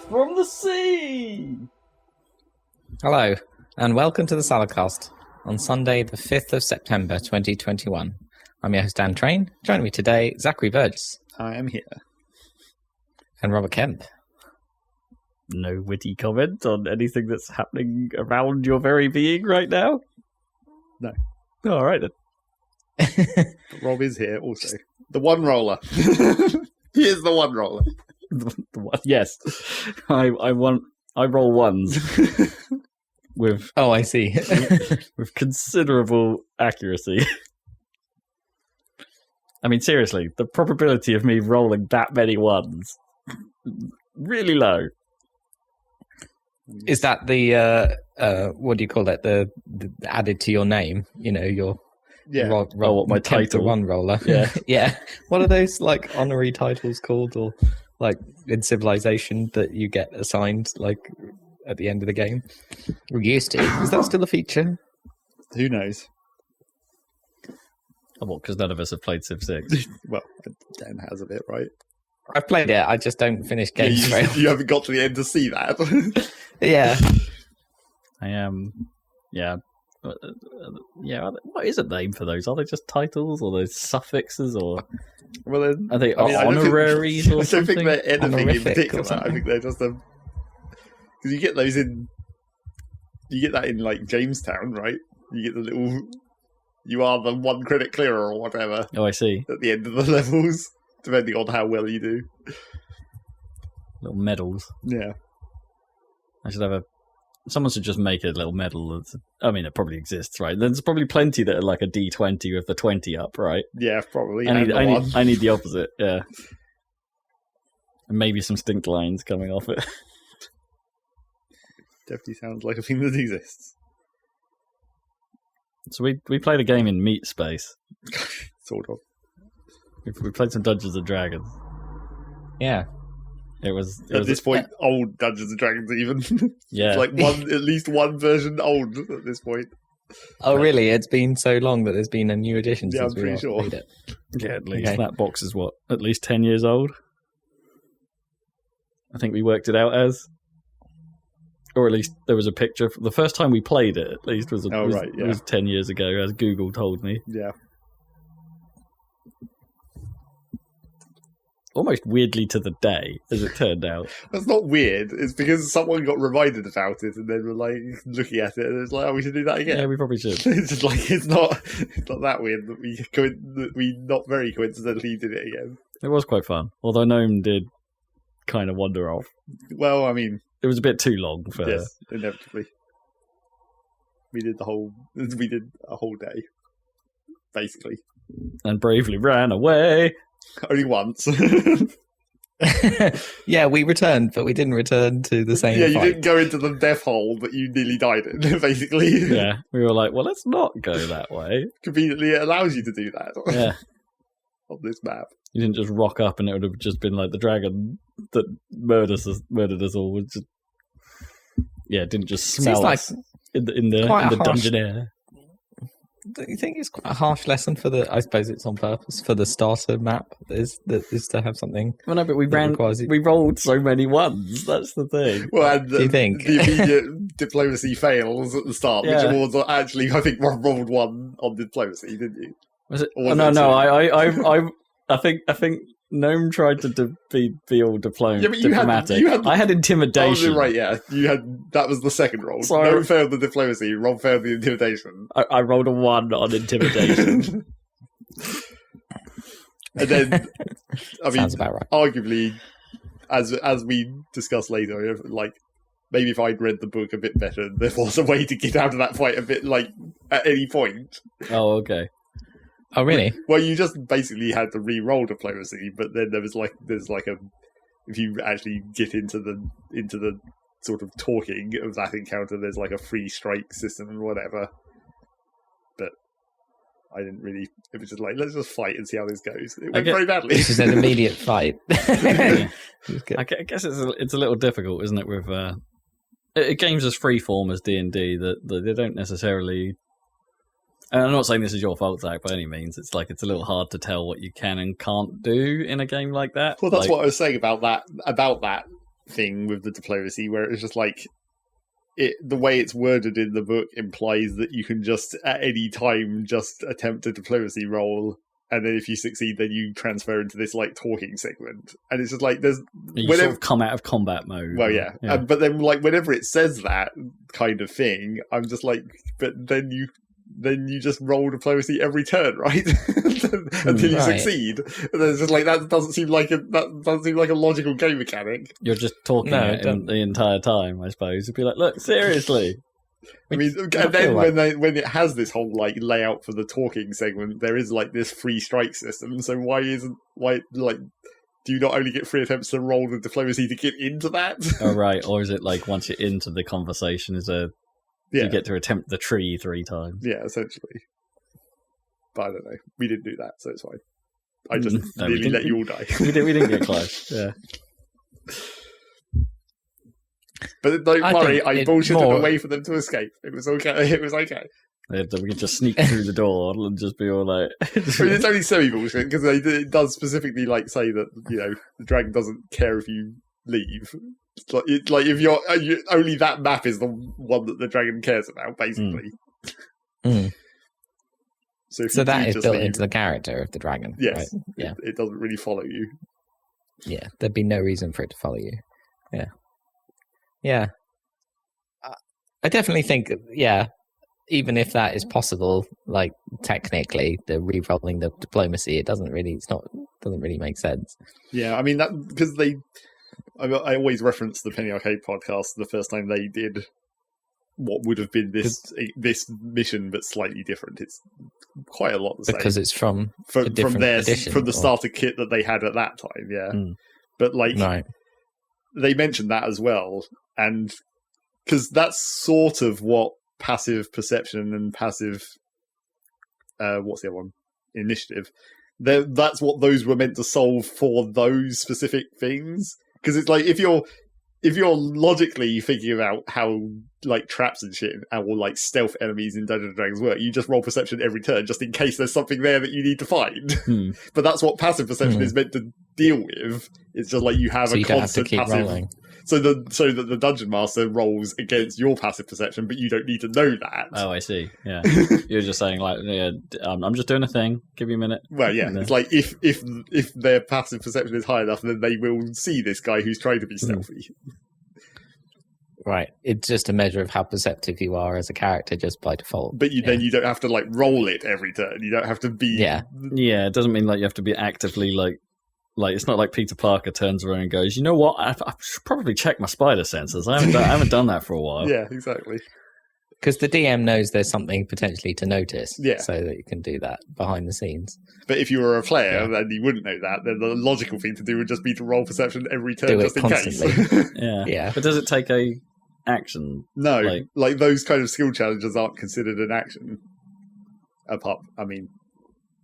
From the sea! Hello, and welcome to the Saladcast on Sunday, the 5th of September 2021. I'm your host, Dan Train. Joining me today, Zachary Burgess. I am here. And Robert Kemp. No witty comment on anything that's happening around your very being right now? No. All right then. Rob is here also. The one roller. Here's the one roller. Yes, I roll ones with Oh, I see. with considerable accuracy. I mean, seriously, the probability of me rolling that many ones really low. Is that the, what do you call it, the added to your name? You know, your What my Kemp the title? One Roller. Yeah. Yeah. What are those, like, honorary titles called? Or, like, in Civilization that you get assigned, like, at the end of the game? We used to. Is that still a feature? Who knows? Oh, well, because none of us have played Civ 6. Well, Dan has a bit, right? I've played it, I just don't finish games very You haven't got to the end to see that. Yeah. I am, yeah. What is a name for those? Are they just titles, or those suffixes, or Well, then, are they I don't think- honoraries or I don't something? think they're anything in Honorific or particular. I something. think they're just because you get those in. You get that in like Jamestown, right? You get the little. You are the one credit clearer or whatever Oh, I see. at the end of the levels, depending on how well you do. Little medals. Yeah. I should have someone should just make a little medal. I mean, it probably exists, right? There's probably plenty that are like a D20 with the 20 up, right? Yeah, probably. I and the one. need the opposite, yeah. And maybe some stink lines coming off it. Definitely sounds like a thing that exists. So we played a game in Meat Space. Sort of. We played some Dungeons and Dragons. Yeah. It was At this point, old Dungeons and Dragons even. yeah. Like at least one version old at this point. Oh, really? It's been so long that there's been a new edition Yeah, since I'm we pretty sure. played it. Yeah, at least Okay. that box is what, at least 10 years old? I think we worked it out as. Or at least there was a picture. The first time we played it, at least, was 10 years ago, as Google told me. Yeah. Almost weirdly to the day, as it turned out. That's not weird. It's because someone got reminded about it and then were like looking at it and it's like, oh, we should do that again. Yeah, we probably should. It's just like it's not that weird that we not very coincidentally did it again. It was quite fun. Although Gnome did kind of wander off. Well, I mean, It was a bit too long for her. yes, inevitably. We did a whole day, basically. And bravely ran away. Only once. Yeah, we returned, but we didn't return to the same Yeah, you fight. didn't go into the death hole that you nearly died in, basically. Yeah, we were like, well, let's not go that way. Conveniently, it allows you to do that Yeah, on this map. you didn't just rock up and it would have just been like the dragon that murdered us all. Was just, yeah, it didn't just smell like us in the quite a harsh- dungeon air. Do you think it's quite a harsh lesson for the? I suppose it's on purpose for the starter map. Is to have something? Well, no, but we requires it. we rolled so many ones. That's the thing. Well, and Do you think? the immediate diplomacy fails at the start, Yeah. which was actually, I think, Rob rolled one on diplomacy, didn't you? Was it? Or Oh, was no, it no. two? I think Gnome tried to be all Yeah, but you diplomatic. had I had intimidation. Oh, right, yeah. That was the second roll. So- No failed the diplomacy, Rob failed the intimidation. I rolled a 1 on intimidation. And then, I mean, Sounds about right. arguably, as we discuss later, like, maybe if I'd read the book a bit better, there was a way to get out of that fight a bit, like, at any point. Oh, okay. Oh, really? Well, you just basically had to re-roll diplomacy, but then there's if you actually get into the sort of talking of that encounter, there's like a free strike system and whatever. But I didn't really. It was just like, let's just fight and see how this goes. It went get- very badly. This is an immediate fight. I guess it's a little difficult, isn't it, with games as freeform as D&D that they don't necessarily. And I'm not saying this is your fault, Zach, by any means. It's like it's a little hard to tell what you can and can't do in a game like that. Well, that's what I was saying about that thing with the diplomacy, where it's just like the way it's worded in the book implies that you can just at any time just attempt a diplomacy roll, and then if you succeed, then you transfer into this like talking segment, and it's just like there's sort of come out of combat mode. Well, yeah. But then like whenever it says that kind of thing, I'm just like, but then you just roll diplomacy every turn, right? Until you succeed. And then it's just like that doesn't seem like a logical game mechanic. You're just talking the entire time, I suppose. It'd be like, look, seriously. I mean, and then when it has this whole like layout for the talking segment, there is like this free strike system. So why do you not only get 3 attempts to roll the diplomacy to get into that? Oh right, or is it like once you're into the conversation, you get to attempt the tree 3 times? Yeah, essentially. But I don't know. We didn't do that, so it's fine. I just nearly let you all die. we didn't get close. Yeah. But don't worry, I bullshitted away for them to escape. It was okay. It was okay. We could just sneak through the door and just be all like. I mean, it's only semi-bullshit because it does specifically like say that the dragon doesn't care if you leave. It's like if you're only that map is the one that the dragon cares about, basically. Mm. So that is built into the character of the dragon. Yes. Right? Yeah. It doesn't really follow you. Yeah, there'd be no reason for it to follow you. Yeah. Yeah. I definitely think, even if that is possible, like technically, the re-rolling the diplomacy, doesn't really make sense. Yeah, I mean that because I always reference the Penny Arcade podcast the first time they did what would have been this mission, but slightly different. It's quite a lot the same because it's from the starter kit that they had at that time. Yeah, but like they mentioned that as well, and because that's sort of what passive perception and passive what's the other one? Initiative. That's what those were meant to solve for those specific things. Because it's like if you're logically thinking about how like traps and shit or like stealth enemies in Dungeons and Dragons work, you just roll perception every turn just in case there's something there that you need to find. But that's what passive perception is meant to deal with. It's just like you have a constant passive. Rolling. So that the dungeon master rolls against your passive perception, but you don't need to know that. Oh, I see. Yeah, you're just saying like, I'm just doing a thing. Give me a minute. Well, yeah, it's like if their passive perception is high enough, then they will see this guy who's trying to be stealthy. Right. It's just a measure of how perceptive you are as a character, just by default. But then you don't have to like roll it every turn. You don't have to be. Yeah. It doesn't mean like you have to be actively like it's not like Peter Parker turns around and goes, you know what? I should probably check my spider sensors. I haven't done that for a while. Yeah, exactly. Because the DM knows there's something potentially to notice, so that you can do that behind the scenes. But if you were a player and you wouldn't know that, then the logical thing to do would just be to roll perception every turn, just in constantly. Case. Yeah. But does it take a action? No, like those kind of skill challenges aren't considered an action.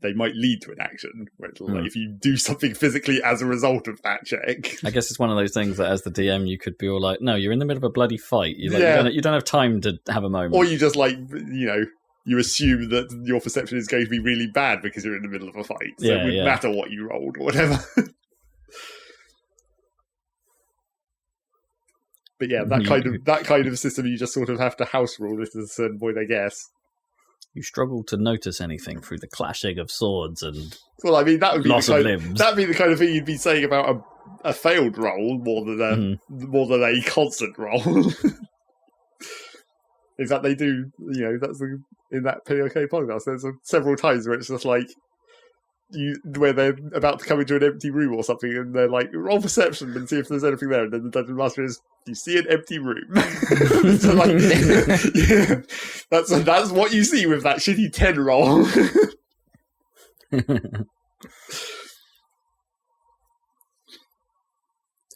They might lead to an action, where like if you do something physically as a result of that check. I guess it's one of those things that as the DM you could be all like, no, you're in the middle of a bloody fight. You don't have time to have a moment. Or you just like, you assume that your perception is going to be really bad because you're in the middle of a fight. So it wouldn't matter what you rolled or whatever. But yeah, that kind of system, you just sort of have to house rule it at a certain point, I guess. You struggle to notice anything through the clashing of swords and well, I mean that would be limbs. That'd be the kind of thing you'd be saying about a failed roll more than a constant roll. In fact, they do. That's in that POK podcast. There's several times where it's just like where they're about to come into an empty room or something, and they're like, roll perception and see if there's anything there. And then the dungeon master is, you see an empty room. So like, that's what you see with that shitty 10 roll.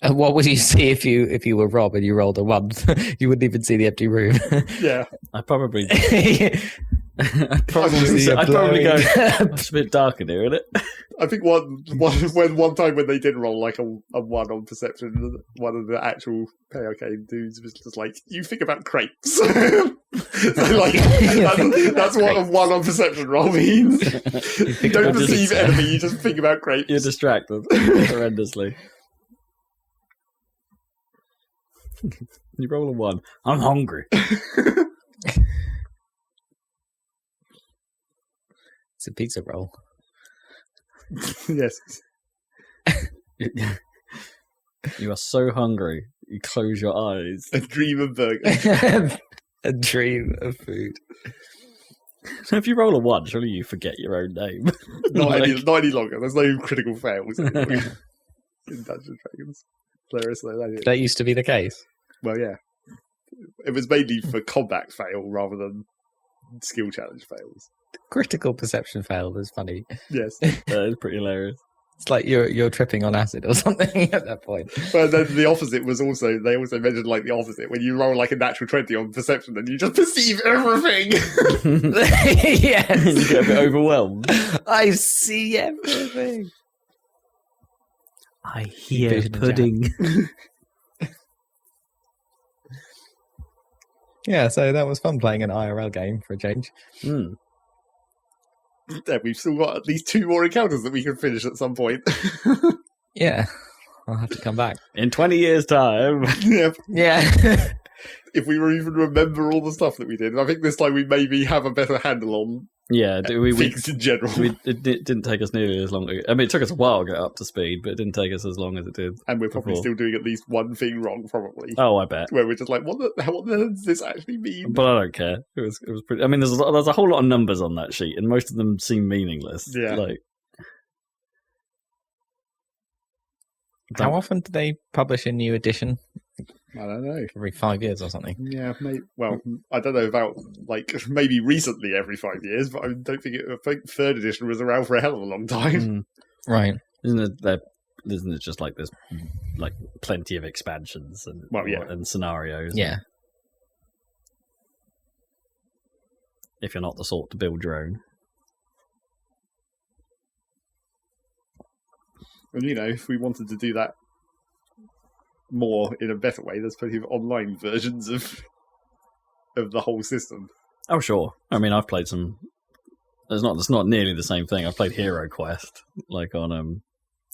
And what would you see if you were Rob and you rolled a 1? You wouldn't even see the empty room. Yeah, I probably. I'd probably go. It's a bit dark in here, isn't it? I think one time when they did roll like a 1 on perception, one of the actual Arcane dudes was just like, "You think about crepes." So, like, that's what a 1 on perception roll means. You don't perceive enemy, you just think about crepes. You're distracted horrendously. You roll a 1. I'm hungry. It's a pizza roll. Yes. You are so hungry, you close your eyes. A dream of burger. A dream of food. So if you roll a 1, surely you forget your own name. Not any longer. There's no critical fails in Dungeons and Dragons. That used to be the case. Well, yeah. It was mainly for combat fail rather than skill challenge fails. Critical perception fail was funny. Yes. That is pretty hilarious. It's like you're tripping on acid or something at that point. But then the opposite was also, they also mentioned like the opposite. When you roll like a natural 20 on perception, then you just perceive everything. Yes. You get a bit overwhelmed. I see everything. I hear pudding. Yeah, so that was fun playing an IRL game for a change. Mm. Yeah, we've still got at least 2 more encounters that we can finish at some point. Yeah, I'll have to come back. In 20 years' time. Yeah. Yeah. If we even remember all the stuff that we did. I think this time we maybe have a better handle on things in general. It didn't take us nearly as long. I mean, it took us a while to get up to speed, but it didn't take us as long as it did. And we're probably before. still doing at least one thing wrong, probably. Oh, I bet. Where we're just like, what the hell does this actually mean? But I don't care. It was pretty. I mean, there's a whole lot of numbers on that sheet, and most of them seem meaningless. Yeah. Like, How often do they publish a new edition? I don't know. Every 5 years or something. Yeah, well, I don't know about, like, maybe recently every 5 years, but I don't think I think 3rd edition was around for a hell of a long time. Right. Isn't it just like there's like plenty of expansions and and scenarios? Yeah. If you're not the sort to build your own. And, you know, if we wanted to do that more in a better way, there's plenty of online versions of the whole system. Oh, sure. I mean, I've played some. It's not nearly the same thing. I've played Hero Quest, like on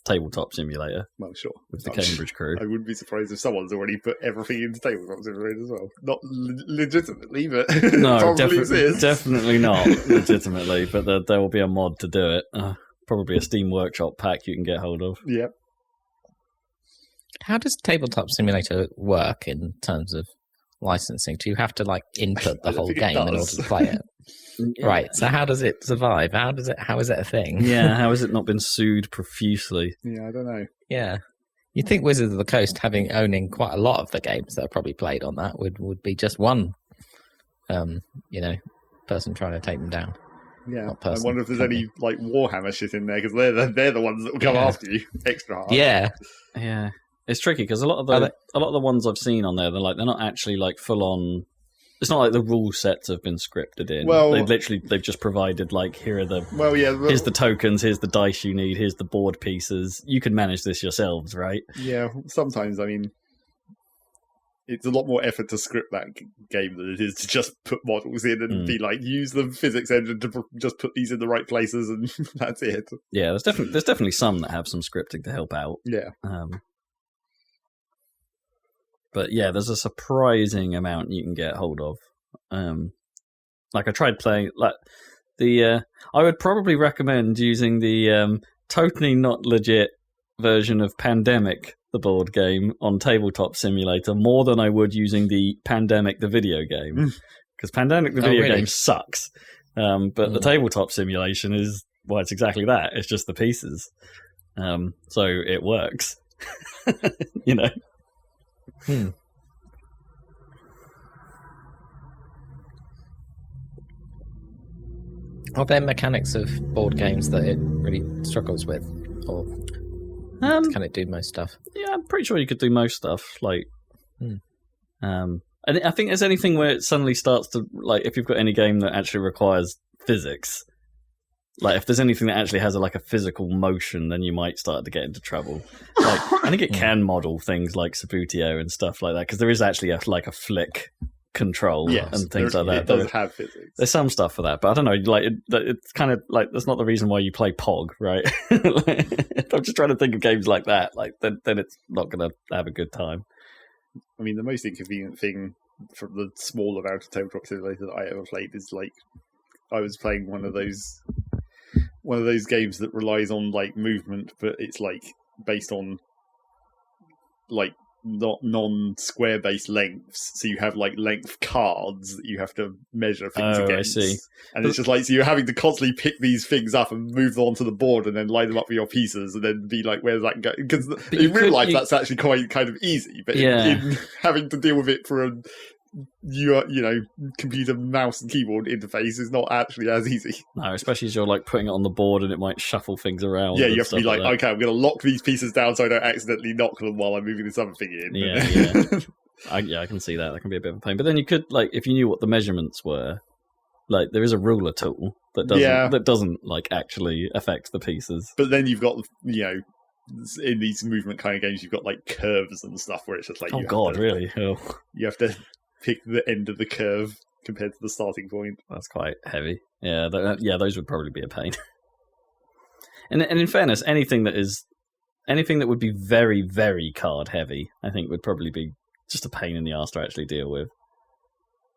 Tabletop Simulator. Well, sure. With the Cambridge crew. I wouldn't be surprised if someone's already put everything into Tabletop Simulator as well. Not legitimately, but No, probably exists. Definitely not legitimately, but there will be a mod to do it. Probably a Steam Workshop pack you can get hold of. Yeah. How does Tabletop Simulator work in terms of licensing? Do you have to like input the whole game in order to play it? Yeah. Right. So how does it survive? How is it a thing? Yeah. How has it not been sued profusely? Yeah, I don't know. Yeah. You'd think Wizards of the Coast, owning quite a lot of the games that are probably played on that, would be just one, person trying to take them down. Yeah, I wonder if there's any like Warhammer shit in there because they're the ones that will come after you extra hard. Yeah. It's tricky because a lot of the ones I've seen on there, they're not actually like full on. It's not like the rule sets have been scripted in. Well, they've just provided like here's the tokens, here's the dice you need, here's the board pieces. You can manage this yourselves, right? Yeah, sometimes I mean, it's a lot more effort to script that game than it is to just put models in and be like, use the physics engine to just put these in the right places, and that's it. Yeah, there's definitely some that have some scripting to help out. Yeah. But yeah, there's a surprising amount you can get hold of. Like I tried playing I would probably recommend using the totally not legit version of Pandemic, the board game, on Tabletop Simulator more than I would using the Pandemic, the video game. Because Pandemic, the video game sucks. But the tabletop simulation is, well, it's exactly that. It's just the pieces. So it works. You know? Are there mechanics of board games that it really struggles with? Or can it do most stuff? Yeah, I'm pretty sure you could do most stuff. Like, and I think there's anything where it suddenly starts to, like, if you've got any game that actually requires physics, Like, if there's anything that actually has a physical motion, then you might start to get into trouble. Like, I think it can model things like Sabutio and stuff like that, because there is actually a flick control and things like that. It does have physics. There's some stuff for that, but I don't know. Like, it's kind of like that's not the reason why you play Pog, right? I'm just trying to think of games like that. Like, then it's not going to have a good time. I mean, the most inconvenient thing from the small amount of tabletop simulator that I ever played is like I was playing one of those games that relies on like movement, but it's like based on like not non-square based lengths. So you have like length cards that you have to measure things against. I see. And it's just like, so you're having to constantly pick these things up and move them onto the board and then line them up with your pieces and then be like, where's that go? Because in real life, that's actually quite kind of easy. But in having to deal with it for a computer mouse and keyboard interface is not actually as easy. No, especially as you're like putting it on the board and it might shuffle things around. Yeah, you have to be like, okay, I'm going to lock these pieces down so I don't accidentally knock them while I'm moving this other thing in. Yeah. I can see that. That can be a bit of a pain. But then you could, like, if you knew what the measurements were, like, there is a ruler tool that doesn't like actually affect the pieces. But then you've got, in these movement kind of games, you've got like curves and stuff where it's just like, really? Oh. You have to pick the end of the curve compared to the starting point. That's quite heavy. Yeah, those would probably be a pain. and in fairness, anything that would be very, very card heavy, I think would probably be just a pain in the arse to actually deal with.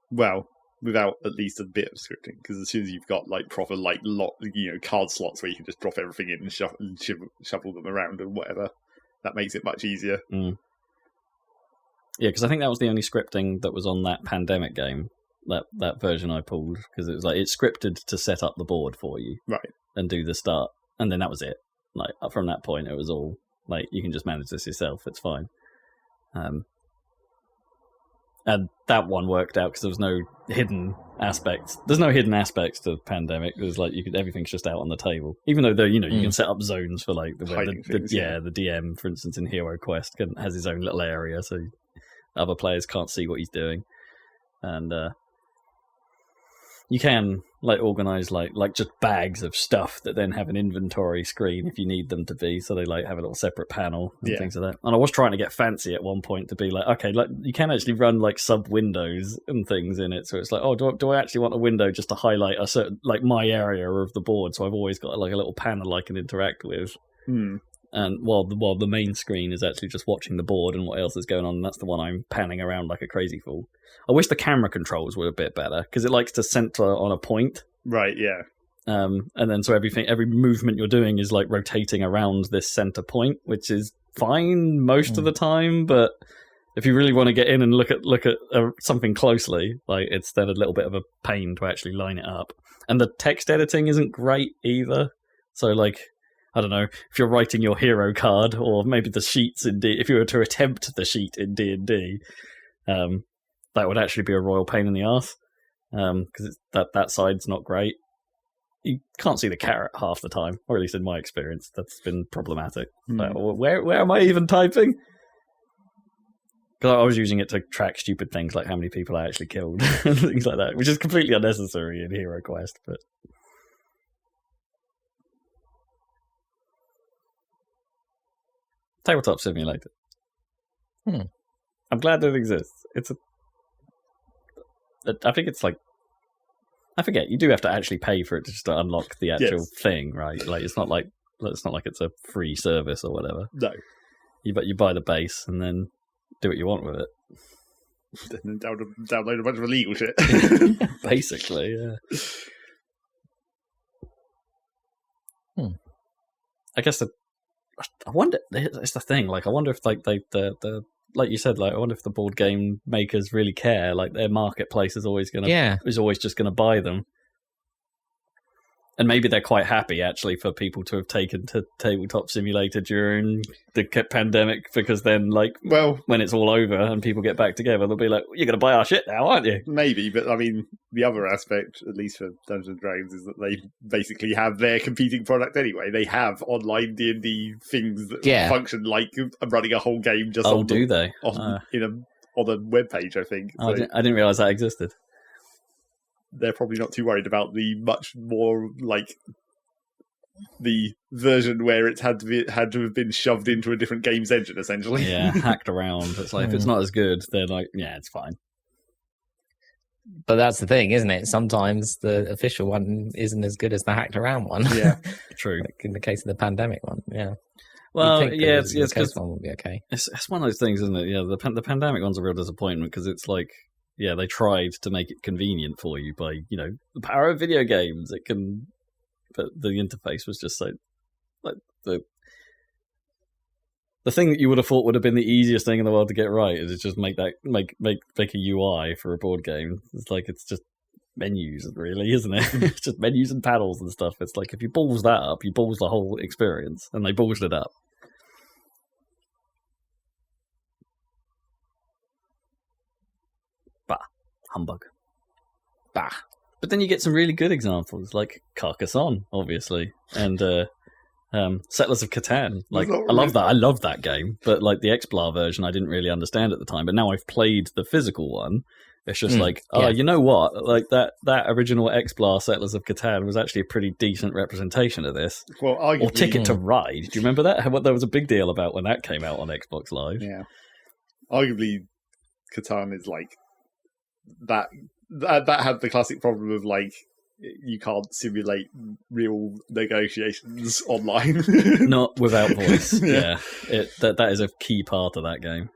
Well, without at least a bit of scripting, because as soon as you've got like proper like card slots where you can just drop everything in and shuffle them around and whatever, that makes it much easier. Mm. Yeah, because I think that was the only scripting that was on that Pandemic game, that version I pulled, because it was like it's scripted to set up the board for you, right, and do the start, and then that was it. Like from that point, it was all like you can just manage this yourself. It's fine. And that one worked out because there was no hidden aspects. There's no hidden aspects to Pandemic. It was like everything's just out on the table. Even though you can set up zones for like the DM, for instance, in Hero Quest has his own little area, so other players can't see what he's doing, and you can like organize like just bags of stuff that then have an inventory screen if you need them to be, so they like have a little separate panel and things like that. And I was trying to get fancy at one point to be like, okay, like you can actually run like sub windows and things in it, so it's like, oh, do I actually want a window just to highlight a certain like my area of the board, so I've always got like a little panel I can interact with. And while the main screen is actually just watching the board and what else is going on, and that's the one I'm panning around like a crazy fool. I wish the camera controls were a bit better, because it likes to center on a point. Right, yeah. And then so every movement you're doing is like rotating around this center point, which is fine most of the time, but if you really want to get in and look at something closely, like it's then a little bit of a pain to actually line it up. And the text editing isn't great either. So like, I don't know, if you're writing your hero card, or maybe the sheets in if you were to attempt the sheet in D&D, that would actually be a royal pain in the arse, because that side's not great. You can't see the carrot half the time, or at least in my experience, that's been problematic. Like, where am I even typing? Because I was using it to track stupid things like how many people I actually killed and things like that, which is completely unnecessary in Hero Quest, but... Tabletop Simulator. I'm glad it exists. I think it's like, I forget, you do have to actually pay for it just to unlock the actual thing, right? Like it's not like it's a free service or whatever. No. You buy the base and then do what you want with it. And then download a bunch of illegal shit. Basically, yeah. I guess I wonder. It's the thing. Like, I wonder if like the like you said, like I wonder if the board game makers really care. Like their marketplace is always just gonna buy them. And maybe they're quite happy, actually, for people to have taken to Tabletop Simulator during the pandemic, because then, like, when it's all over and people get back together, they'll be like, you're going to buy our shit now, aren't you? Maybe, but, I mean, the other aspect, at least for Dungeons & Dragons, is that they basically have their competing product anyway. They have online D&D things that function like running a whole game just on a webpage, I think. So, I didn't realise that existed. They're probably not too worried about the much more like the version where it had to have been shoved into a different game's engine, essentially. Yeah, hacked around. It's like if it's not as good, they're like, yeah, it's fine. But that's the thing, isn't it? Sometimes the official one isn't as good as the hacked around one. Yeah, true. Like in the case of the pandemic one, yeah. Well, yeah, it's because one will be okay. It's one of those things, isn't it? Yeah, the pandemic one's a real disappointment because it's like, yeah, they tried to make it convenient for you by, you know, the power of video games. It can, but the interface was just so, like the thing that you would have thought would have been the easiest thing in the world to get right is just make a UI for a board game. It's like it's just menus, really, isn't it? It's just menus and panels and stuff. It's like if you balls that up, you balls the whole experience, and they ballsed it up. Bah, humbug. Bah. But then you get some really good examples, like Carcassonne, obviously, and Settlers of Catan. Like, I love that. I love that game, but like the XBLA version, I didn't really understand at the time. But now I've played the physical one. It's just like, you know what? Like that original XBLA Settlers of Catan was actually a pretty decent representation of this. Well, arguably, or Ticket to Ride. Do you remember that? What there was a big deal about when that came out on Xbox Live. Yeah. Arguably, Catan is like that had the classic problem of like you can't simulate real negotiations online. Not without voice. Yeah. That is a key part of that game.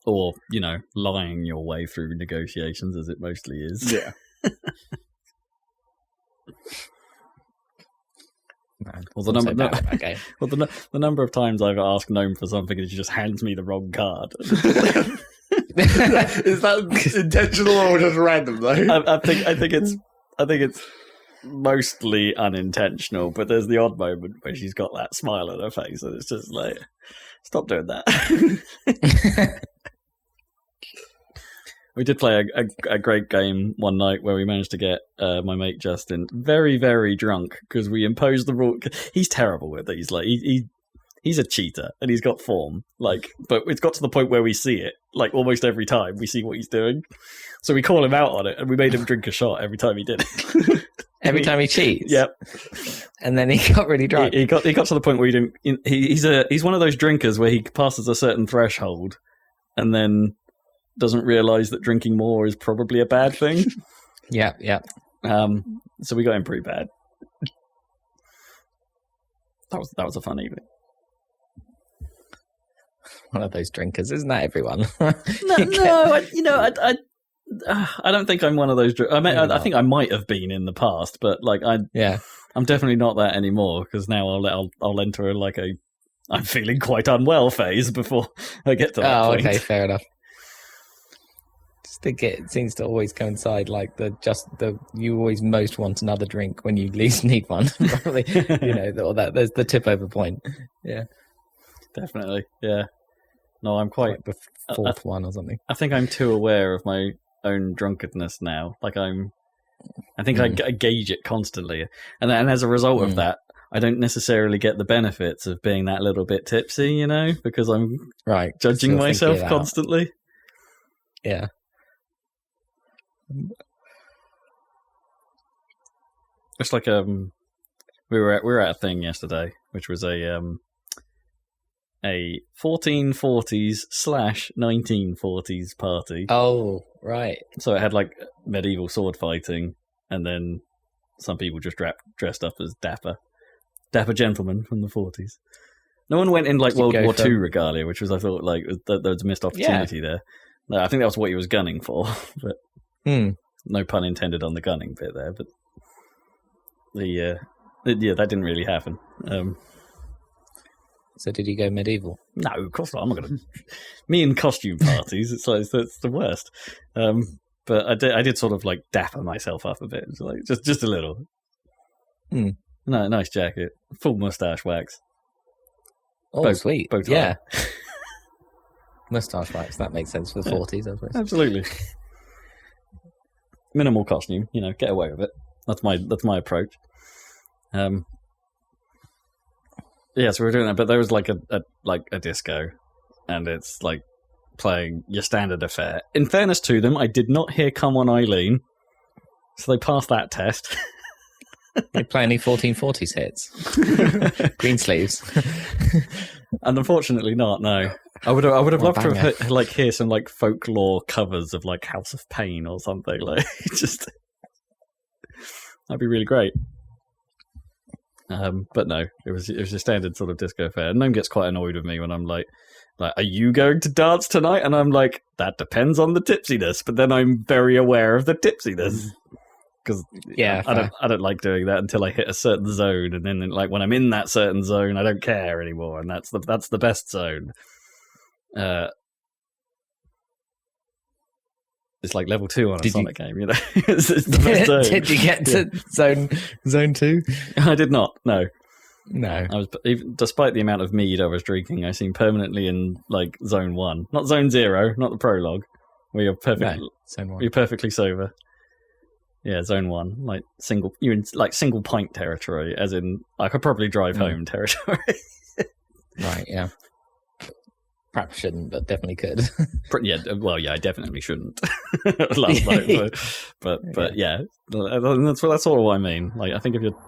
Or, you know, lying your way through negotiations as it mostly is. Yeah. Man, or the number of times I've asked Gnome for something and she just hands me the wrong card. Is that intentional or just random though? I think it's mostly unintentional, but there's the odd moment where she's got that smile on her face and it's just like, stop doing that. We did play a great game one night where we managed to get my mate Justin very, very drunk because we imposed the rule. He's terrible with it. He's like he's a cheater and he's got form. Like, but it's got to the point where we see it. Like almost every time we see what he's doing, so we call him out on it and we made him drink a shot every time he did it. Every time he cheats. Yep. And then he got really drunk. He got to the point where he didn't. He's one of those drinkers where he passes a certain threshold and then doesn't realise that drinking more is probably a bad thing. Yeah. So we got him pretty bad. That was a fun evening. One of those drinkers, isn't that everyone? I don't think I'm one of those. I think I might have been in the past, but like I'm definitely not that anymore because now I'll enter I'm feeling quite unwell phase before I get to that point. Okay, fair enough. It seems to always coincide like you always most want another drink when you least need one. Probably, there's the tip over point. Yeah, definitely. Yeah, no, I'm quite like the fourth one or something. I think I'm too aware of my own drunkenness now. Like I think I gauge it constantly, and as a result of that, I don't necessarily get the benefits of being that little bit tipsy, because I'm judging myself constantly. Yeah. It's like we were at a thing yesterday, which was a 1440s/1940s party. Oh, right. So it had like medieval sword fighting, and then some people just dressed up as dapper gentlemen from the 40s. No one went in like World War II regalia, which was, I thought, like there was a missed opportunity there. No, I think that was what he was gunning for, but no pun intended on the gunning bit there. But that didn't really happen. So did you go medieval? No, of course not. I'm not going to. Me and costume parties, it's the worst. But I did sort of like dapper myself up a bit, like just a little. No, nice jacket, full mustache wax. Oh, sweet. Both Mustache wax, that makes sense for the 40s, I suppose. Absolutely. Minimal costume, get away with it. That's my approach. So we were doing that, but there was like a disco, and it's like playing your standard affair. In fairness to them, I did not hear "Come On Eileen," so they passed that test. You play any 1440s hits? Green sleeves. And unfortunately not, no. I would have loved to banger. have hear some folklore covers of House of Pain or something. Just that'd be really great. But no, it was your standard sort of disco fare. And Gnome gets quite annoyed with me when I'm like, are you going to dance tonight? And I'm like, that depends on the tipsiness. But then I'm very aware of the tipsiness. Because I don't like doing that until I hit a certain zone, and then when I'm in that certain zone, I don't care anymore, and that's the best zone. It's like level 2 on a Sonic game, it's the best zone. Did you get to zone 2? I did not. No. No. I was despite the amount of mead I was drinking, I seemed permanently in zone 1, not zone 0, not the prologue, where you're perfectly zone 1. You're perfectly sober. Yeah, zone 1, you're in single pint territory, as in I could probably drive home territory. Right, yeah. Perhaps shouldn't, but definitely could. I definitely shouldn't. Last night, but yeah, that's sort of what I mean. I think if you're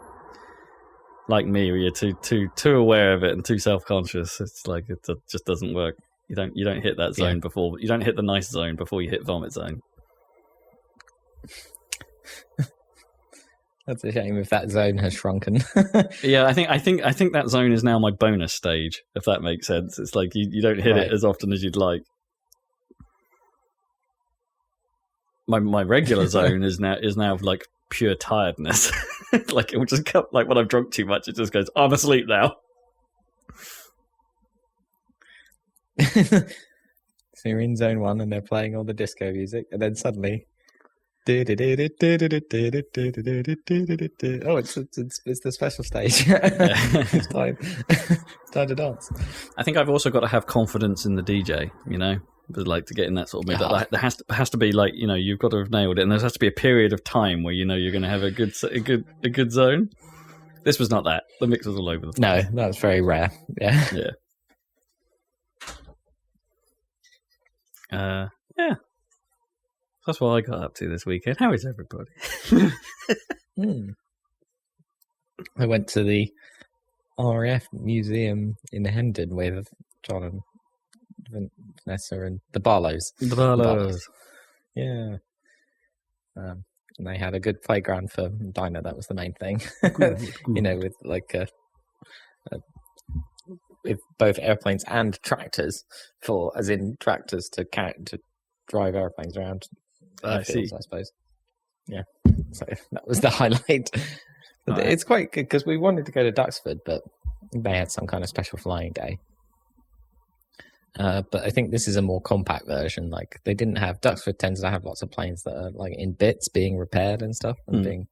like me, where you're too aware of it and too self-conscious, it's it just doesn't work. You don't hit that zone before you don't hit the nice zone before you hit vomit zone. That's a shame if that zone has shrunken. Yeah, I think that zone is now my bonus stage, if that makes sense. It's you don't hit it as often as you'd like. My regular zone is now pure tiredness. It will just come when I've drunk too much, it just goes, I'm asleep now. So you're in zone 1 and they're playing all the disco music, and then suddenly oh, it's the special stage. It's time to dance. I think I've also got to have confidence in the DJ, but to get in that sort of mood. There has to be you've got to have nailed it, and there has to be a period of time where you're going to have a good zone. This was not that. The mix was all over the place. No, that was very rare. Yeah. Yeah. That's what I got up to this weekend. How is everybody? I went to the RAF museum in Hendon with John and Vanessa and the Barlows. The Barlows. Yeah. And they had a good playground for Dinah. That was the main thing. With with both airplanes and tractors, as in tractors to drive airplanes around. I see. I suppose. Yeah. So that was the highlight. But it's quite good because we wanted to go to Duxford, but they had some kind of special flying day. But I think this is a more compact version. They didn't have Duxford tends to have lots of planes that are in bits being repaired and stuff and being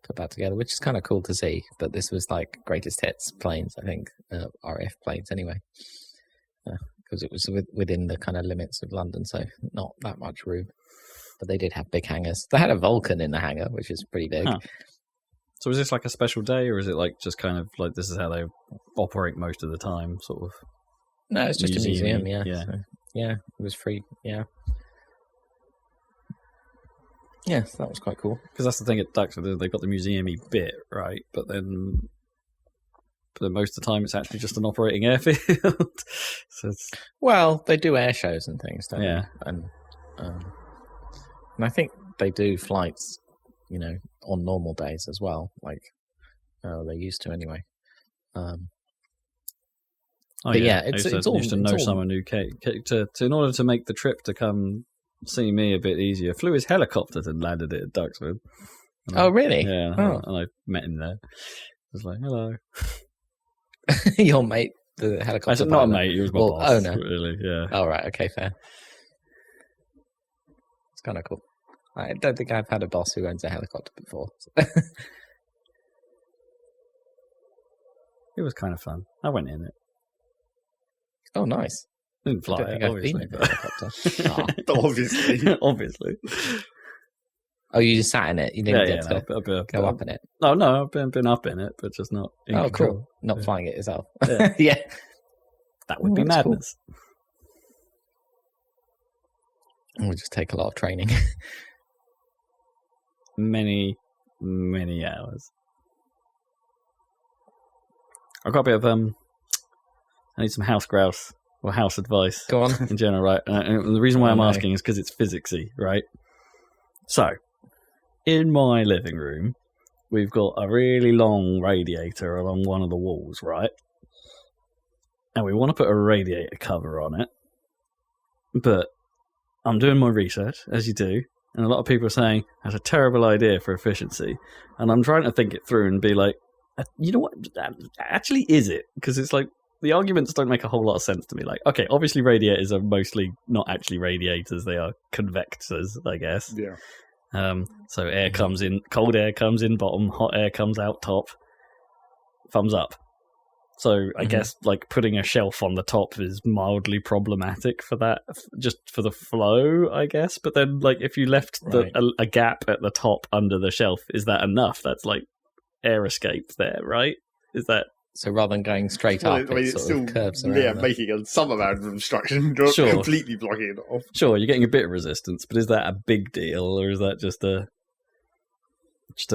put back together, which is kind of cool to see. But this was greatest hits planes, I think, RAF planes anyway, because it was within the kind of limits of London, so not that much room. But they did have big hangars. They had a Vulcan in the hangar, which is pretty big. Huh. So is this a special day, or is it just kind of this is how they operate most of the time, sort of? No, it's just a museum, yeah. Yeah. So, yeah, it was free, yeah. Yeah, so that was quite cool. Because that's the thing at Duxford, they've got the museum-y bit, right? But then most of the time it's actually just an operating airfield. Well, they do air shows and things, don't they? And I think they do flights, on normal days as well. They used to anyway. It's all. Used to know someone who in order to make the trip to come see me a bit easier, flew his helicopter and landed it at Duxford. Really? Yeah. Oh. And I met him there. I was like, hello. Your mate, the helicopter. I said, not a mate. He was my boss. Owner. Really? Yeah. Oh, right. Okay, fair. It's kind of cool. I don't think I've had a boss who owns a helicopter before. So. It was kind of fun. I went in it. Oh, nice. Didn't fly it, obviously. Obviously. Oh, you just sat in it? You didn't get to go up in it? Oh, no, I've been up in it, but just not in control. Cool. Not flying it yourself. Yeah. Yeah. That would be madness. Cool. It would just take a lot of training. Many, many hours. I've got a bit of I need some house grouse or house advice. Go on. In general, right? And the reason why I'm Okay. asking is because it's physicsy, right? So, in my living room, we've got a really long radiator along one of the walls, right? And we want to put a radiator cover on it. But I'm doing my research, as you do, and a lot of people are saying that's a terrible idea for efficiency. And I'm trying to think it through and be like, you know what? Actually, is it? Because it's like, the arguments don't make a whole lot of sense to me. Like, okay, obviously radiators are mostly not actually radiators; they are convectors, I guess. Yeah. So air comes in, cold air comes in bottom, hot air comes out top. Thumbs up. So I guess like putting a shelf on the top is mildly problematic for that, just for the flow, I guess. But then, like, if you left a gap at the top under the shelf, is that enough? That's like air escape there, right? Is that? So rather than going straight up, it sort of curves around. Yeah, making some amount of obstruction, not Sure. completely blocking it off. Sure, you're getting a bit of resistance, but is that a big deal, or is that just a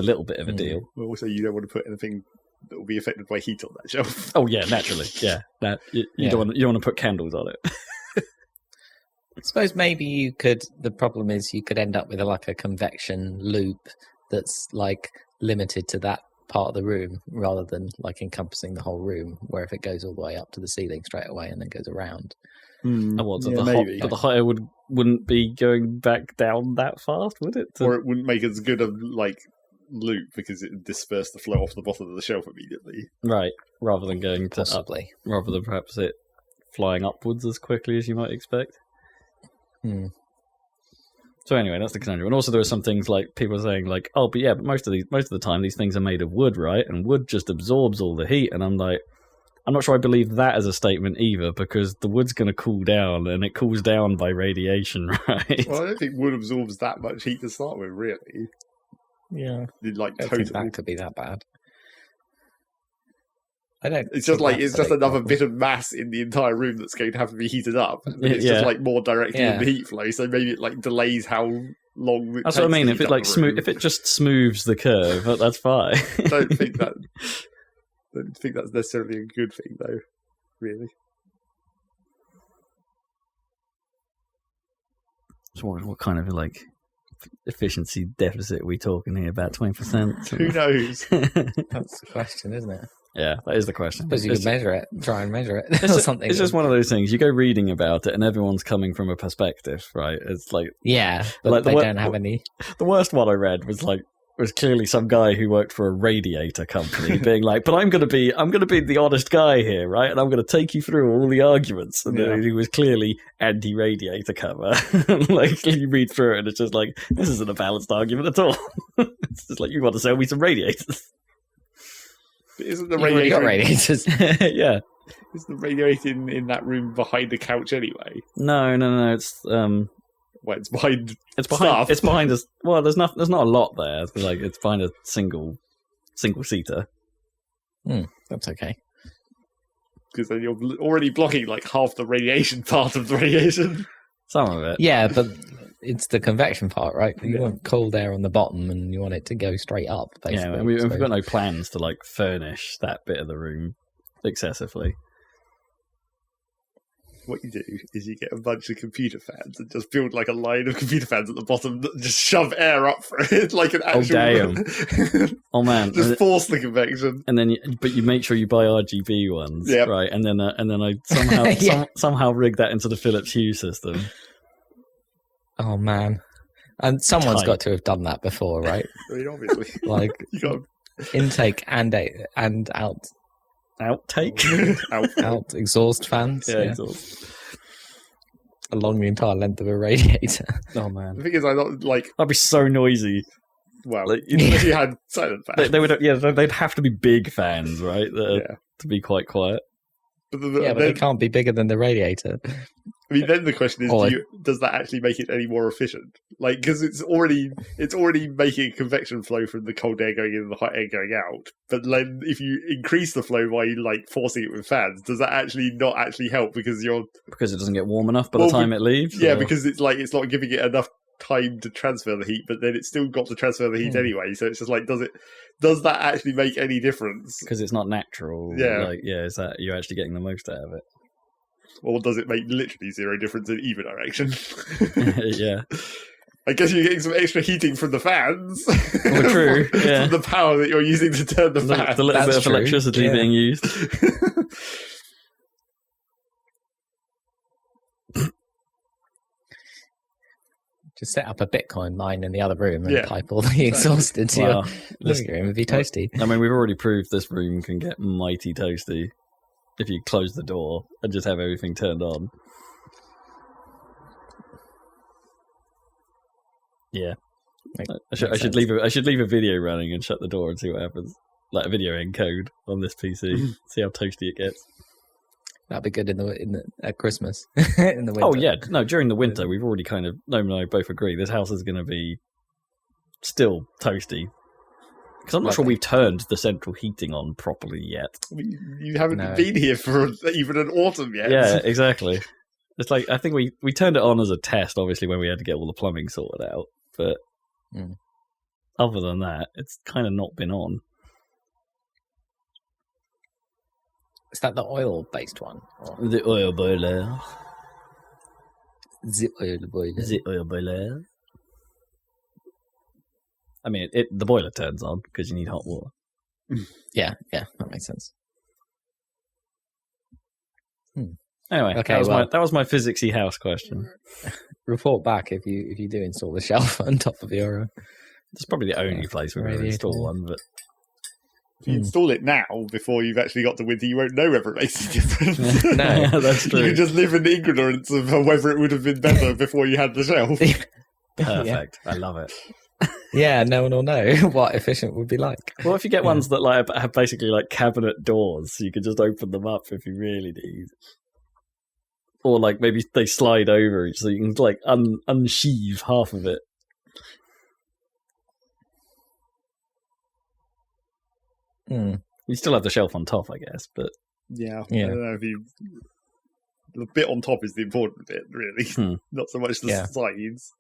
little bit of a deal? Well, also, you don't want to put anything that will be affected by heat on that shelf. Oh yeah, naturally, yeah. You don't want to put candles on it. I suppose maybe the problem is you could end up with like a convection loop that's like limited to that part of the room rather than like encompassing the whole room, where if it goes all the way up to the ceiling straight away and then goes around. The hot air wouldn't be going back down that fast, would it? Or it wouldn't make as good a like loop because it would disperse the flow off the bottom of the shelf immediately. Right, rather than going to Possibly. rather than perhaps it flying upwards as quickly as you might expect. So anyway, that's the conundrum. And also there are some things like people are saying like, oh, but most of the time these things are made of wood, right? And wood just absorbs all the heat. And I'm like, I'm not sure I believe that as a statement either, because the wood's going to cool down, and it cools down by radiation, right? Well, I don't think wood absorbs that much heat to start with, really. Yeah. Like I don't total. think that could be that bad. I don't. It's just like that's it's just a big another problem. bit of mass in the entire room that's going to have to be heated up. And it's Yeah. just like more directly in Yeah. the heat flow, so maybe it like delays how long. That's what I mean. If it like if it just smooths the curve, that's fine. I don't think that's necessarily a good thing, though. Really. So what kind of like efficiency deficit are we talking here? About 20%? Who knows? That's the question, isn't it? Yeah, that is the question. I suppose you could measure it, try and measure it, or something. It's just one of those things. You go reading about it, and everyone's coming from a perspective, right? It's like but like they don't have any. the worst one I read was clearly some guy who worked for a radiator company being like, but I'm going to be the honest guy here, right? And I'm going to take you through all the arguments. And then he was clearly anti-radiator cover. Like, you read through it and it's just like, this isn't a balanced argument at all. It's just like, you want to sell me some radiators. But isn't the You've already got radiator? radiators. Yeah. Is the radiator in that room behind the couch anyway? No. It's Well, it's behind. It's behind. Stuff. It's behind us. Well, there's not a lot there. It's like it's behind a single seater. That's okay. Because then you're already blocking like half the radiation part of the radiation. Some of it. Yeah, but it's the convection part, right? You Yeah. want cold air on the bottom, and you want it to go straight up. Basically. Yeah, we've got no plans to like furnish that bit of the room excessively. What you do is you get a bunch of computer fans and just build like a line of computer fans at the bottom that just shove air up for it like an actual. damn. Oh man! Just force the convection. And then, but you make sure you buy RGB ones, Yep. right? And then I somehow Yeah. somehow rig that into the Philips Hue system. Oh man! And someone's Tight. got to have done that before, right? I mean, obviously, Like you got intake and out Outtake. out exhaust fans. Yeah, Yeah. exhaust. Along the entire length of a radiator. Oh man, the thing is, I not like. that'd be so noisy. Well, Like, if you had silent fans, They would, they'd have to be big fans, right? To be quite quiet. But, Yeah, but then, they can't be bigger than the radiator. I mean, then the question is, Or- does that actually make it any more efficient? Like, because it's already making a convection flow from the cold air going in and the hot air going out. But then, if you increase the flow by like forcing it with fans, does that actually not actually help? Because Because it doesn't get warm enough by the time it leaves? yeah, or- because it's like it's not giving it enough time to transfer the heat, but then it's still got to transfer the heat anyway. So it's just like, does that actually make any difference? Because it's not natural. Yeah. Like, yeah, is that you're actually getting the most out of it? Or does it make literally zero difference in either direction? Yeah. I guess you're getting some extra heating from the fans. Well, true. Yeah. From the power that you're using to turn the fan. The little bit of electricity being used. Just set up a Bitcoin mine in the other room and pipe all the exhaust into your living room. It'd be toasty. I mean, we've already proved this room can get mighty toasty if you close the door and just have everything turned on. Yeah, I should leave a video running and shut the door and see what happens. Like a video encode on this PC, see how toasty it gets. That'd be good at Christmas in the winter. Oh yeah, no, during the winter we've already kind of Noam and I both agree this house is going to be still toasty. Because I'm not sure we've turned the central heating on properly yet. You haven't been here for even an autumn yet. Yeah, exactly. It's like I think we turned it on as a test, obviously when we had to get all the plumbing sorted out. But other than that, it's kind of not been on. Is that the oil-based one? Or? The oil boiler. The oil boiler. The oil boiler. I mean, the boiler turns on because you need hot water. Yeah, that makes sense. Anyway, okay, that was my physicsy house question. Report back if you do install the shelf on top of your. It's probably the only place we're going to install one, but if you install it now before you've actually got to winter, you won't know whether it makes a difference. No, that's true. You can just live in ignorance of whether it would have been better before you had the shelf. Perfect. I love it. Yeah, no one will know what efficient would be like. Well, if you get ones that like have basically like cabinet doors, so you can just open them up if you really need. Or like maybe they slide over, so you can like unsheave half of it. You still have the shelf on top, I guess, but I don't know if the bit on top is the important bit, really. Not so much the sides.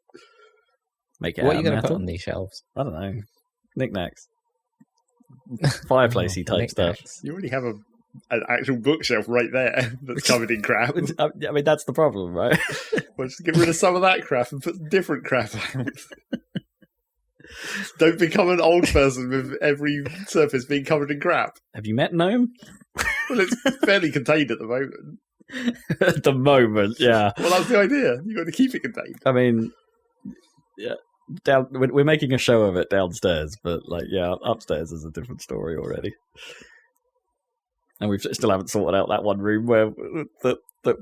Make it. What are you going to put on these shelves? I don't know. Knickknacks, fireplacey type stuff. You already have an actual bookshelf right there that's covered in crap. I mean, that's the problem, right? Well, just get rid of some of that crap and put different crap out. Don't become an old person with every surface being covered in crap. Have you met Noam? Well, it's fairly contained at the moment. At the moment, yeah. Well, that's the idea. You've got to keep it contained. I mean, yeah. We're making a show of it downstairs, but upstairs is a different story already. And we still haven't sorted out that one room where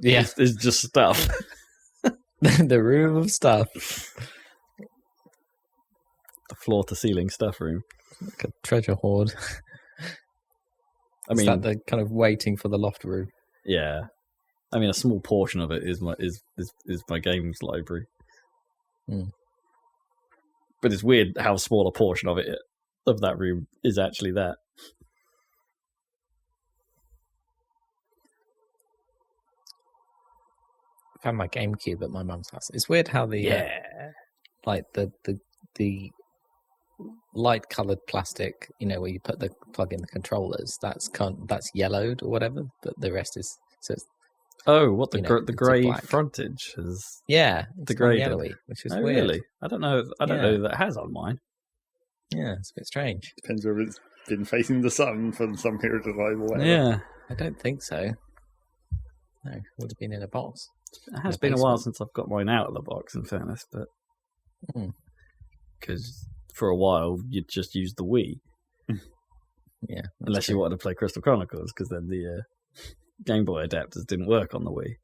is just stuff. The room of stuff. The floor-to-ceiling stuff room. Like a treasure hoard. I mean, that the kind of waiting for the loft room? Yeah. I mean, a small portion of it is my games library. But it's weird how small a portion of that room is actually that. I found my GameCube at my mum's house. It's weird how the the light coloured plastic, where you plug in the controllers, that's yellowed or whatever, but the rest is the grey frontage is degraded, yellowy, which is weird. Really? I don't know that it has on mine. Yeah, it's a bit strange. Depends whether it's been facing the sun for some period of time or whatever. Yeah, I don't think so. No, it would have been in a box. It has been a while since I've got mine out of the box, in fairness, but because for a while you'd just use the Wii. Yeah, unless you wanted to play Crystal Chronicles, because then the Game Boy adapters didn't work on the Wii.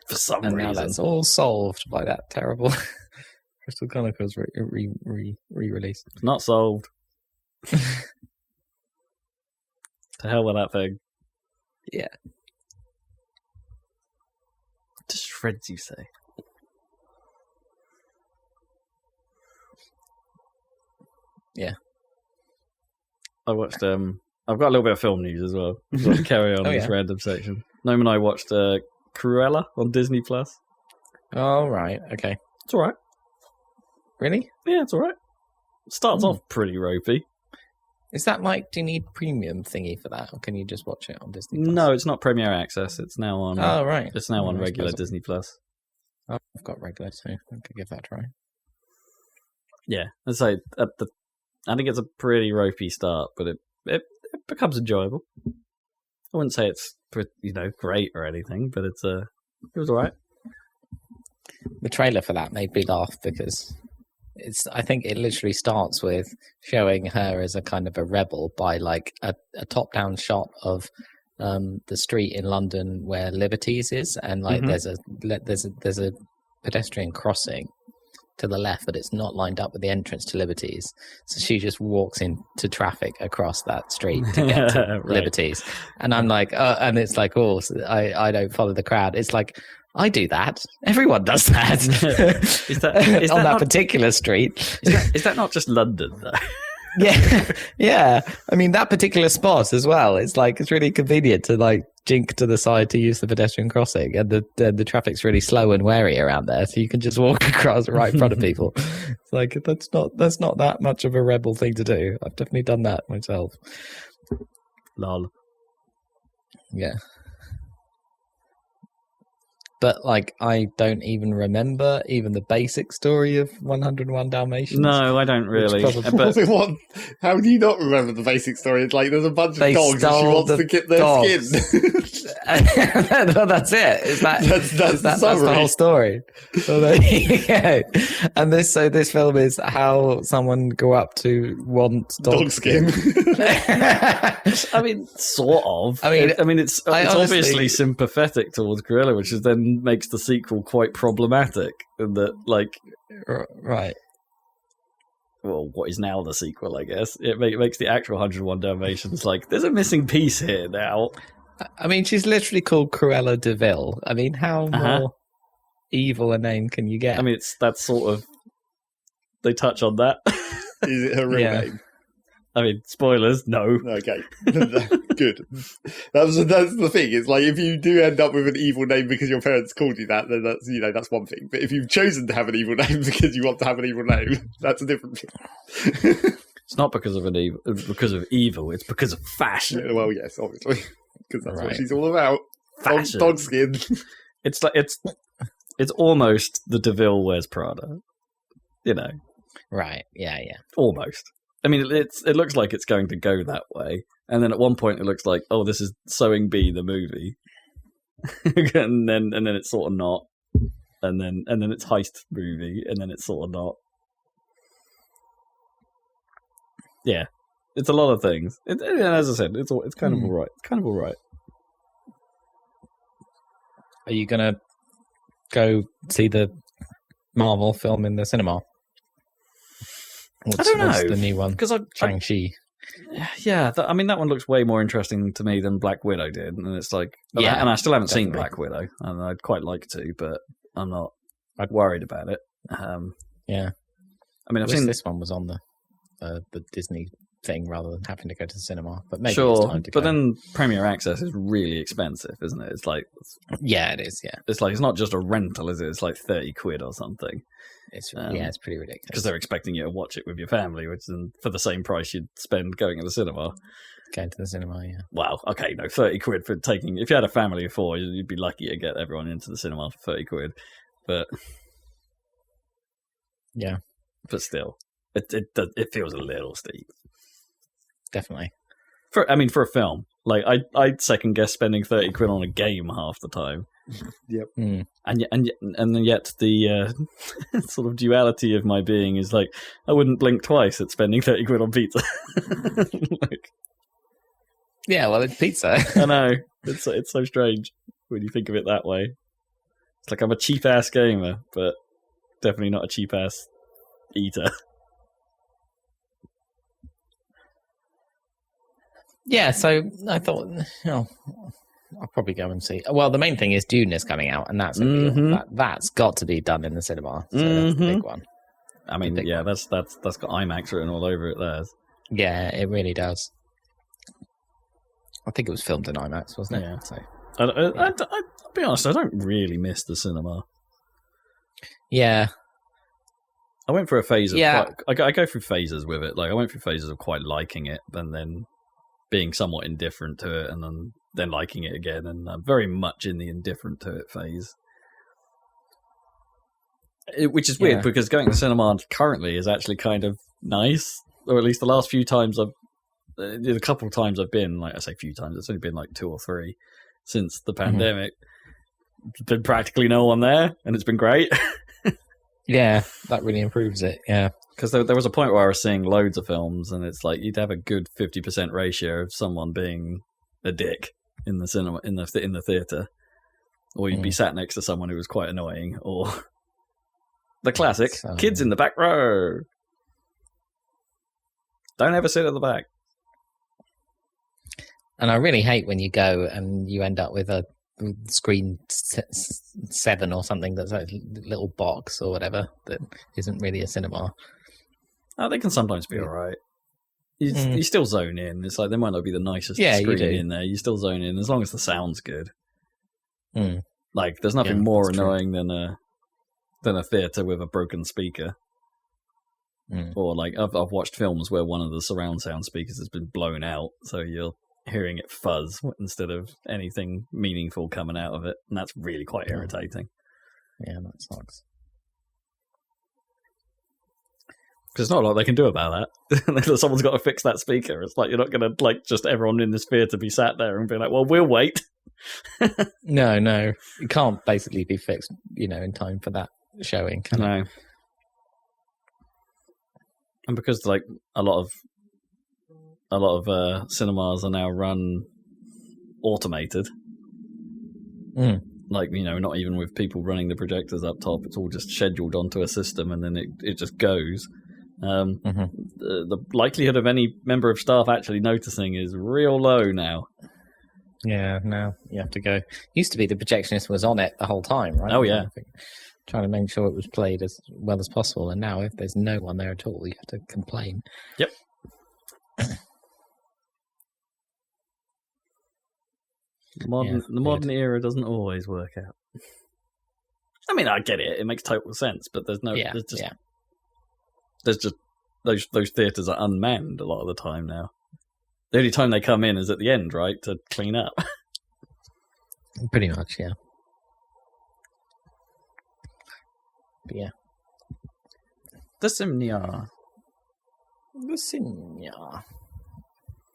For some reason. Now that's all solved by that terrible Crystal Chronicles re-release. It's not solved. To hell with that thing. Yeah. To shreds, you say? Yeah. I watched. I've got a little bit of film news as well. So I'll carry on this random section. Noam and I watched Cruella on Disney Plus. Oh, right. Okay. It's all right. Really? Yeah, it's all right. Starts off pretty ropey. Is that like, do you need premium thingy for that, or can you just watch it on Disney Plus? No, it's not Premier Access. It's now on. Oh, right. It's now on I regular suppose Disney Plus. I've got regular too. I could give that a try. Yeah, and so I think it's a pretty ropey start, but it becomes enjoyable. I wouldn't say it's great or anything, but it was all right. The trailer for that made me laugh because I think it literally starts with showing her as a kind of a rebel by like a top-down shot of the street in London where Liberties is, and like there's a pedestrian crossing to the left, but it's not lined up with the entrance to Liberties. So she just walks into traffic across that street to get to Right. Liberties. And I'm like, and it's like, oh, I don't follow the crowd. It's like, I do that. Everyone does that. Is that on that not, particular street. is that not just London though? Yeah. I mean, that particular spot as well. It's like, it's really convenient to like jink to the side to use the pedestrian crossing, and the traffic's really slow and wary around there, so you can just walk across right in front of people. It's like, that's not that much of a rebel thing to do. I've definitely done that myself. Lol. Yeah. But like, I don't even remember even the basic story of 101 Dalmatians. No, I don't really. But How do you not remember the basic story? It's like there's a bunch of They dogs and she stole wants the to get their dogs. skin. No, that's it. Is that That's that's the the summary. whole story? So there you go. And this film is how someone go up to want Dog skin. I mean, sort of. I mean, it's honestly- obviously sympathetic towards Gorilla, which is then makes the sequel quite problematic. In that, like, Right. well, what is now the sequel? I guess it makes the actual 101 Dalmatians like there's a missing piece here now. I mean, she's literally called Cruella de Vil. I mean, how more evil a name can you get? I mean, that's sort of they touch on that. Is it her real Yeah. name? I mean, spoilers, no. Okay, good. That's the thing. It's like if you do end up with an evil name because your parents called you that, then that's one thing. But if you've chosen to have an evil name because you want to have an evil name, that's a different thing. It's not because of evil. It's because of fashion. Well, yes, obviously, because that's what Right. she's all about. Fashion. Dog skin. It's like it's almost the DeVille wears Prada. You know, Right. Yeah. almost. I mean, it looks like it's going to go that way, and then at one point it looks like, oh, this is Sewing Bee the movie, and then it's sort of not, and then it's Heist movie, and then it's sort of not. Yeah, it's a lot of things. And as I said, it's kind of all right. It's kind of all right. Are you gonna go see the Marvel film in the cinema? I don't know. What's the new one? Because Shang-Chi. yeah, I mean that one looks way more interesting to me than Black Widow did, and it's like, Yeah, and I still haven't seen definitely. Black Widow, and I'd quite like to, but I'm not worried about it. Yeah. I mean, I've I wish seen this one was on the Disney thing rather than having to go to the cinema. But maybe it's sure, time to but go. then Premier Access is really expensive, isn't it? It's like Yeah, it is. Yeah, it's not just a rental, is it? It's like 30 quid or something it's Um, it's pretty ridiculous. because they're expecting you to watch it with your family, which is for the same price you'd spend going to the cinema. Going to the cinema. Yeah. Wow, okay, no, 30 quid for taking. If you had a family of four, you'd be lucky to get everyone into the cinema for 30 quid. But Yeah, but still, it feels a little steep. definitely. For a film, like I'd second guess spending 30 quid on a game half the time. Mm. And yet the sort of duality of my being is like I wouldn't blink twice at spending 30 quid on pizza. Like, Yeah, well, it's pizza. I know it's so strange when you think of it that way. It's like I'm a cheap ass gamer, but definitely not a cheap ass eater. Yeah, so I thought, I'll probably go and see. Well, the main thing is Dune is coming out, and that's a deal. Mhm. That's got to be done in the cinema. So that's the big one. I mean, Big yeah, one. that's got IMAX written all over it. There, Yeah, it really does. I think it was filmed in IMAX, wasn't it? Yeah. So I'll be honest, I don't really miss the cinema. Yeah. I went through a phase of Yeah. I go through phases with it. Like I went through phases of quite liking it, and then being somewhat indifferent to it, and then liking it again, and I'm very much in the indifferent to it phase. Which is weird because going to cinema currently is actually kind of nice, or at least the last few times a couple of times I've been, like I say, few times. It's only been like 2 or 3 since the pandemic. There's been practically no one there, and it's been great. Yeah, that really improves it. Yeah, because there was a point where I was seeing loads of films, and it's like you'd have a good 50% ratio of someone being a dick in the cinema in the theater, or you'd be sat next to someone who was quite annoying, or the classic kids in the back row. Don't ever sit at the back. And I really hate when you go and you end up with a screen 7 or something that's a little box or whatever that isn't really a cinema. Oh, they can sometimes be all right. You still zone in. It's like they might not be the nicest screen in there. You still zone in as long as the sound's good. Like there's nothing more annoying than a theater with a broken speaker. Or like I've watched films where one of the surround sound speakers has been blown out, so you're hearing it fuzz instead of anything meaningful coming out of it, and that's really quite irritating. Yeah, that sucks. Because there's not a lot they can do about that. Someone's got to fix that speaker. It's like you're not going to like just everyone in this theatre be sat there and be like, "Well, we'll wait." No, it can't basically be fixed, in time for that showing. Can it? And because like a lot of cinemas are now run automated. Like, not even with people running the projectors up top. It's all just scheduled onto a system, and then it just goes. The likelihood of any member of staff actually noticing is real low now. Yeah, now you have to go. Used to be the projectionist was on it the whole time, right? Oh, yeah. Trying to make sure it was played as well as possible. And now if there's no one there at all, you have to complain. Yep. The modern era doesn't always work out. I mean, I get it; it makes total sense. But there's just those theaters are unmanned a lot of the time now. The only time they come in is at the end, right, to clean up. Pretty much, yeah. But yeah. The Simnia.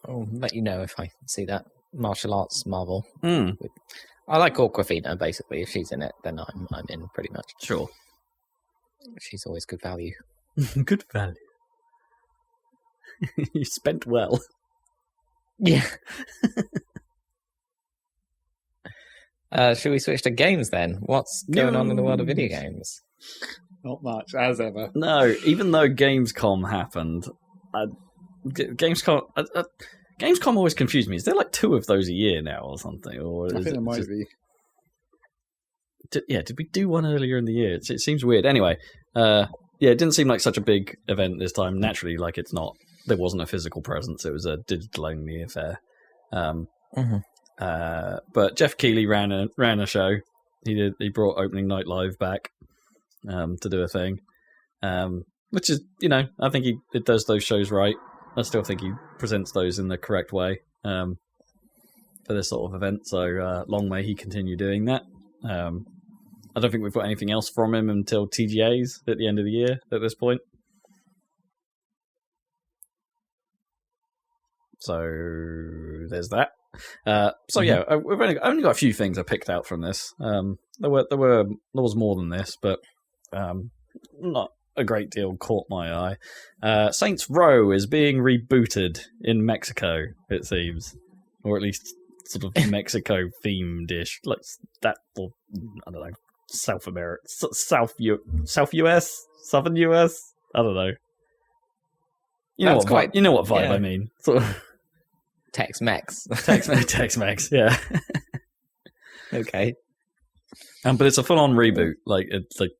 I'll let you know if I see that martial arts Marvel. I like Awkwafina, basically. If she's in it, then I'm in pretty much. Sure. She's always good value. Good value. You spent well. Yeah. Should we switch to games then? What's going on in the world of video games? Not much, as ever. No, even though Gamescom happened, Gamescom always confused me. Is there like 2 of those a year now or something? Or I think there might be. Did we do one earlier in the year? It seems weird. Anyway, it didn't seem like such a big event this time. Naturally, like it's not. There wasn't a physical presence. It was a digital-only affair. But Jeff Keighley ran a show. He brought Opening Night Live back to do a thing, which is I think it does those shows right. I still think he presents those in the correct way for this sort of event. So long may he continue doing that. I don't think we've got anything else from him until TGA's at the end of the year at this point. So there's that. We've only got a few things I picked out from this. There was more than this, but not a great deal caught my eye. Saints Row is being rebooted in Mexico, it seems, or at least sort of Mexico themed-ish, like that, or I don't know, South America, South US, Southern US. I don't know. You know what vibe I mean. Sort of Tex-Mex. Tex-Mex, yeah. Okay. But it's a full-on reboot. Like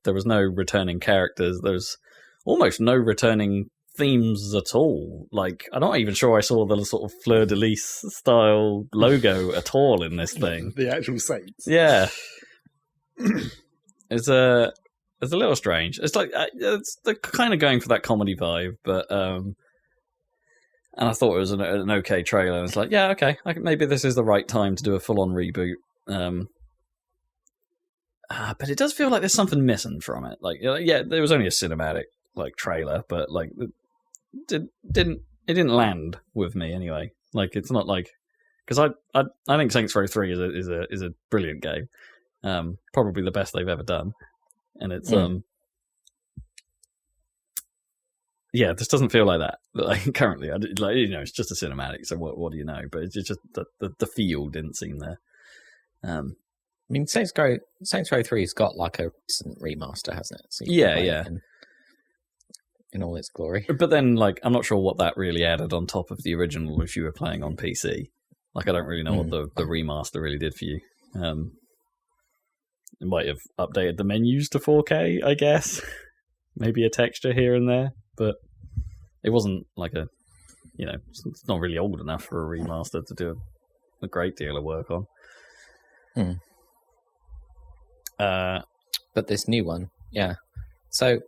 there was no returning characters. There's almost no returning themes at all. Like I'm not even sure I saw the sort of fleur-de-lis style logo at all in this thing. The actual Saints. Yeah. It's It's a little strange. It's like they're kind of going for that comedy vibe, but and I thought it was an okay trailer. It's like, yeah, okay, maybe this is the right time to do a full-on reboot. But it does feel like there's something missing from it. Like, yeah, there was only a cinematic like trailer, but like it didn't land with me anyway. Like, it's not like, because I think Saints Row 3 is a brilliant game, probably the best they've ever done, and it's yeah, this doesn't feel like that. Like, currently, like, you know, it's just a cinematic, so what do you know? But it's just the feel didn't seem there. I mean, Saints Row 3's got like a recent remaster, hasn't it? So yeah. In all its glory. But then, like, I'm not sure what that really added on top of the original if you were playing on PC. Like, I don't really know what the remaster really did for you. It might have updated the menus to 4K, I guess. Maybe a texture here and there, but it wasn't like a, you know, it's not really old enough for a remaster to do a great deal of work on. But this new one, yeah. So,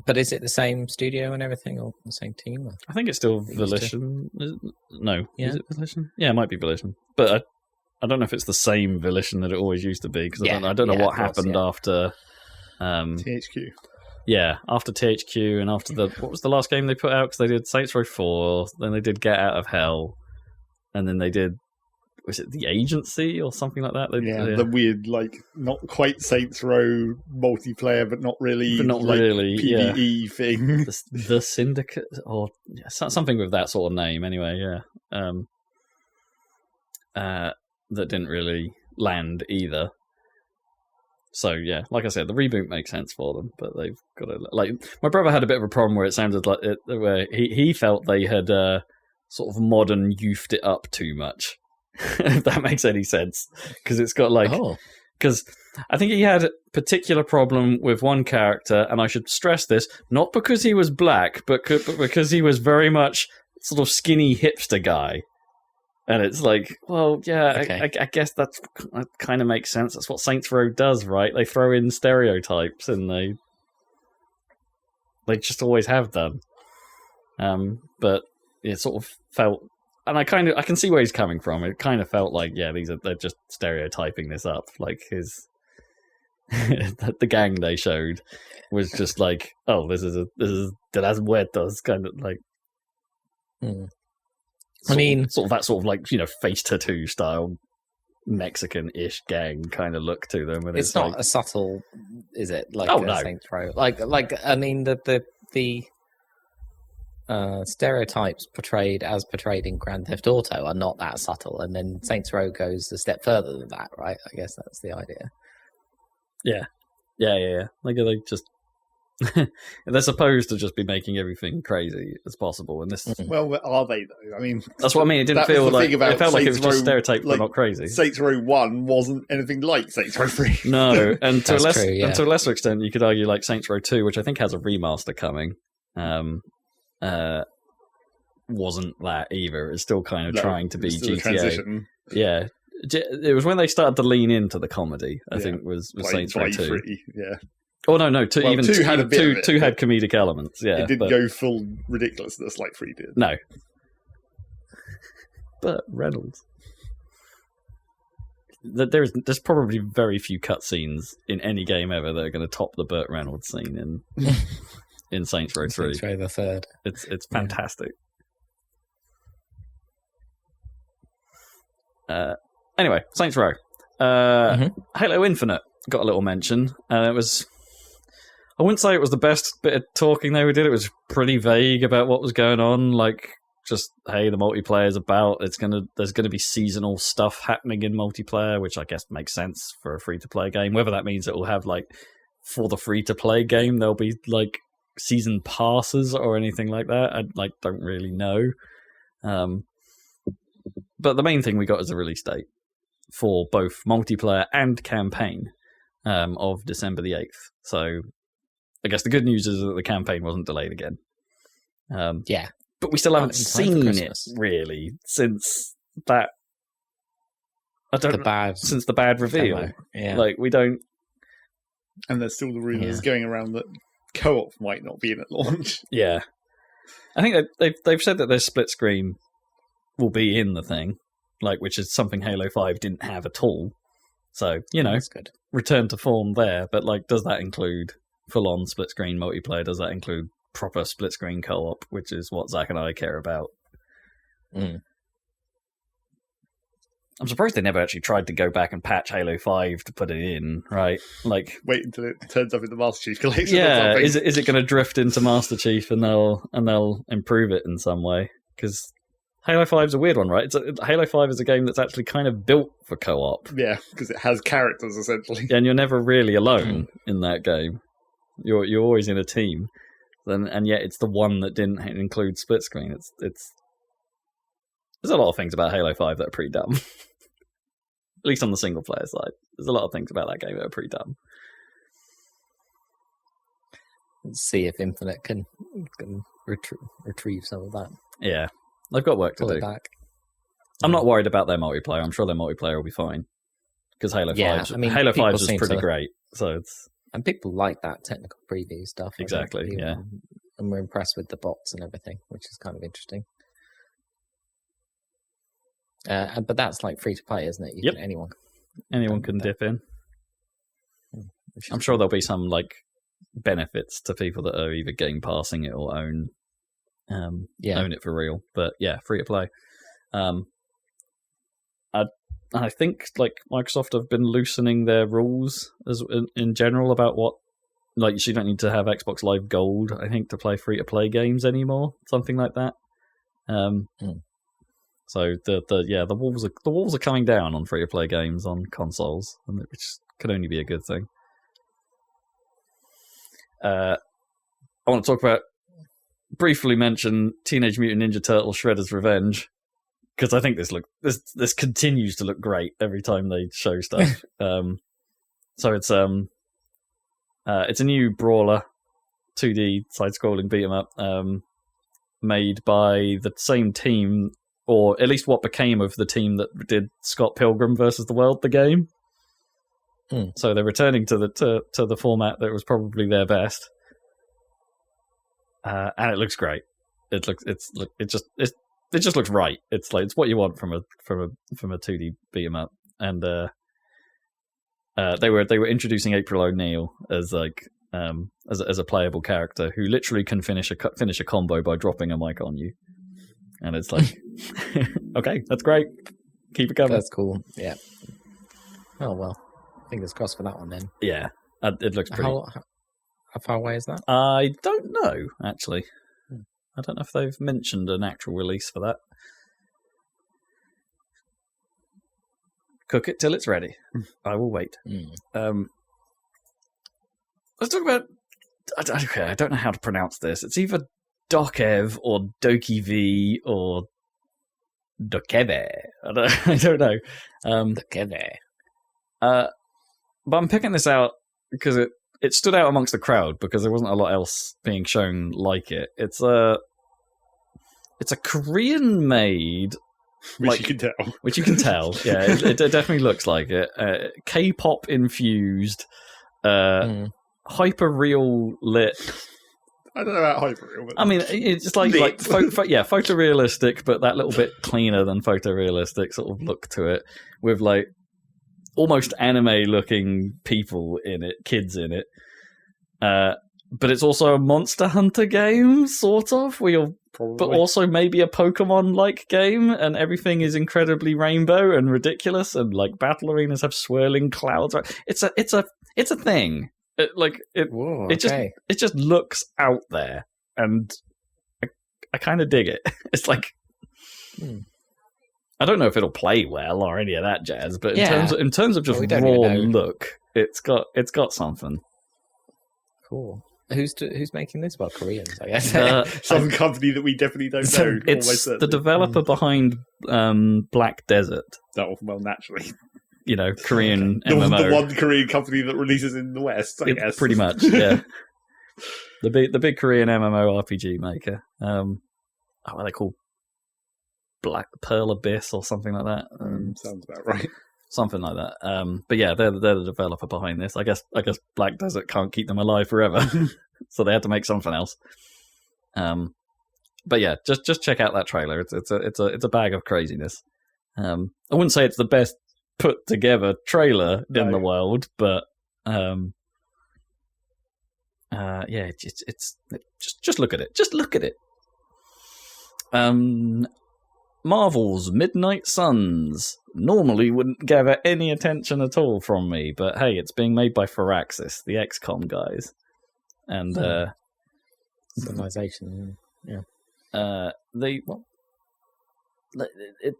but is it the same studio and everything, or the same team? Or? I think it's still Volition. No, is it Volition? Yeah, it might be Volition. But I don't know if it's the same Volition that it always used to be, because I don't know what happened after THQ. Yeah, after THQ and after what was the last game they put out? Because they did Saints Row 4, then they did Get Out of Hell, and then they did, was it The Agency or something like that? The weird, like, not quite Saints Row multiplayer, but not really, PvE thing. The Syndicate, or something with that sort of name, anyway, yeah. That didn't really land either. So, yeah, like I said, the reboot makes sense for them, but they've got to... Like, my brother had a bit of a problem where it sounded like where he felt they had sort of modern youthed it up too much. If that makes any sense, because it's got like, because I think he had a particular problem with one character, and I should stress this, not because he was black, but because he was very much sort of skinny hipster guy. And it's like, well, yeah, okay. I guess that kind of makes sense. That's what Saints Row does, right? They throw in stereotypes, and they just always have done. But it sort of felt, and I can see where he's coming from. It kind of felt like, yeah, they're just stereotyping this up. Like the gang they showed was just like, oh, this is de las muertas, kind of like. Sort of that sort of like, you know, face tattoo style Mexican-ish gang kind of look to them. And it's not like a subtle, is it? Like, no. Saints Row. Like I mean, the stereotypes portrayed in Grand Theft Auto are not that subtle, and then Saints Row goes a step further than that, right? I guess that's the idea. Yeah. Like, they just they're supposed to just be making everything crazy as possible, and this. Well, are they though? I mean, that's what I mean. It didn't feel like it felt like it was just stereotyped, but not crazy. Saints Row 1 wasn't anything like Saints Row 3. No, and to a lesser extent, you could argue like Saints Row 2, which I think has a remaster coming. Wasn't that either? It's still kind of trying to be GTA. Yeah, it was when they started to lean into the comedy. I think was Saints Row 2. 3, yeah. Oh no! Two had comedic elements. Yeah, it didn't go full ridiculousness like 3 did. No, but Reynolds. There's probably very few cutscenes in any game ever that are going to top the Burt Reynolds scene in Saints Row 3. Saints Row the Third. It's fantastic. Anyway, Saints Row. Halo Infinite got a little mention. It was. I wouldn't say it was the best bit of talking they did. It was pretty vague about what was going on. Like, just, hey, the multiplayer's about. There's gonna be seasonal stuff happening in multiplayer, which I guess makes sense for a free-to-play game. Whether that means it will have, like, for the free-to-play game, there'll be, like, season passes or anything like that. I, like, don't really know. But the main thing we got is a release date for both multiplayer and campaign of December the 8th. So I guess the good news is that the campaign wasn't delayed again. Yeah. But we still haven't seen it, really, since that... since the bad reveal. Demo. Yeah. Like, we don't... And there's still the rumours going around that co-op might not be in at launch. Yeah. I think they've said that their split screen will be in the thing, which is something Halo 5 didn't have at all. So, That's good. Return to form there. But, does that include full-on split-screen multiplayer? Does that include proper split-screen co-op, which is what Zach and I care about? Mm. I'm surprised they never actually tried to go back and patch Halo 5 to put it in, right? Wait until it turns up in the Master Chief Collection. Yeah, or something. is it going to drift into Master Chief and they'll improve it in some way? Because Halo 5 is a weird one, right? Halo 5 is a game that's actually kind of built for co-op. Yeah, because it has characters essentially. And you're never really alone in that game. You're always in a team, and yet it's the one that didn't include split screen. It's there's a lot of things about Halo 5 that are pretty dumb. At least on the single player side, there's a lot of things about that game that are pretty dumb. Let's see if Infinite can retrieve some of that. Yeah, they've got work to Pull do. it back. I'm not worried about their multiplayer. I'm sure their multiplayer will be fine because Halo 5 is pretty great. So it's and people like that technical preview stuff. Exactly, yeah. And we're impressed with the bots and everything, which is kind of interesting. But that's free to play, isn't it? Anyone can dip in. I'm sure there'll be some benefits to people that are either game passing it or own it for real. But yeah, free to play. I think Microsoft have been loosening their rules in general about what you don't need to have Xbox Live Gold, I think, to play free to play games anymore, something like that. So the walls are coming down on free to play games on consoles, which can only be a good thing. I want to briefly mention Teenage Mutant Ninja Turtles: Shredder's Revenge, because I think this continues to look great every time they show stuff. So it's a new brawler, 2D side-scrolling beat 'em up, made by the same team, or at least what became of the team that did Scott Pilgrim versus the World, the game. So they're returning to the format that was probably their best, and it looks great. It just looks right. It's what you want from a 2D beat 'em up, and they were introducing April O'Neil as as a playable character who literally can finish a combo by dropping a mic on you, and it's okay, that's great. Keep it coming. That's cool. Yeah. Oh well, fingers crossed for that one then. Yeah, it looks pretty. How far away is that? I don't know, actually. I don't know if they've mentioned an actual release for that. Cook it till it's ready. I will wait. Let's talk about... I don't know how to pronounce this. It's either Dokev or Doki V or Dokeve. I don't know. Dokeve. But I'm picking this out because it stood out amongst the crowd because there wasn't a lot else being shown like it. It's a Korean made, which you can tell. Yeah, it definitely looks like it. K-pop infused, hyper real lit. I don't know about hyper real, but I mean, it's just photorealistic, but that little bit cleaner than photorealistic sort of look to it, with almost anime-looking people in it, kids in it. But it's also a Monster Hunter game, sort of, but also maybe a Pokemon-like game, and everything is incredibly rainbow and ridiculous, and battle arenas have swirling clouds. It's a thing. It just looks out there, and I kind of dig it. It's I don't know if it'll play well or any of that jazz, but in terms of just raw look, it's got something. Cool. Who's making this? Well, Koreans, I guess. Some company that we definitely don't know. It's the developer behind Black Desert. Oh, well, naturally. Korean MMO. The one Korean company that releases in the West, I guess. Pretty much, yeah. The big Korean MMO RPG maker. What are they called? Black Pearl Abyss or something like that. Sounds about right. something like that. But yeah, they're the developer behind this. I guess Black Desert can't keep them alive forever, so they had to make something else. But yeah, just check out that trailer. It's a bag of craziness. I wouldn't say it's the best put together trailer in the world, but yeah, it's just look at it. Just look at it. Marvel's Midnight Suns normally wouldn't gather any attention at all from me, but hey, it's being made by Firaxis, the XCOM guys, and civilization. Yeah.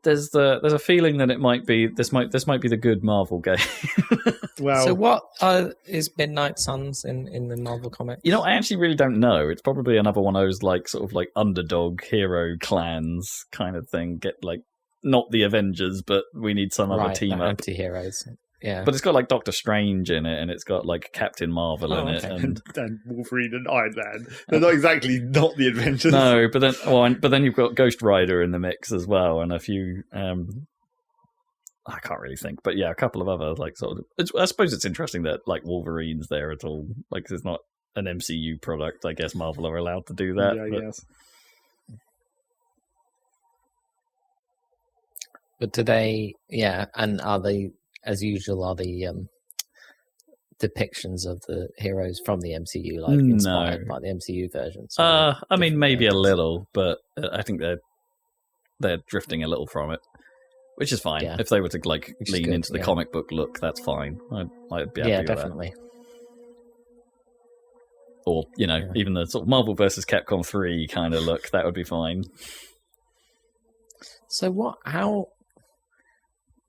There's a feeling that it might be this might be the good Marvel game. Well, so what is Midnight Suns in the Marvel comics? You know, I actually really don't know. It's probably another one of those sort of underdog hero clans kind of thing. Get not the Avengers, but we need some other team up. Anti-heroes. Yeah. But it's got Doctor Strange in it, and it's got Captain Marvel in it, and Wolverine and Iron Man. They're not exactly not the Avengers. No, but then you've got Ghost Rider in the mix as well, and a few. I can't really think, but yeah, a couple of other I suppose it's interesting that Wolverine's there at all. It's not an MCU product. I guess Marvel are allowed to do that. Yeah, I guess. But today, yeah, and are they, as usual, are the depictions of the heroes from the MCU inspired by the MCU versions? I mean, maybe a little, but I think they're drifting a little from it, which is fine. Yeah. If they were to lean into the comic book look, that's fine. I'd be happy with definitely. that. Or even the sort of Marvel versus Capcom 3 kind of look, that would be fine. So what? How?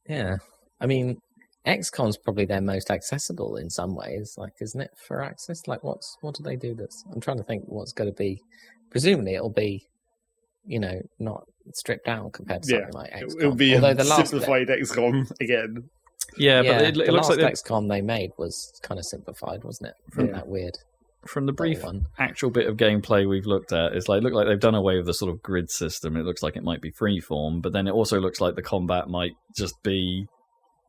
Yeah, I mean, XCOM's probably their most accessible in some ways, isn't it, for access? What do they do that's... I'm trying to think what's going to be... Presumably it'll be, not stripped down compared to something like XCOM. It'll be simplified XCOM again. Yeah, but it looks like... the last XCOM they made was kind of simplified, wasn't it? From that weird... From the brief actual bit of gameplay we've looked at, it's look like they've done away with the sort of grid system. It looks like it might be freeform, but then it also looks like the combat might just be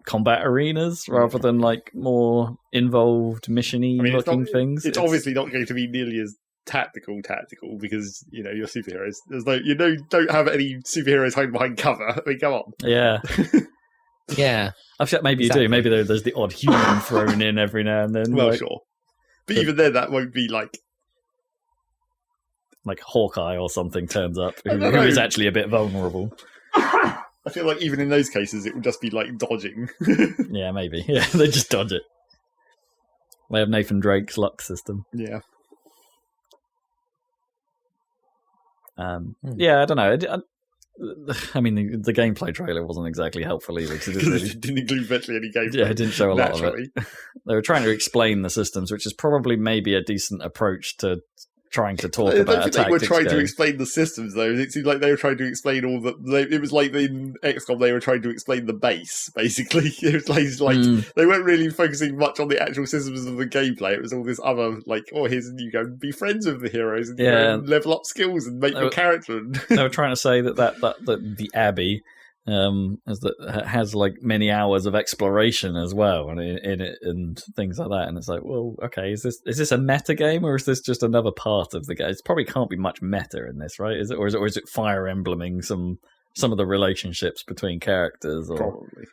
combat arenas rather than more involved mission-y looking things. It's obviously not going to be nearly as tactical because you're superheroes. There's don't have any superheroes hiding behind cover. I mean, come on. Yeah. Yeah. I feel maybe exactly. You do. Maybe there's the odd human thrown in every now and then. Well, sure. But even then, that won't be like Hawkeye or something turns up, who is actually a bit vulnerable. I feel like even in those cases, it would just be dodging. Yeah, maybe. Yeah, they just dodge it. They have Nathan Drake's luck system. Yeah. Yeah, I don't know. I mean, the gameplay trailer wasn't exactly helpful either because it didn't include virtually any gameplay. Yeah, it didn't show a lot of it. They were trying to explain the systems, which is probably maybe a decent approach to trying to talk about a tactics game. They were trying to explain the systems, though. It seemed like they were trying to explain all the... It was like in XCOM, they were trying to explain the base, basically. It was they weren't really focusing much on the actual systems of the gameplay. It was all this other, here's you go be friends with the heroes and level up skills and make your character. They were trying to say that the Abbey... has many hours of exploration as well in it and things like that, and it's well, okay, is this a meta game or is this just another part of the game? It probably can't be much meta in this, right? Is it Fire Embleming some of the relationships between characters? Or... Probably.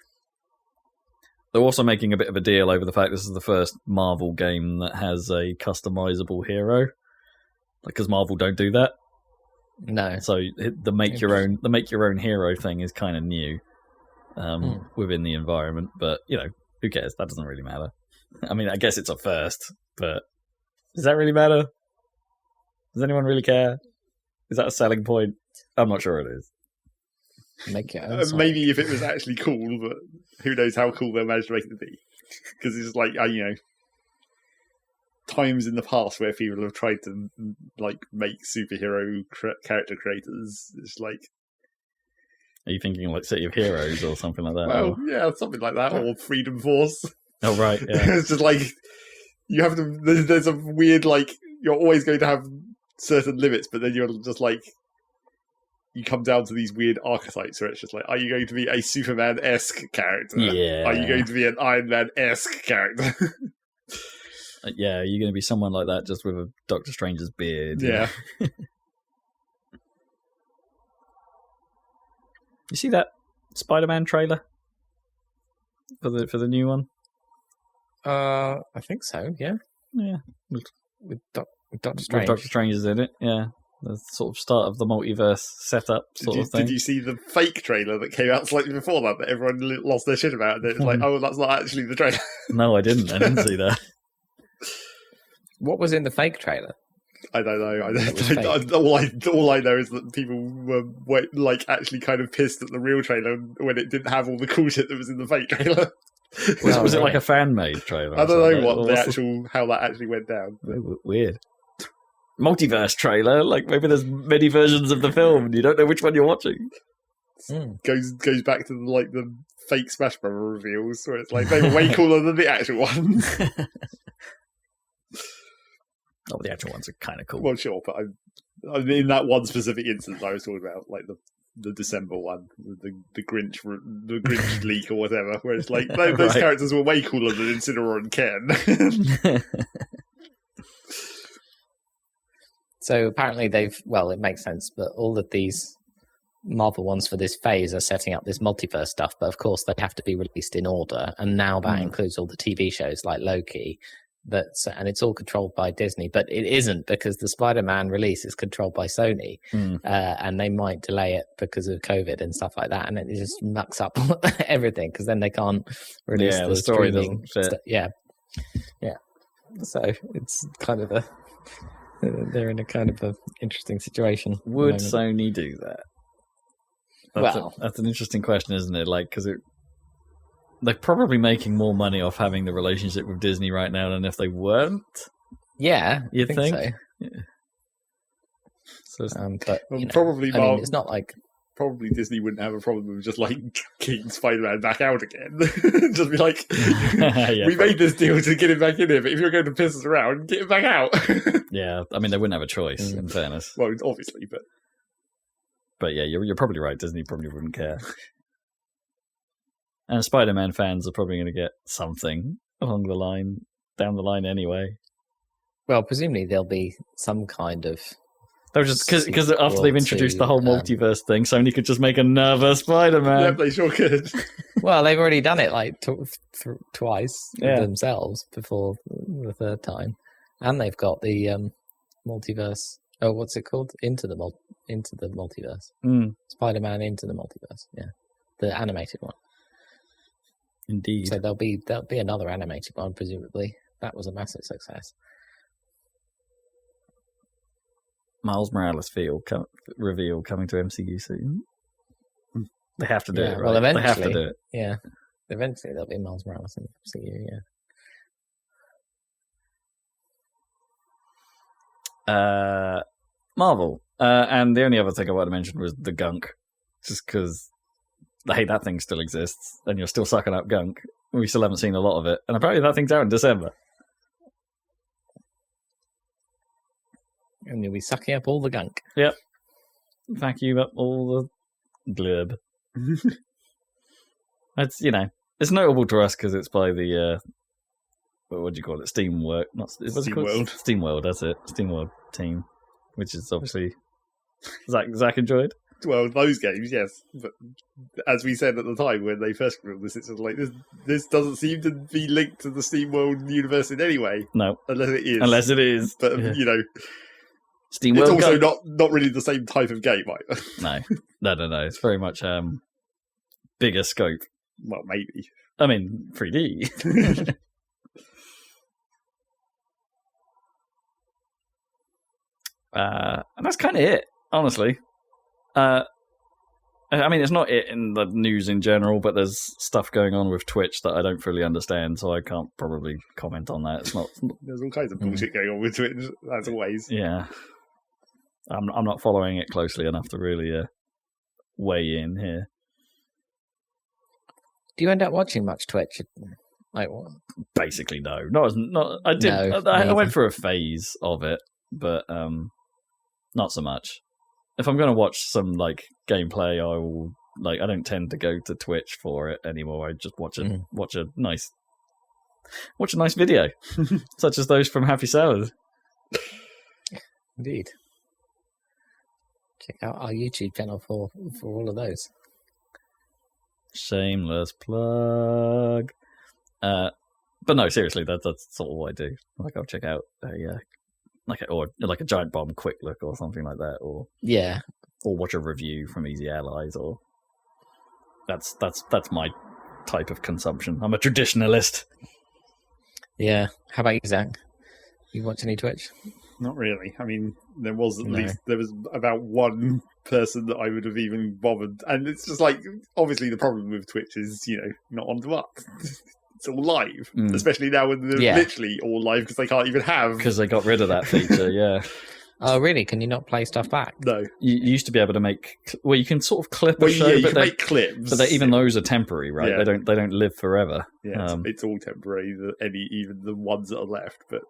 They're also making a bit of a deal over the fact this is the first Marvel game that has a customizable hero, because Marvel don't do that. No. So the make your own hero thing is kind of new within the environment, but who cares? That doesn't really matter. I mean, I guess it's a first, but does that really matter? Does anyone really care? Is that a selling point? I'm not sure it is. Make it own maybe if it was actually cool, but who knows how cool they'll manage to make it to be? Because it's times in the past where people have tried to make superhero character creators. It's are you thinking City of Heroes or something like that? Well, yeah, something like that, or Freedom Force. Oh right, yeah. It's just you have to. There's a weird you're always going to have certain limits, but then you're just you come down to these weird archetypes where it's just like, are you going to be a Superman-esque character? Yeah. Are you going to be an Iron Man-esque character? Yeah, are you going to be someone like that just with a Doctor Strange's beard? Yeah. You see that Spider-Man trailer for the new one? I think so. Yeah, Yeah, with Doctor with Strange. Doctor Strange is in it. Yeah, the sort of start of the multiverse setup sort of thing. Did you see the fake trailer that came out slightly before that everyone lost their shit about? And it was like, oh, that's not actually the trailer. No, I didn't. I didn't see that. What was in the fake trailer? I don't know. fake. All I know is that people were like actually kind of pissed at the real trailer when it didn't have all the cool shit that was in the fake trailer. Was it like a fan-made trailer? I don't know what how that actually went down. Weird. Multiverse trailer, like maybe there's many versions of the film and you don't know which one you're watching. Goes back to the fake Smash Bros. Reveals where it's like they were way cooler than the actual ones. Oh, the actual ones are kind of cool. Well, sure, but I mean, in that one specific instance I was talking about, like the December one, the Grinch leak or whatever, where it's like those characters were way cooler than Incineroar and Ken. So apparently it makes sense, but all of these Marvel ones for this phase are setting up this multiverse stuff, but of course they have to be released in order, and now that includes all the TV shows like Loki, and it's all controlled by Disney, but it isn't, because the Spider-Man release is controlled by Sony, and they might delay it because of COVID and stuff like that, and it just mucks up everything, because then they can't release the story streaming doesn't fit. Yeah. So it's kind of they're in a kind of a interesting situation. Would Sony do that? That's an interesting question, isn't it? Like, because they're probably making more money off having the relationship with Disney right now than if they weren't. Yeah, you think? So. Yeah. But probably, it's not like probably Disney wouldn't have a problem with just like kicking Spider-Man back out again. Just be like, we made this deal to get him back in here, but if you're going to piss us around, get him back out. Yeah, I mean they wouldn't have a choice. In fairness, well, obviously, but yeah, you're probably right. Disney probably wouldn't care. And Spider-Man fans are probably going to get something down the line anyway. Well, presumably there'll be some kind of... They're just because after they've introduced the whole multiverse thing, Sony could just make another Spider-Man. Yeah, they sure could. Well, they've already done it like twice themselves before the third time, and they've got the multiverse. Oh, what's it called? Into the multiverse. Spider-Man Into the Multiverse. Yeah, the animated one. Indeed. So there'll be another animated one, presumably. That was a massive success. Miles Morales reveal coming to MCU soon. They have to do it, right? Well, eventually, they have to do it. Yeah. Eventually there'll be Miles Morales in MCU, yeah. Marvel. And the only other thing I wanted to mention was the gunk. Just because, hey, that thing still exists, and you're still sucking up gunk. We still haven't seen a lot of it. And apparently that thing's out in December. And you'll be sucking up all the gunk. Yep. Vacuum up all the glurb. It's, it's notable to us because it's by the, what do you call it? Steamworld. Steamworld, that's it. Steamworld team. Which is obviously... Zach enjoyed? Well, those games, yes. But as we said at the time when they first revealed this, it's like, this doesn't seem to be linked to the SteamWorld universe in any way. No. Unless it is. But, SteamWorld it's also not really the same type of game either. No. It's very much bigger scope. Well, maybe. I mean, 3D. And that's kind of it, honestly. I mean, it's not it in the news in general, but there's stuff going on with Twitch that I don't fully understand, so I can't probably comment on that. It's not. There's all kinds of bullshit going on with Twitch, as always. Yeah, I'm not following it closely enough to really weigh in here. Do you end up watching much Twitch? Like what? Basically, no. Not. I did. I went through a phase of it, but not so much. if I'm going to watch some like gameplay, I will I don't tend to go to Twitch for it anymore. I just watch a nice video, such as those from Happy Salad. Indeed. Check out our YouTube channel for all of those. Shameless plug. But no, seriously, that's sort of what I do. Like I'll check out a Giant Bomb quick look or something like that, or watch a review from Easy Allies, or that's my type of consumption. I'm a traditionalist. Yeah. How about you, Zach? You watch any Twitch? Not really. I mean, there was about one person that I would have even bothered, and it's just like, obviously the problem with Twitch is, not on demand. It's all live, especially now when they're literally all live because they can't even have, because they got rid of that feature. Yeah. Oh, really? Can you not play stuff back? No. You used to be able to make. Well, you can sort of clip a show, but make clips. But even those are temporary, right? Yeah. They don't live forever. Yeah, it's all temporary. Even the ones that are left. But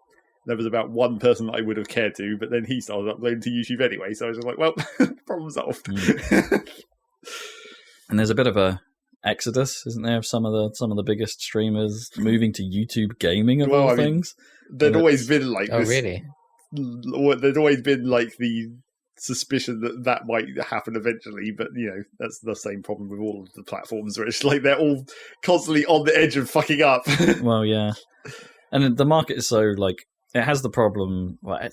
there was about one person that I would have cared to, but then he started uploading to YouTube anyway. So I was just like, well, problem solved. And there's a bit of a exodus, isn't there, of some of the biggest streamers moving to YouTube gaming of all things. There'd always been like this. Oh, really? There'd always been like the suspicion that might happen eventually, but that's the same problem with all of the platforms, where it's like they're all constantly on the edge of fucking up. Well, yeah, and the market is so like it has the problem. Well, I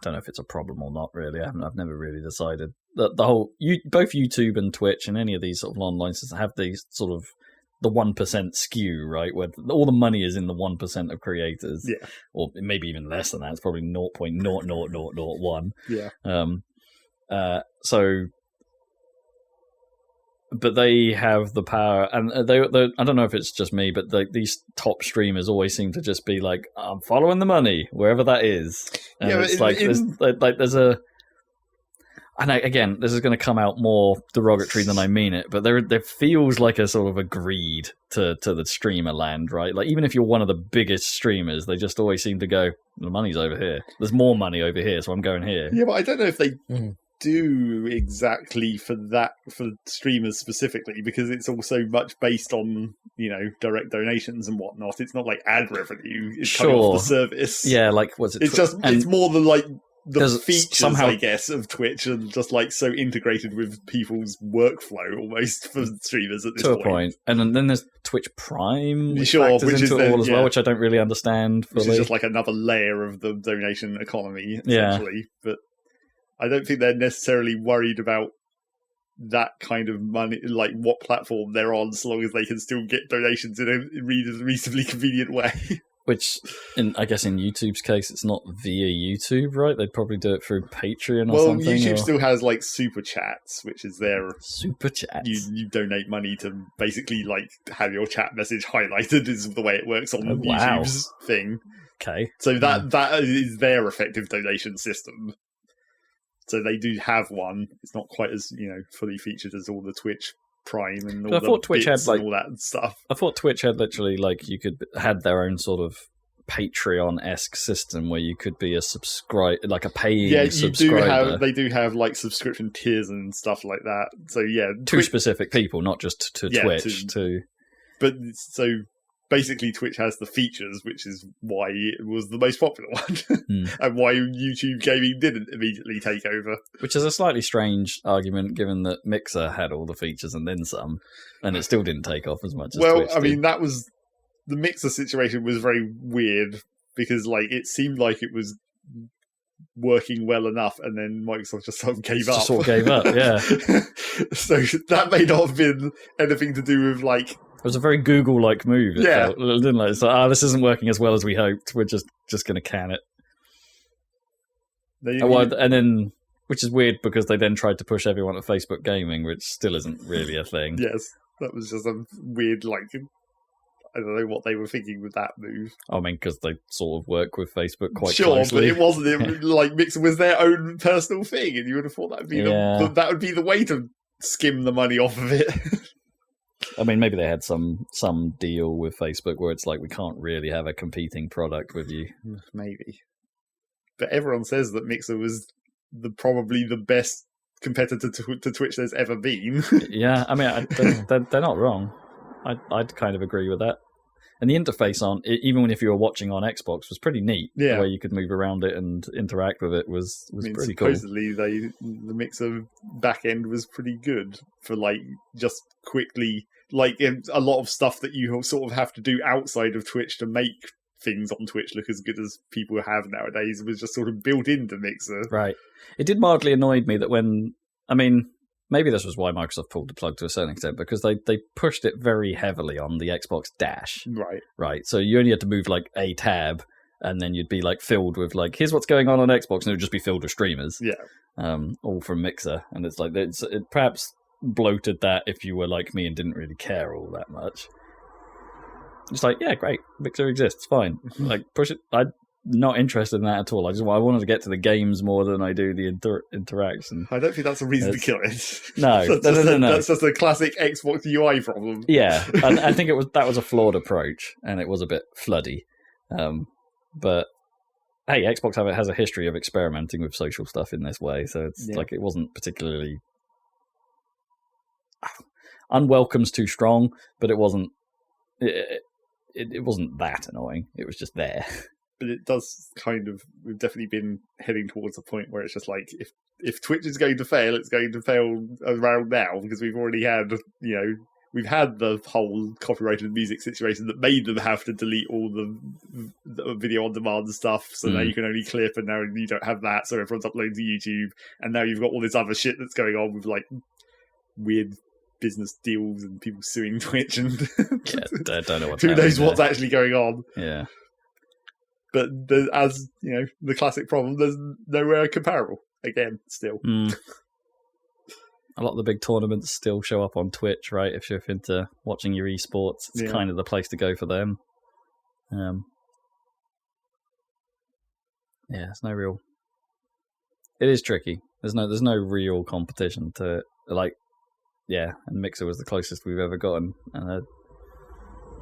don't know if it's a problem or not. Really, I've never really decided. The whole both YouTube and Twitch and any of these sort of online systems have these sort of the 1% skew, right? Where all the money is in the 1% of creators, or maybe even less than that. It's probably 0.00001. Yeah. So, but they have the power, and they I don't know if it's just me, but these top streamers always seem to just be like, I'm following the money wherever that is. And it's there's a. And again, this is going to come out more derogatory than I mean it, but there feels like a sort of a greed to the streamer land, right? Like, even if you're one of the biggest streamers, they just always seem to go, the money's over here. There's more money over here, so I'm going here. Yeah, but I don't know if they do exactly for streamers specifically, because it's also much based on, direct donations and whatnot. It's not like ad revenue is coming off the service. Yeah, like, what's it? It's more than like the features, somehow, I guess, of Twitch and just like so integrated with people's workflow almost for streamers at this point. To a point. And then there's Twitch Prime, which is into it all as well, which I don't really understand fully. Which is just like another layer of the donation economy, essentially. But I don't think they're necessarily worried about that kind of money, like what platform they're on, so long as they can still get donations in a reasonably convenient way. Which, I guess in YouTube's case, it's not via YouTube, right? They'd probably do it through Patreon or something. Well, YouTube still has like super chats, which is their super chats. You donate money to basically like have your chat message highlighted. Is the way it works on YouTube's thing. Okay, so that is their effective donation system. So they do have one. It's not quite as fully featured as all the Twitch Prime and all the Twitch had all that stuff. I thought Twitch had literally like had their own sort of Patreon-esque system where you could be a paying subscriber. They do have like subscription tiers and stuff like that. So to specific people, not just to Twitch. But so basically, Twitch has the features, which is why it was the most popular one, and why YouTube gaming didn't immediately take over. Which is a slightly strange argument, given that Mixer had all the features and then some, and it still didn't take off as much as Twitch did. I mean, that was the Mixer situation was very weird because, like, it seemed like it was working well enough, and then Microsoft just sort of gave up. Yeah. So that may not have been anything to do with like. It was a very Google-like move. It felt, didn't it? It's like, this isn't working as well as we hoped. We're just going to can it. And then, which is weird because they then tried to push everyone to Facebook Gaming, which still isn't really a thing. Yes, that was just a weird, like, I don't know what they were thinking with that move. I mean, because they sort of work with Facebook quite closely. Sure, but it wasn't like Mixer was their own personal thing, and you would have thought that would be the way to skim the money off of it. I mean, maybe they had some deal with Facebook where it's like, we can't really have a competing product with you. Maybe. But everyone says that Mixer was probably the best competitor to Twitch there's ever been. Yeah, I mean, they're not wrong. I'd kind of agree with that. And the interface even if you were watching on Xbox, was pretty neat. Yeah. The way you could move around it and interact with it was pretty cool. Supposedly, the Mixer back end was pretty good for like just quickly, like a lot of stuff that you sort of have to do outside of Twitch to make things on Twitch look as good as people have nowadays was just sort of built into Mixer. Right. It did mildly annoy me that maybe this was why Microsoft pulled the plug to a certain extent, because they pushed it very heavily on the Xbox Dash. Right. So you only had to move like a tab, and then you'd be like filled with like, here's what's going on Xbox, and it would just be filled with streamers. Yeah. All from Mixer, and it's like it perhaps bloated that if you were like me and didn't really care all that much. It's like, yeah, great, Mixer exists, fine. Like push it. I'm not interested in that at all. I wanted to get to the games more than I do the interaction. I don't think that's a reason to kill it. No, no. That's just a classic Xbox UI problem. Yeah, and I think that was a flawed approach, and it was a bit floody. But hey, Xbox has a history of experimenting with social stuff in this way, so it's like it wasn't particularly unwelcome's too strong, but it wasn't. It wasn't that annoying. It was just there. But it does we've definitely been heading towards a point where it's just like, if Twitch is going to fail, it's going to fail around now, because we've already had, we've had the whole copyrighted music situation that made them have to delete all the video on demand stuff. So now you can only clip, and now you don't have that. So everyone's uploading to YouTube. And now you've got all this other shit that's going on with like weird business deals and people suing Twitch, and I don't know who knows what's actually going on. Yeah. But as the classic problem, there's nowhere comparable. Again, still. A lot of the big tournaments still show up on Twitch, right? If you're into watching your esports, it's kind of the place to go for them. It's no real. It is tricky. There's no real competition to it. Like, and Mixer was the closest we've ever gotten.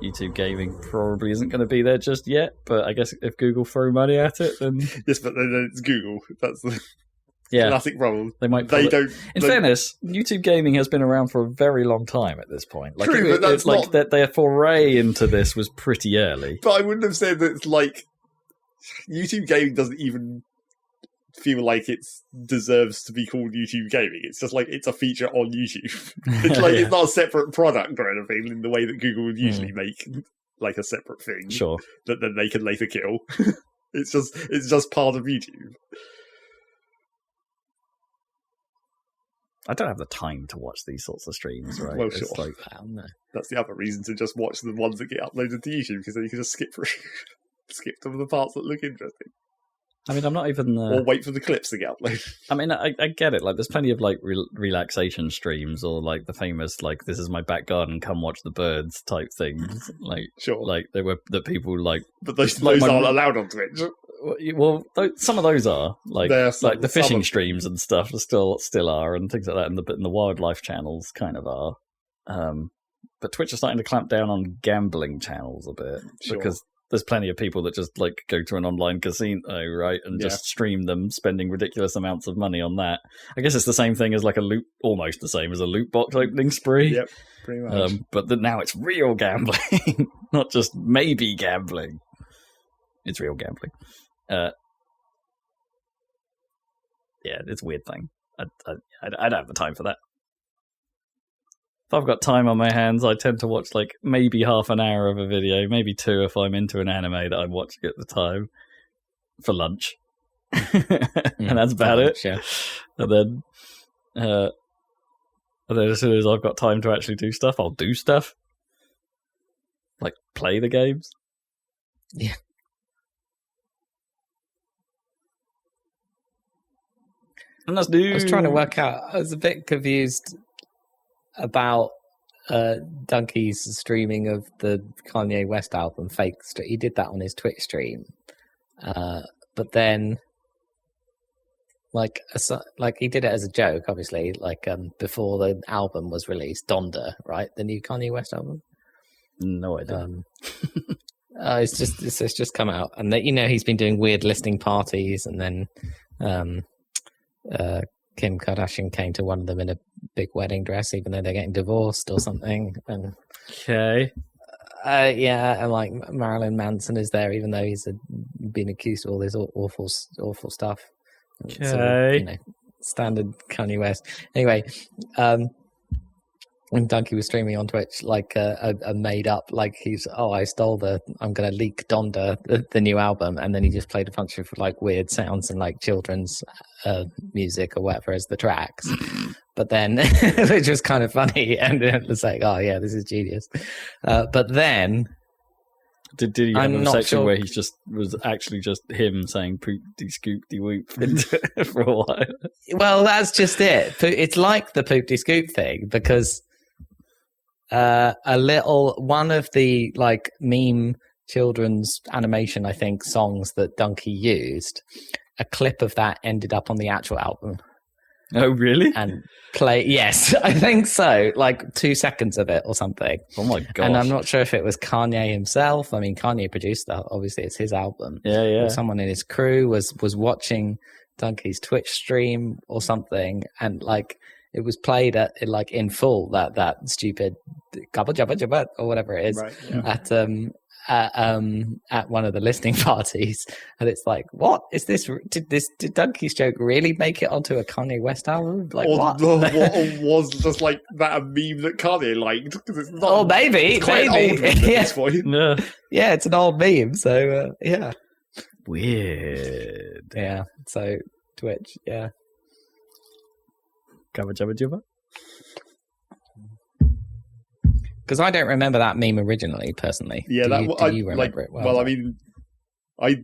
YouTube gaming probably isn't going to be there just yet, but I guess if Google throw money at it, then yes, but then it's Google. That's the classic problem. They don't. In fairness, YouTube gaming has been around for a very long time at this point. Like, true, but that's like that their foray into this was pretty early. But I wouldn't have said that. It's like YouTube gaming doesn't even feel like it deserves to be called YouTube gaming. It's just like it's a feature on YouTube. It's like it's not a separate product or anything in the way that Google would usually make like a separate thing. Sure. That then they can later kill. It's just part of YouTube. I don't have the time to watch these sorts of streams, right? Well, it's sure. like, that's the other reason to just watch the ones that get uploaded to YouTube, because then you can just skip to the parts that look interesting. I mean, I'm not even... or wait for the clips to get uploaded. I mean, I get it. Like, there's plenty of, like, relaxation streams, or, like, the famous, like, this is my back garden, come watch the birds type things. Like, sure. Like, there were the people, like... But those aren't allowed on Twitch. Well, some of those are. Like the fishing streams and stuff still are, and things like that, and the wildlife channels kind of are. But Twitch is starting to clamp down on gambling channels a bit, because there's plenty of people that just like go to an online casino, right, and just stream them spending ridiculous amounts of money on that. I guess it's the same thing as like almost the same as a loot box opening spree. Yep, pretty much. But now it's real gambling, not just maybe gambling. It's real gambling. It's a weird thing. I don't have the time for that. If I've got time on my hands, I tend to watch like maybe half an hour of a video, maybe 2 if I'm into an anime that I'm watching at the time, for lunch. And that's about it. Yeah. And then as soon as I've got time to actually do stuff, I'll do stuff. Like play the games. Yeah. And that's new. I was trying to work out. I was a bit confused about Donkey's streaming of the Kanye West album, Fake. He did that on his Twitch stream, but then, like he did it as a joke, obviously. Like before the album was released, Donda, right, the new Kanye West album. No idea. It's just come out, and that he's been doing weird listening parties, and then Kim Kardashian came to one of them in a big wedding dress, even though they're getting divorced or something. And Okay. and like Marilyn Manson is there, even though he's been accused of all this awful stuff. Okay. So, standard Kanye West. Anyway, when Donkey was streaming on Twitch, like a made up, like I'm gonna leak Donda, the new album, and then he just played a bunch of like weird sounds and like children's music or whatever as the tracks. But then, which was kind of funny, and it was like, oh yeah, this is genius. But then, did he have a section where he was actually just him saying "poop-de scoop-de whoop" for a while? Well, that's just it. It's like the poop-de scoop thing because one of the like meme children's animation, I think, songs that Donkey used, a clip of that ended up on the actual album. Oh, really? And yes, I think so. Like 2 seconds of it or something. Oh my god! And I'm not sure if it was Kanye himself. I mean, Kanye produced that. Obviously, it's his album. Yeah. Or someone in his crew was watching Donkey's Twitch stream or something, and like it was played in full that stupid gabba jabba jabba or whatever it is, right, yeah. at one of the listening parties, and it's like, what is this? Did Donkey's joke really make it onto a Kanye West album? Like what? Or was just like that a meme that Kanye liked? Because it's not. Oh, maybe, it's quite maybe. old at this point. Yeah, it's an old meme. So yeah, weird. Yeah. So Twitch, yeah. Gabba jabba jabba. Because I don't remember that meme originally, personally. Yeah, do you remember it? Well, I mean, I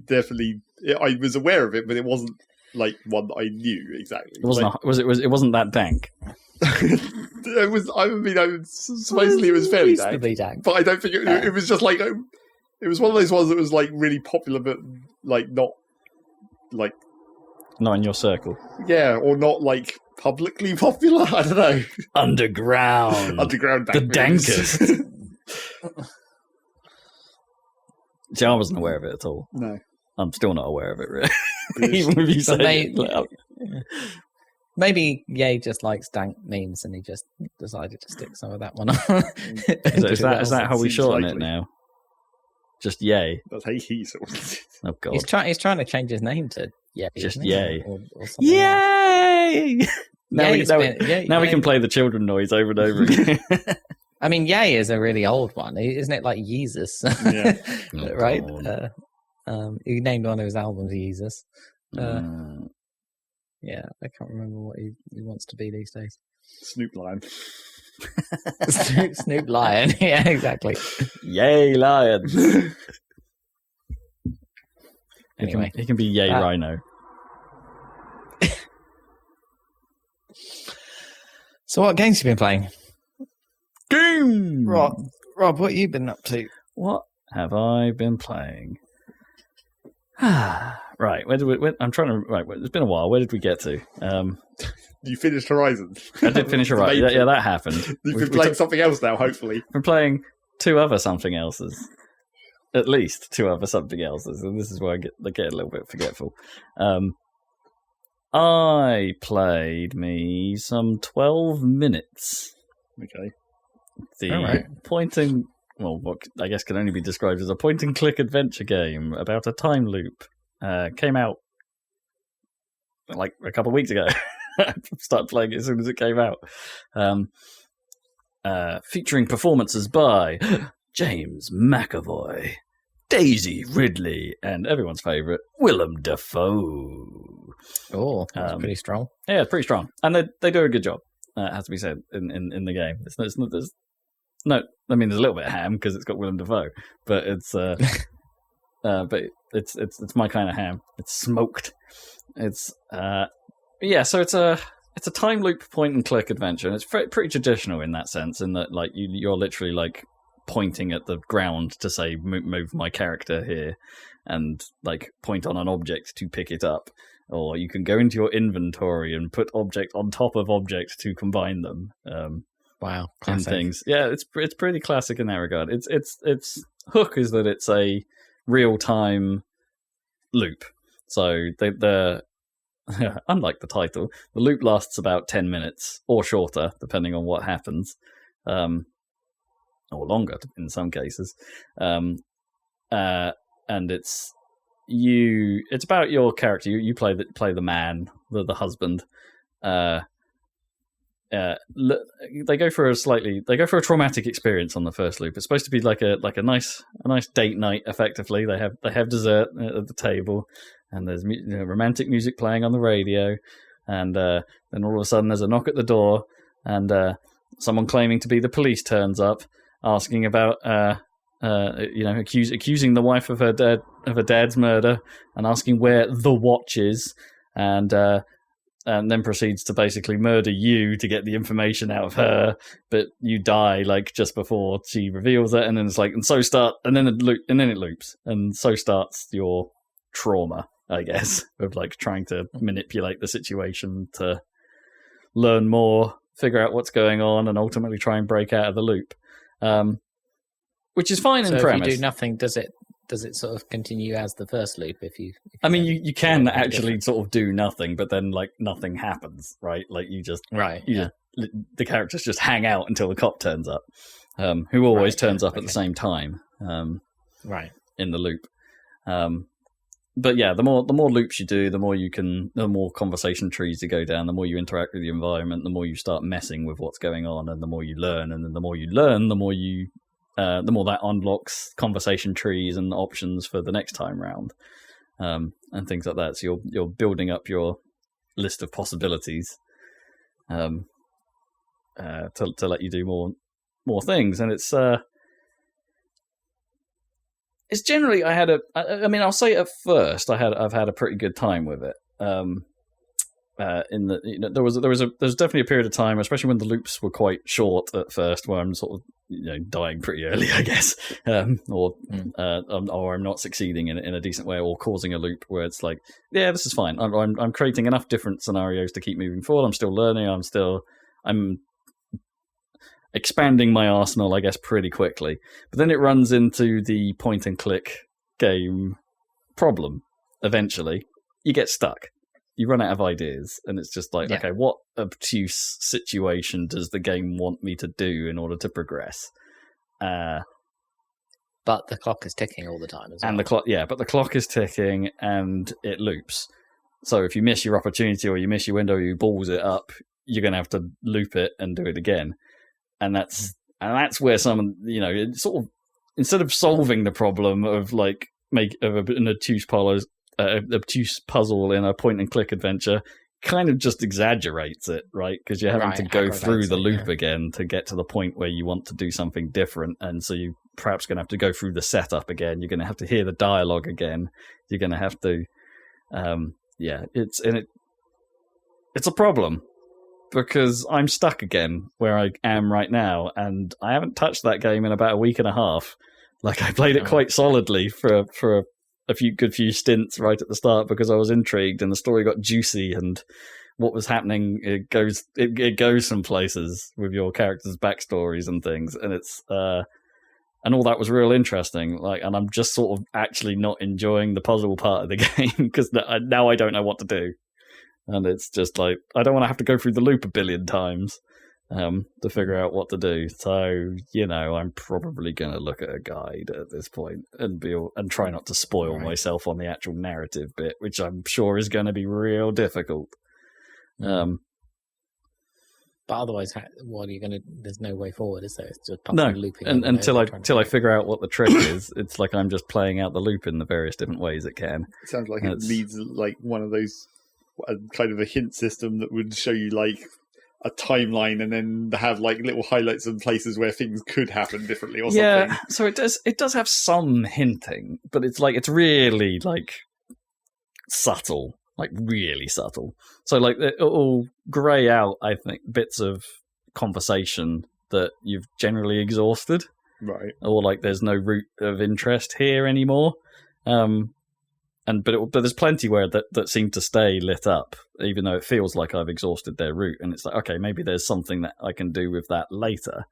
was aware of it, but it wasn't like one that I knew exactly. It wasn't. It wasn't that dank. It was. I mean, supposedly it was fairly dank, but I don't think it was just like it was one of those ones that was like really popular, but like not in your circle. Yeah, or not like publicly popular. I don't know. Underground the dankest. See, I wasn't aware of it at all. No, I'm still not aware of it. Really, even if you say maybe Ye just likes dank memes, and he just decided to stick some of that one on. Is that how we shorten it now? Just Ye. That's how he shortened it. Oh god, he's trying to change his name to Ye. Just Ye. Or Yay! Now we can play the children noise over and over again. I mean, Ye is a really old one, isn't it? Like Yeezus, yeah. Right? He named one of his albums Yeezus. Yeah, I can't remember what he wants to be these days. Snoop Lion. Snoop Lion. Yeah, exactly. Yay, lion. Anyway, he can be Yay Rhino. So what games have you been playing? Game! Rob, what have you been up to? What have I been playing? Right, I'm trying to... Right, it's been a while. Where did we get to? You finished Horizon. I did finish Horizon. Yeah, that happened. You've been playing something else now, hopefully. We're playing 2 other something elses. At least 2 other something elses. And this is where I get a little bit forgetful. I played me some 12 minutes. Okay. The point-and... Well, what I guess can only be described as a point-and-click adventure game about a time loop. Came out like a couple of weeks ago. Started playing it as soon as it came out. Featuring performances by James McAvoy, Daisy Ridley, and everyone's favourite, Willem Dafoe. Oh, that's pretty strong. Yeah, it's pretty strong. And they do a good job, it has to be said, in the game. No, I mean, there's a little bit of ham because it's got Willem Dafoe, but it's it's my kind of ham. It's smoked. It's so it's a time loop point and click adventure, and it's pretty traditional in that sense, in that like you're literally like pointing at the ground to say move my character here, and like point on an object to pick it up, or you can go into your inventory and put object on top of object to combine them. Wow, and things. Yeah, it's pretty classic in that regard. Its hook is that it's a real time loop. So unlike the title, the loop lasts about 10 minutes or shorter, depending on what happens, or longer in some cases. And it's about your character. You play the man, the husband. They go for a traumatic experience on the first loop. It's supposed to be like a nice date night. Effectively, they have dessert at the table, and there's romantic music playing on the radio, and then all of a sudden there's a knock at the door, and someone claiming to be the police turns up, asking about accusing the wife of her dad's murder, and asking where the watch is, and then proceeds to basically murder you to get the information out of her, but you die like just before she reveals it, and then it's like, and then it loops, and so starts your trauma, I guess, of like trying to manipulate the situation to learn more, figure out what's going on, and ultimately try and break out of the loop, which is fine in premise. If you do nothing, does it sort of continue as the first loop? If you you can actually sort of do nothing, but then like nothing happens, right? Like the characters just hang out until the cop turns up, who always turns up at the same time, in the loop. But yeah, the more loops you do, the more conversation trees you go down, the more you interact with the environment, the more you start messing with what's going on, and the more you learn, and then the more you learn, the more that unlocks conversation trees and options for the next time round, and things like that. So you're building up your list of possibilities, to let you do more things. And it's generally I'll say at first I've had a pretty good time with it. There was definitely a period of time, especially when the loops were quite short at first, where I'm sort of dying pretty early, I guess, or I'm not succeeding in a decent way, or causing a loop where it's like, yeah, this is fine. I'm creating enough different scenarios to keep moving forward. I'm still learning. I'm expanding my arsenal, I guess, pretty quickly. But then it runs into the point and click game problem. Eventually, you get stuck. You run out of ideas, and it's just like, okay, what obtuse situation does the game want me to do in order to progress? But the clock is ticking all the time as well. And but the clock is ticking, and it loops. So if you miss your opportunity, or you miss your window, or you balls it up, you're going to have to loop it and do it again. And that's where some, it's sort of, instead of solving the problem of like an obtuse puzzle in a point and click adventure, kind of just exaggerates it, right? Because you're having to go through the loop again to get to the point where you want to do something different, and so you perhaps going to have to go through the setup again. You're going to have to hear the dialogue again. You're going to have to, it's a problem, because I'm stuck again where I am right now, and I haven't touched that game in about a week and a half. Like, I played it quite solidly for a few stints right at the start, because I was intrigued and the story got juicy, and what was happening, it goes some places with your characters' backstories and things, and it's and all that was real interesting. Like, and I'm just sort of actually not enjoying the puzzle part of the game, because now I don't know what to do, and it's just like, I don't want to have to go through the loop a billion times to figure out what to do. So, I'm probably going to look at a guide at this point and try not to spoil myself on the actual narrative bit, which I'm sure is going to be real difficult. But otherwise, what are you going to? There's no way forward, is there? It's just looping. And until I figure out what the trick is, it's like I'm just playing out the loop in the various different ways it can. It sounds like it needs like one of those kind of a hint system that would show you like a timeline, and then have like little highlights of places where things could happen differently or something. Yeah, so it does have some hinting, but it's really like subtle, like really subtle. So like it'll grey out, I think, bits of conversation that you've generally exhausted, right? Or like there's no route of interest here anymore. But there's plenty where that seem to stay lit up, even though it feels like I've exhausted their route. And it's like, okay, maybe there's something that I can do with that later.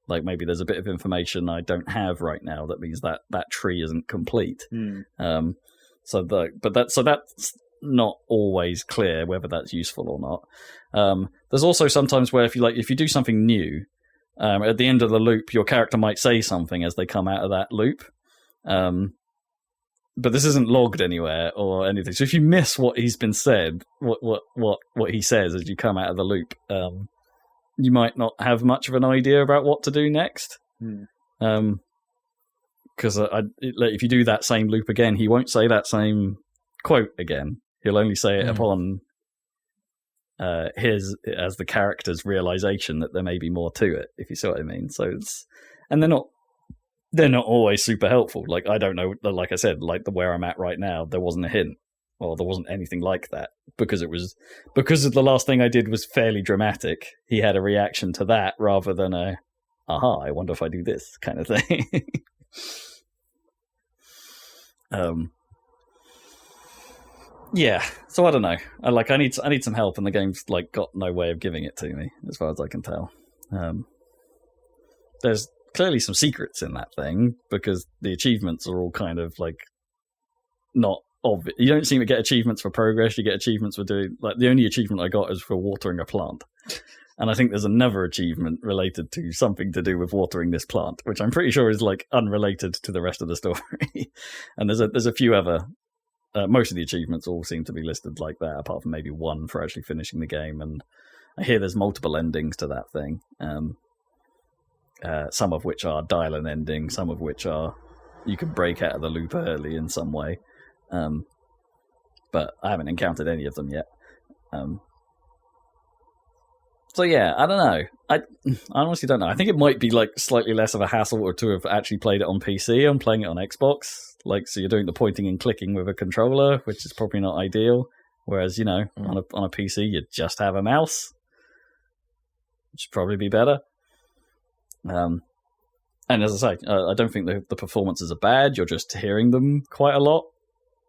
Like maybe there's a bit of information I don't have right now that means that tree isn't complete. So that's not always clear whether that's useful or not. There's also sometimes where if you do something new, at the end of the loop, your character might say something as they come out of that loop. But this isn't logged anywhere or anything. So if you miss what he's been said, what he says as you come out of the loop, you might not have much of an idea about what to do next. Because if you do that same loop again, he won't say that same quote again. He'll only say it upon his as the character's realization that there may be more to it. If you see what I mean. So and they're not always super helpful. Like, I don't know, like I said, like where I'm at right now, there wasn't a hint, or there wasn't anything like that, because of the last thing I did was fairly dramatic. He had a reaction to that rather than aha, I wonder if I do this kind of thing. Yeah, so I don't know. I need some help, and the game's like got no way of giving it to me, as far as I can tell. There's clearly some secrets in that thing, because the achievements are all kind of like not obvious. You don't seem to get achievements for progress. You get achievements for doing, like, the only achievement I got is for watering a plant, and I think there's another achievement related to something to do with watering this plant, which I'm pretty sure is like unrelated to the rest of the story. And there's a few other. Most of the achievements all seem to be listed like that, apart from maybe one for actually finishing the game. And I hear there's multiple endings to that thing. Some of which are dial-in endings, some of which are you can break out of the loop early in some way. But I haven't encountered any of them yet. So yeah, I don't know. I honestly don't know. I think it might be like slightly less of a hassle to have actually played it on PC. I'm playing it on Xbox. Like, so you're doing the pointing and clicking with a controller, which is probably not ideal. Whereas, on a PC, you just have a mouse, which would probably be better. And as I say, I don't think the performances are bad. You're just hearing them quite a lot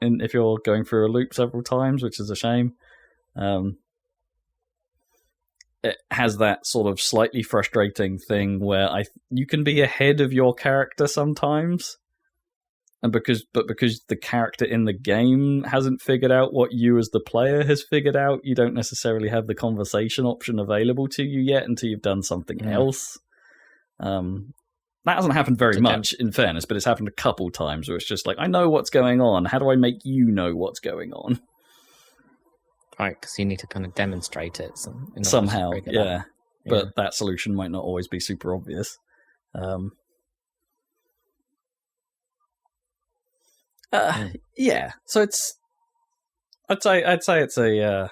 if you're going through a loop several times, which is a shame. It has that sort of slightly frustrating thing where you can be ahead of your character sometimes, and because the character in the game hasn't figured out what you as the player has figured out, you don't necessarily have the conversation option available to you yet until you've done something else. That hasn't happened very much, in fairness, but it's happened a couple times where it's just like, I know what's going on. How do I make you know what's going on? Right, because you need to kind of demonstrate it somehow, yeah. But that solution might not always be super obvious. Yeah, so I'd say it's a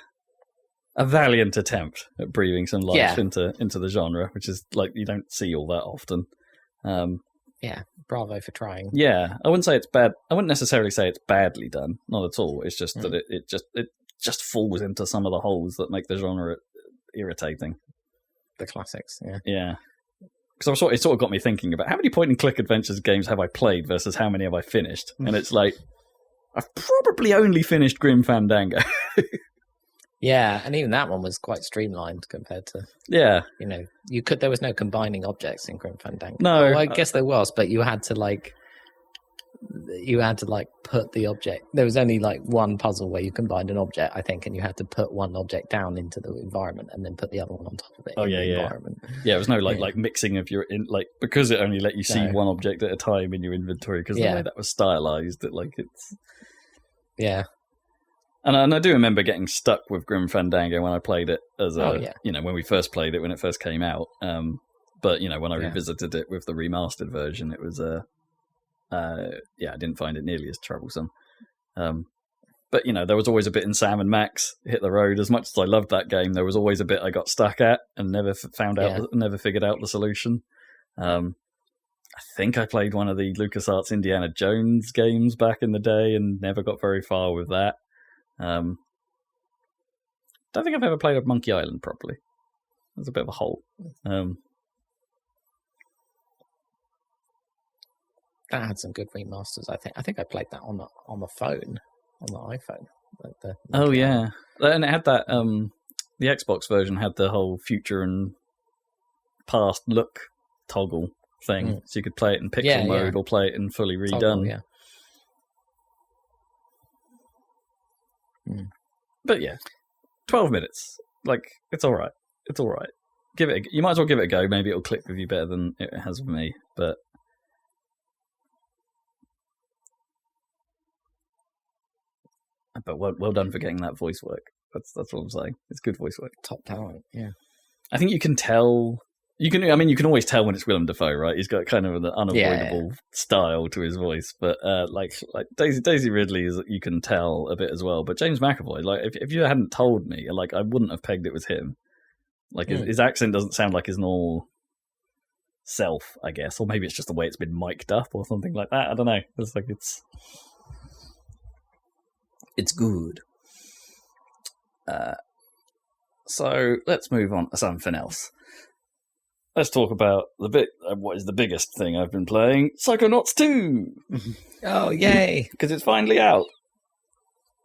valiant attempt at breathing some life into the genre, which is like you don't see all that often. Yeah, bravo for trying. Yeah, I wouldn't say it's bad. I wouldn't necessarily say it's badly done, not at all. It's just that it just falls into some of the holes that make the genre irritating. The classics, yeah. Yeah. Because it sort of got me thinking about how many point-and-click adventures games have I played versus how many have I finished? And it's like, I've probably only finished Grim Fandango. Yeah, and even that one was quite streamlined compared to... Yeah. There was no combining objects in Grim Fandango. No. Well, I guess there was, but you had to put the object. There was only like one puzzle where you combined an object, I think, and you had to put one object down into the environment and then put the other one on top of it. Environment. Yeah, it was no like mixing of your because it only let you see one object at a time in your inventory, because the way that was stylized, it's And I do remember getting stuck with Grim Fandango when I played it as when we first played it when it first came out. But when I revisited it with the remastered version, it was I didn't find it nearly as troublesome. But there was always a bit in Sam and Max Hit the Road. As much as I loved that game, there was always a bit I got stuck at and never never figured out the solution. I think I played one of the LucasArts Indiana Jones games back in the day and never got very far with that. Don't think I've ever played a Monkey Island properly. There's a bit of a hole. That had some good remasters, I think. I think I played that on the phone, on the iPhone. And it had that. The Xbox version had the whole future and past look toggle thing, so you could play it in pixel mode or play it in fully redone. Toggle, But yeah, 12 minutes. Like, it's all right. It's all right. You might as well give it a go. Maybe it'll click with you better than it has with me. But well done for getting that voice work. That's what I'm saying. It's good voice work. Top talent. Yeah. I think you can tell. You can always tell when it's Willem Dafoe, right? He's got kind of an unavoidable style to his voice. But like Daisy Ridley is, you can tell a bit as well. But James McAvoy, like if you hadn't told me, like I wouldn't have pegged it was him. Like his accent doesn't sound like his normal self, I guess, or maybe it's just the way it's been mic'd up or something like that. I don't know. It's like it's good. So let's move on to something else. Let's talk about what is the biggest thing I've been playing, Psychonauts 2! Oh, yay! Because it's finally out.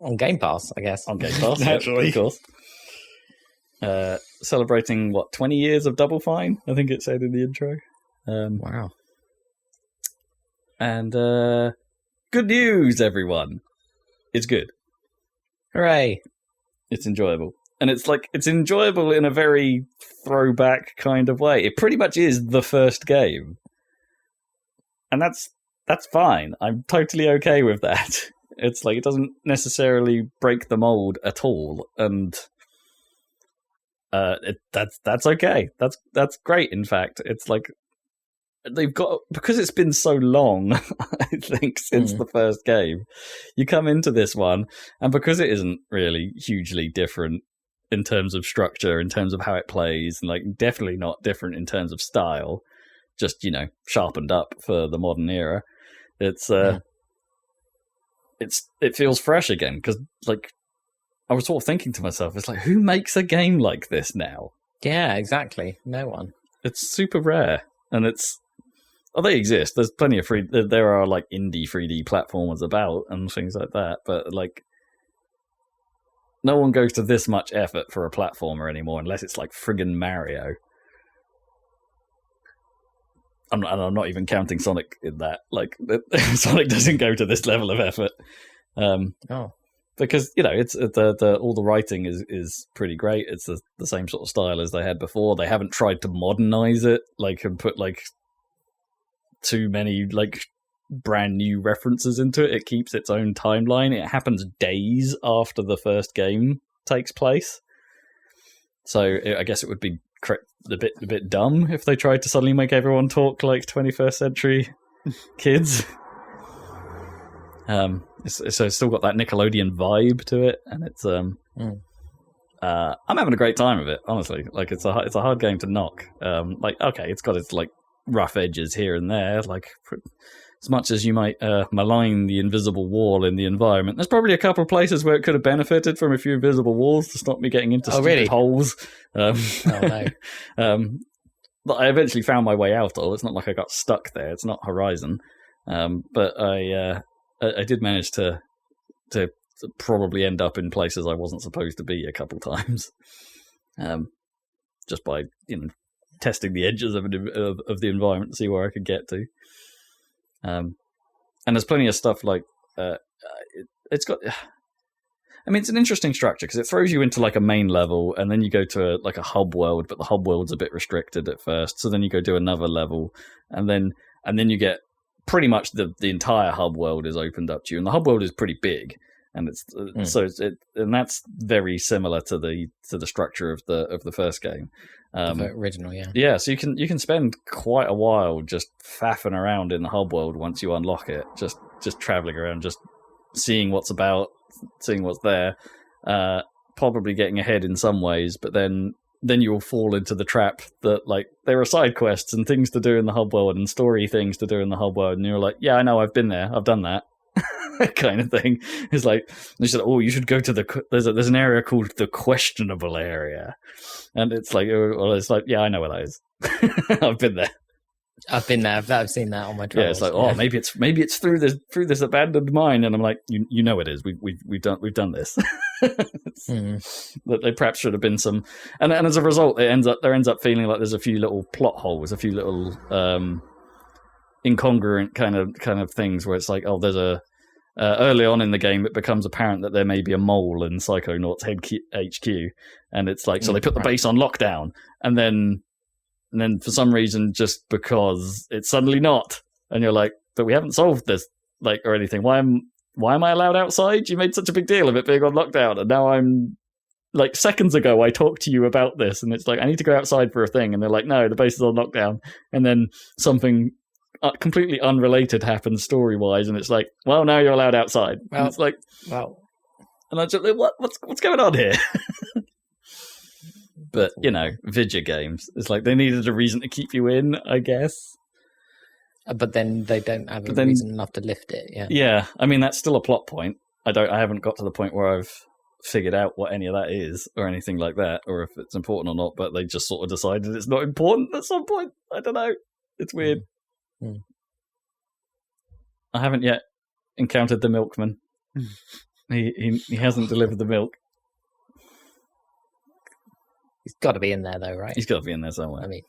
On Game Pass, I guess. On Game Pass, naturally. Of course. Celebrating, 20 years of Double Fine, I think it said in the intro. Wow. And good news, everyone. It's good. Hooray. It's enjoyable. And it's enjoyable in a very throwback kind of way. It pretty much is the first game. And that's fine. I'm totally okay with that. It's like it doesn't necessarily break the mold at all. And that's okay. That's great, in fact. It's like they've got, because it's been so long, I think, since the first game, you come into this one, and because it isn't really hugely different in terms of structure, in terms of how it plays, and like definitely not different in terms of style, just, sharpened up for the modern era. It feels fresh again, because like I was sort of thinking to myself, it's like, who makes a game like this now? Yeah, exactly. No one. It's super rare, and they exist. There's plenty of there are like indie 3D platformers about and things like that, but like no one goes to this much effort for a platformer anymore unless it's like friggin' Mario. I'm not even counting Sonic in that. Like Sonic doesn't go to this level of effort. Because it's all the writing is pretty great. It's the same sort of style as they had before. They haven't tried to modernize it, like, and put like too many like brand new references into it. It keeps its own timeline. It happens days after the first game takes place. So I guess it would be a bit dumb if they tried to suddenly make everyone talk like 21st century kids. So it's still got that Nickelodeon vibe to it, and it's I'm having a great time with it, honestly. Like it's a hard game to knock. Like, okay, it's got its like rough edges here and there, like as much as you might malign the invisible wall in the environment, there's probably a couple of places where it could have benefited from a few invisible walls to stop me getting into stupid holes. No. But I eventually found my way out, though. It's not like I got stuck there. It's not Horizon. But I did manage to probably end up in places I wasn't supposed to be a couple times. Just by, testing the edges of the environment to see where I could get to. And there's plenty of stuff like it's got. I mean, it's an interesting structure because it throws you into like a main level, and then you go to a hub world, but the hub world's a bit restricted at first. So then you go do another level, and then you get pretty much the entire hub world is opened up to you, and the hub world is pretty big, and and that's very similar to the structure of the first game. The original, yeah. Yeah, so you can spend quite a while just faffing around in the hub world once you unlock it, just traveling around, just seeing what's about, seeing what's there, probably getting ahead in some ways, but then you will fall into the trap that like there are side quests and things to do in the hub world and story things to do in the hub world, and you're like, yeah, I know, I've been there, I've done that. Kind of thing. It's like they said, oh, you should go to there's an area called the questionable area, and it's like, yeah, I know where that is. I've been there. I've seen that on my travels. Yeah, it's like, oh, maybe it's through this abandoned mine, and I'm like, you know it is. We've done this. That they perhaps should have been some, and as a result, there ends up feeling like there's a few little plot holes, a few little incongruent kind of things where it's like, oh, there's a early on in the game, it becomes apparent that there may be a mole in Psychonauts HQ, and it's like, so they put the base on lockdown, and then for some reason, just because it's suddenly not, and you're like, but we haven't solved this, like, or anything. Why am I allowed outside? You made such a big deal of it being on lockdown, and now I'm like, seconds ago I talked to you about this, and it's like, I need to go outside for a thing, and they're like, no, the base is on lockdown, and then something completely unrelated happens story-wise, and it's like, well, now you're allowed outside. Well, and it's like, well, and I just like, what's going on here? But video games, it's like they needed a reason to keep you in, I guess. But then they don't have a reason enough to lift it. Yeah. I mean, that's still a plot point. I haven't got to the point where I've figured out what any of that is or anything like that, or if it's important or not. But they just sort of decided it's not important at some point. I don't know. It's weird. Mm. I haven't yet encountered the milkman. He hasn't delivered the milk. He's got to be in there, though, right? He's got to be in there somewhere. I mean,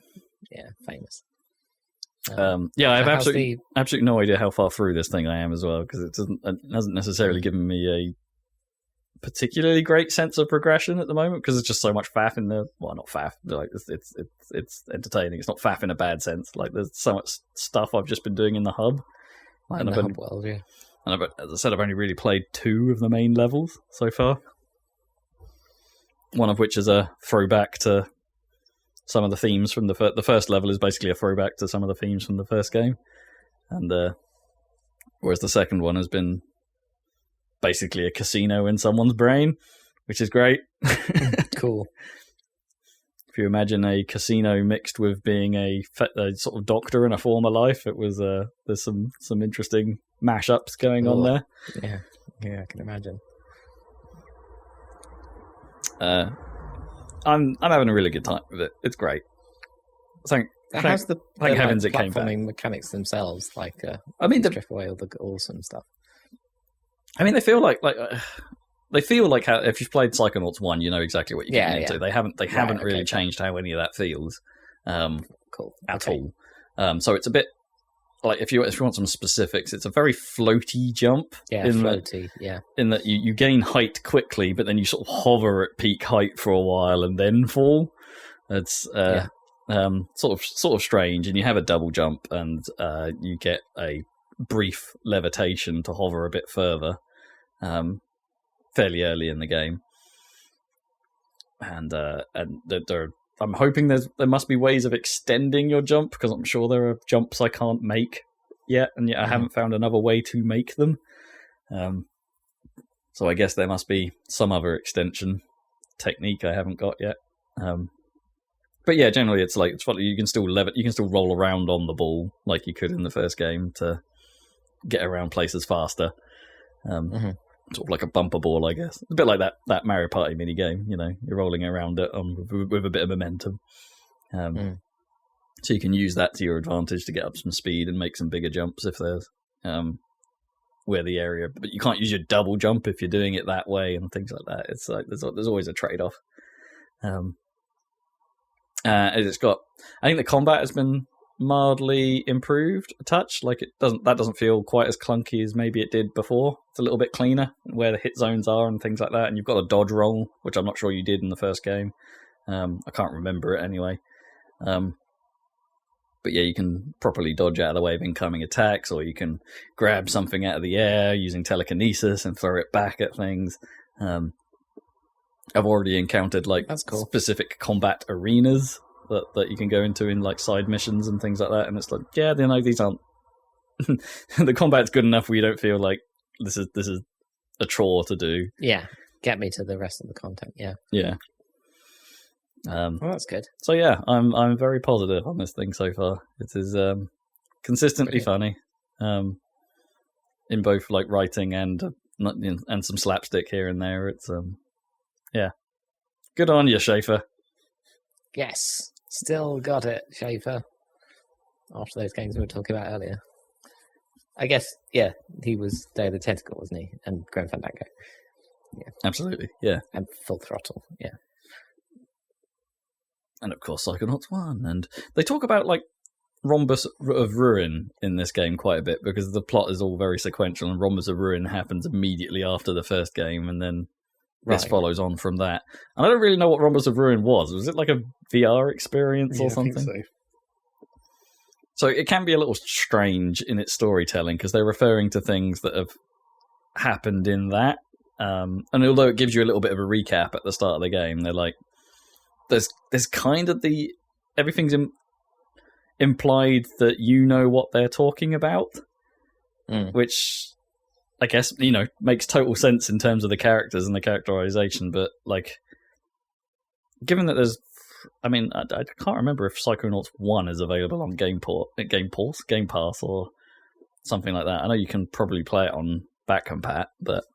yeah, famous. I have absolutely no idea how far through this thing I am as well, because it hasn't necessarily given me a particularly great sense of progression at the moment, because there's just so much faff in there. Well, not faff, but like it's entertaining. It's not faff in a bad sense. Like, there's so much stuff I've just been doing in the hub. Like in the hub world, yeah. And as I said, I've only really played 2 of the main levels so far. One of which is a throwback to some of the themes from the first level is basically a throwback to some of the themes from the first game, and whereas the second one has been basically a casino in someone's brain, which is great. Cool. If you imagine a casino mixed with being a sort of doctor in a former life, it was there's some interesting mashups going on there. Yeah, I can imagine. I'm having a really good time with it. It's great. Thank heavens it came back. Platforming mechanics themselves, like I mean, strip away all the awesome stuff. I mean, they feel like how if you've played Psychonauts 1, you know exactly what you're getting into. Yeah. They haven't really changed how any of that feels, cool, at all. So it's a bit like, if you want some specifics, it's a very floaty jump. Yeah, in that you gain height quickly, but then you sort of hover at peak height for a while and then fall. It's sort of strange, and you have a double jump, and you get a brief levitation to hover a bit further, fairly early in the game. And I'm hoping there must be ways of extending your jump, because I'm sure there are jumps I can't make yet, and yet I haven't found another way to make them. So I guess there must be some other extension technique I haven't got yet. But yeah, generally it's funny. You can still roll around on the ball like you could in the first game to get around places faster. Sort of like a bumper ball, I guess. A bit like that Mario Party mini game. You're rolling around it with a bit of momentum. So you can use that to your advantage to get up some speed and make some bigger jumps if there's where the area. But you can't use your double jump if you're doing it that way and things like that. It's like there's always a trade-off. It's got. I think the combat has been mildly improved a touch. Like, that doesn't feel quite as clunky as maybe it did before. It's a little bit cleaner where the hit zones are and things like that, and you've got a dodge roll, which I'm not sure you did in the first game. I can't remember it anyway. But yeah, you can properly dodge out of the way of incoming attacks, or you can grab something out of the air using telekinesis and throw it back at things. I've already encountered specific combat arenas that you can go into in like side missions and things like that, and it's like, these aren't the combat's good enough where you don't feel like this is a chore to do. Yeah, get me to the rest of the content. Yeah. Well, that's good. So yeah, I'm very positive on this thing so far. It is consistently funny, in both like writing and some slapstick here and there. It's good on you, Schaefer. Yes, still got it, Schaefer. After those games we were talking about earlier, I guess. Yeah, he was Day of the Tentacle, wasn't he? And Grim Fandango. Yeah, absolutely. Yeah, and Full Throttle. Yeah. And of course, Psychonauts 1. And they talk about, like, Rhombus of Ruin in this game quite a bit because the plot is all very sequential, and Rhombus of Ruin happens immediately after the first game, and then this follows on from that. And I don't really know what Rhombus of Ruin was. Was it like a VR experience or something? I think so. So it can be a little strange in its storytelling because they're referring to things that have happened in that. And although it gives you a little bit of a recap at the start of the game, they're like, there's kind of everything's implied that you know what they're talking about, which I guess, makes total sense in terms of the characters and the characterization. But like, given that I can't remember if Psychonauts 1 is available on Game Pass or something like that. I know you can probably play it on back compat, but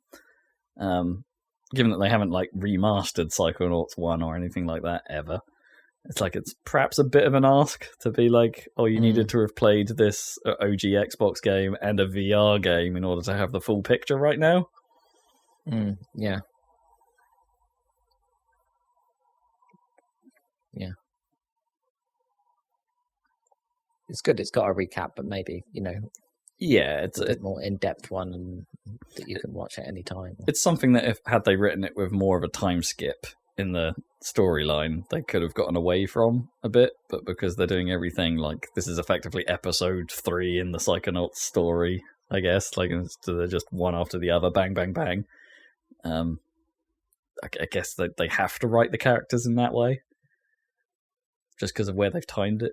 given that they haven't like remastered Psychonauts 1 or anything like that ever, it's perhaps a bit of an ask to be like, oh, you needed to have played this OG Xbox game and a VR game in order to have the full picture right now. Yeah. Yeah. It's good. It's got a recap, but maybe, yeah, it's a bit more in-depth one and that you can watch at any time. It's something that had they written it with more of a time skip in the storyline, they could have gotten away from a bit, but because they're doing everything like this is effectively episode 3 in the Psychonauts story, I guess, like they're just one after the other, bang, bang, bang. I guess that they have to write the characters in that way, just because of where they've timed it.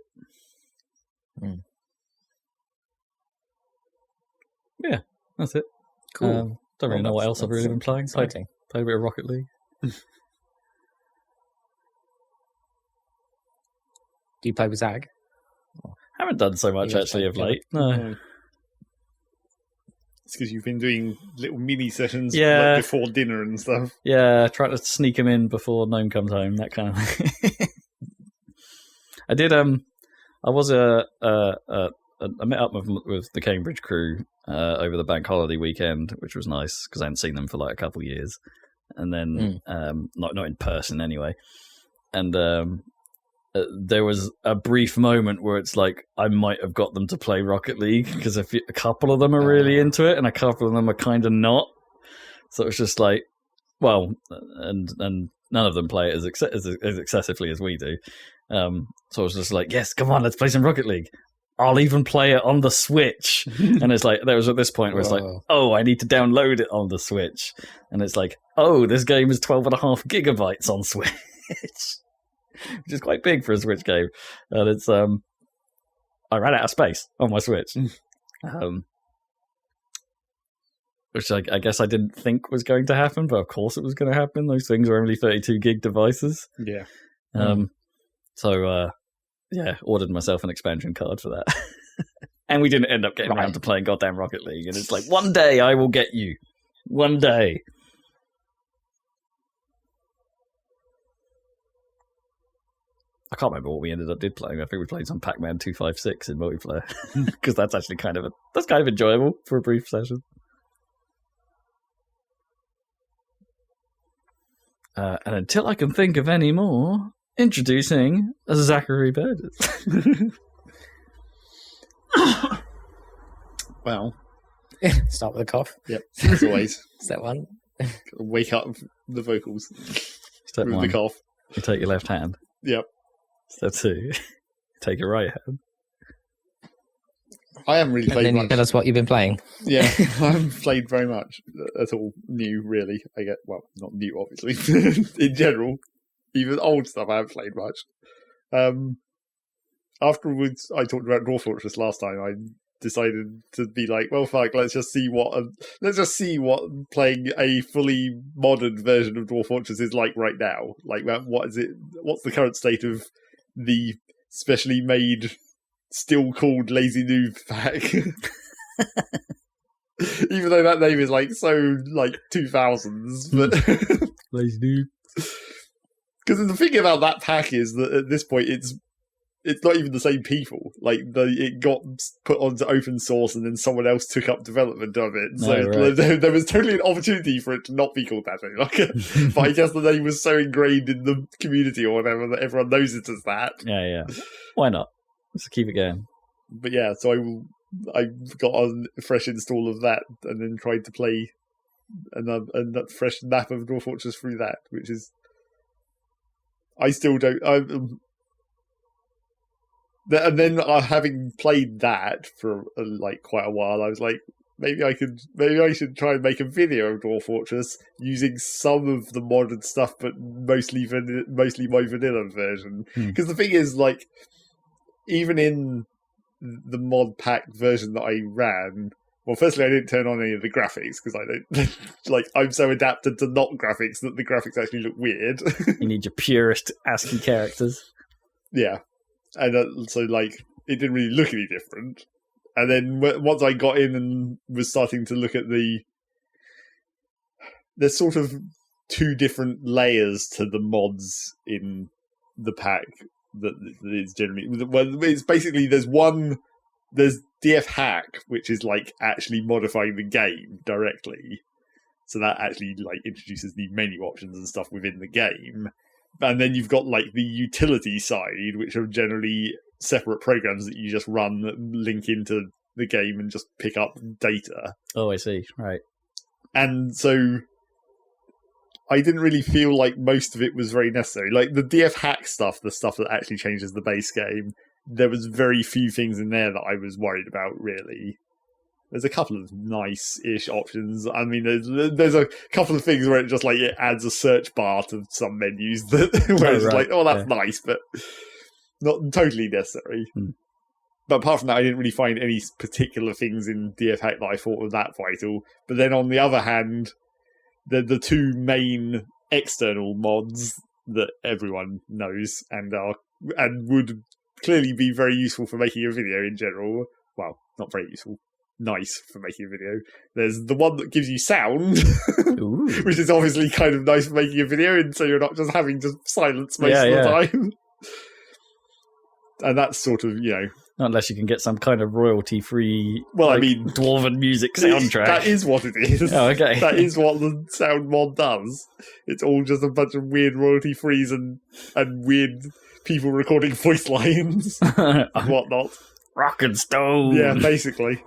Yeah, that's it. Cool. Don't really know what else I've really been playing. Played a bit of Rocket League. Do you play with Zag? Haven't done so much actually of late. No. It's because you've been doing little mini sessions before dinner and stuff. Yeah, trying to sneak him in before Gnome comes home, that kind of thing. I did. I was I met up with the Cambridge crew over the bank holiday weekend, which was nice because I hadn't seen them for like a couple of years, and then not in person anyway. And there was a brief moment where it's like I might have got them to play Rocket League because a couple of them are really into it and a couple of them are kind of not. So it's just like, well, and none of them play it as excessively as we do. So I was just like, yes, come on, let's play some Rocket League. I'll even play it on the Switch. And it's like, there was at this point where it's like, oh, I need to download it on the Switch. And it's like, oh, this game is 12.5 gigabytes on Switch. Which is quite big for a Switch game. And it's, I ran out of space on my Switch. Which I guess I didn't think was going to happen, but of course it was going to happen. Those things are only 32 gig devices. Yeah. So, ordered myself an expansion card for that. And we didn't end up getting around to playing goddamn Rocket League. And it's like, one day I will get you. One day. I can't remember what we ended up playing. I think we played some Pac-Man 256 in multiplayer. Because that's actually kind of enjoyable for a brief session. And until I can think of any more, introducing Zachary Burgess. Well, start with a cough. Yep, as always. Step one. Wake up the vocals. Step with one. the cough. You take your left hand. Yep. Step 2. Take your right hand. I haven't really played then much. You tell us what you've been playing. Yeah, I haven't played very much at all new, really. Well, not new, obviously. In general, even old stuff I haven't played much. Afterwards, I talked about Dwarf Fortress last time. I decided to be like, well, fuck, let's just see what playing a fully modern version of Dwarf Fortress is like right now. Like, what is it? What's the current state of the specially made, still called Lazy Noob pack? Even though that name is like so like 2000s, but Lazy Noob. Because the thing about that pack is that at this point it's not even the same people. Like it got put onto open source and then someone else took up development of it. So there was totally an opportunity for it to not be called that thing. But I guess the name was so ingrained in the community or whatever that everyone knows it as that. Yeah. Why not? Let's keep it going. But yeah, so I got a fresh install of that, and then tried to play a fresh map of Dwarf Fortress through that, which is I still don't. And then having played that for like quite a while, I was like, maybe I should try and make a video of Dwarf Fortress using some of the modern stuff, but mostly my vanilla version. Because the thing is, like, even in the mod pack version that I ran, well, firstly, I didn't turn on any of the graphics because I don't like. I'm so adapted to not graphics that the graphics actually look weird. You need your purest ASCII characters. Yeah, and so like it didn't really look any different. And then once I got in and was starting to look at there's sort of two different layers to the mods in the pack that is generally. Well, it's basically there's DF Hack, which is like actually modifying the game directly. So that actually like introduces the menu options and stuff within the game. And then you've got like the utility side, which are generally separate programs that you just run that link into the game and just pick up data. Oh, I see. Right. And so I didn't really feel like most of it was very necessary. Like the DF Hack stuff, the stuff that actually changes the base game, there was very few things in there that I was worried about, really. There's a couple of nice-ish options. I mean, there's a couple of things where it adds a search bar to some menus that where it's like, oh, that's nice, but not totally necessary. But apart from that, I didn't really find any particular things in DF Hack that I thought were that vital. But then on the other hand, the two main external mods that everyone knows and would clearly be very useful for making a video in general. Well, not very useful. Nice for making a video. There's the one that gives you sound, which is obviously kind of nice for making a video, and so you're not just having to silence most of the time. And that's sort of, Not unless you can get some kind of royalty-free, well, I mean, dwarven music soundtrack. That is what it is. Oh, okay. That is what the sound mod does. It's all just a bunch of weird royalty-frees and weird people recording voice lines and whatnot. Rock and stone. Yeah, basically.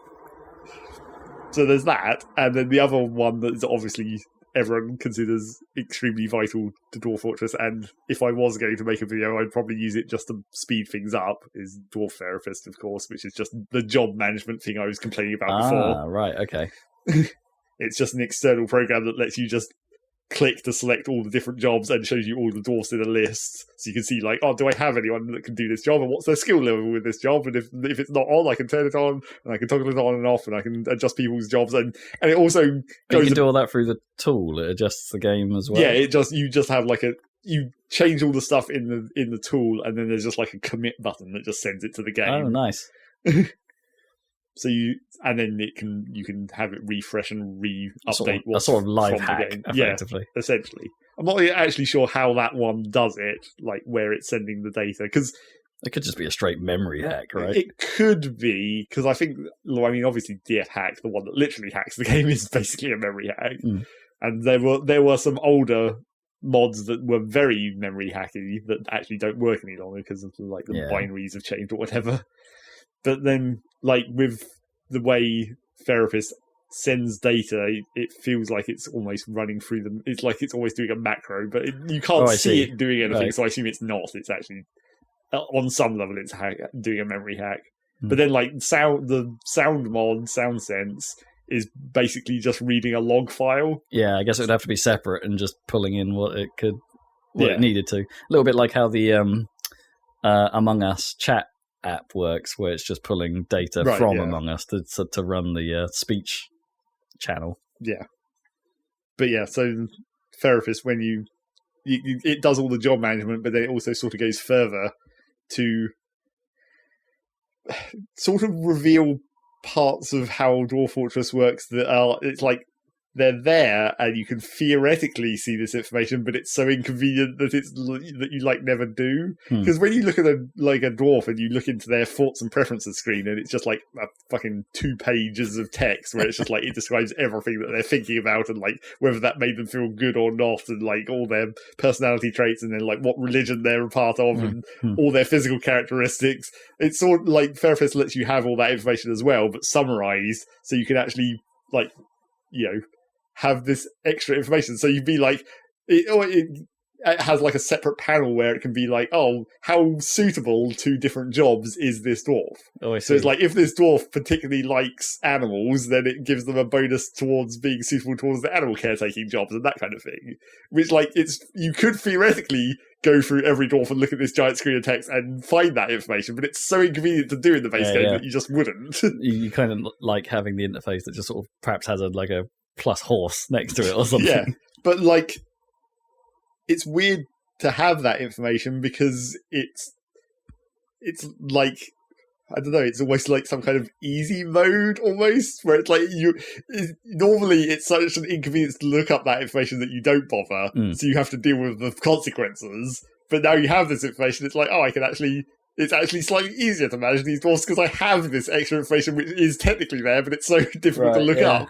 So there's that, and then the other one that is obviously everyone considers extremely vital to Dwarf Fortress, and if I was going to make a video, I'd probably use it just to speed things up, is Dwarf Therapist, of course, which is just the job management thing I was complaining about before. Right, okay. It's just an external program that lets you just click to select all the different jobs and shows you all the dwarfs in a list, so you can see like, oh, do I have anyone that can do this job, and what's their skill level with this job, and if it's not on, I can turn it on, and I can toggle it on and off, and I can adjust people's jobs, and it also goes. You can do all that through the tool. It adjusts the game as well. Yeah, you just have like you change all the stuff in the tool, and then there's just like a commit button that just sends it to the game. Oh, nice. So you can have it refresh and re-update a sort of live from hack, the game. effectively. Yeah, essentially. I'm not actually sure how that one does it, like where it's sending the data, because it could just be a straight memory hack, right? It could be, because I think, obviously DF Hack, the one that literally hacks the game, is basically a memory hack. And there were some older mods that were very memory hacky that actually don't work any longer because of like the binaries have changed or whatever. But then, like, with the way Therapist sends data, it feels like it's almost running through them. It's like it's always doing a macro, but you can't see it doing anything, right. So I assume it's not. It's actually, on some level, it's doing a memory hack. But then, like, the sound mod, Sound Sense, is basically just reading a log file. Yeah, I guess it would have to be separate and just pulling in what it needed to. A little bit like how the Among Us chat app works, where it's just pulling data from Among Us to run the speech channel. Yeah. But yeah, so Therapist, when it does all the job management, but then it also sort of goes further to sort of reveal parts of how Dwarf Fortress works that are, it's like they're there and you can theoretically see this information, but it's so inconvenient that you like never do. Because when you look at a dwarf and you look into their thoughts and preferences screen, and it's just like a fucking 2 pages of text where it's just like it describes everything that they're thinking about and like whether that made them feel good or not, and like all their personality traits, and then like what religion they're a part of, and all their physical characteristics. It's sort of like Therapist lets you have all that information as well, but summarized so you can actually like, you know, have this extra information. So you'd be like, it has like a separate panel where it can be like, oh, how suitable to different jobs is this dwarf? Oh, I see. So it's like, if this dwarf particularly likes animals, then it gives them a bonus towards being suitable towards the animal caretaking jobs and that kind of thing. Which, like, you could theoretically go through every dwarf and look at this giant screen of text and find that information, but it's so inconvenient to do in the base game that you just wouldn't. You kind of like having the interface that just sort of perhaps has a plus horse next to it or something. Yeah, but like, it's weird to have that information because it's like, I don't know, it's almost like some kind of easy mode almost, where it's like normally it's such an inconvenience to look up that information that you don't bother, so you have to deal with the consequences. But now you have this information, it's like, oh, it's actually slightly easier to manage these dwarfs because I have this extra information which is technically there, but it's so difficult to look up.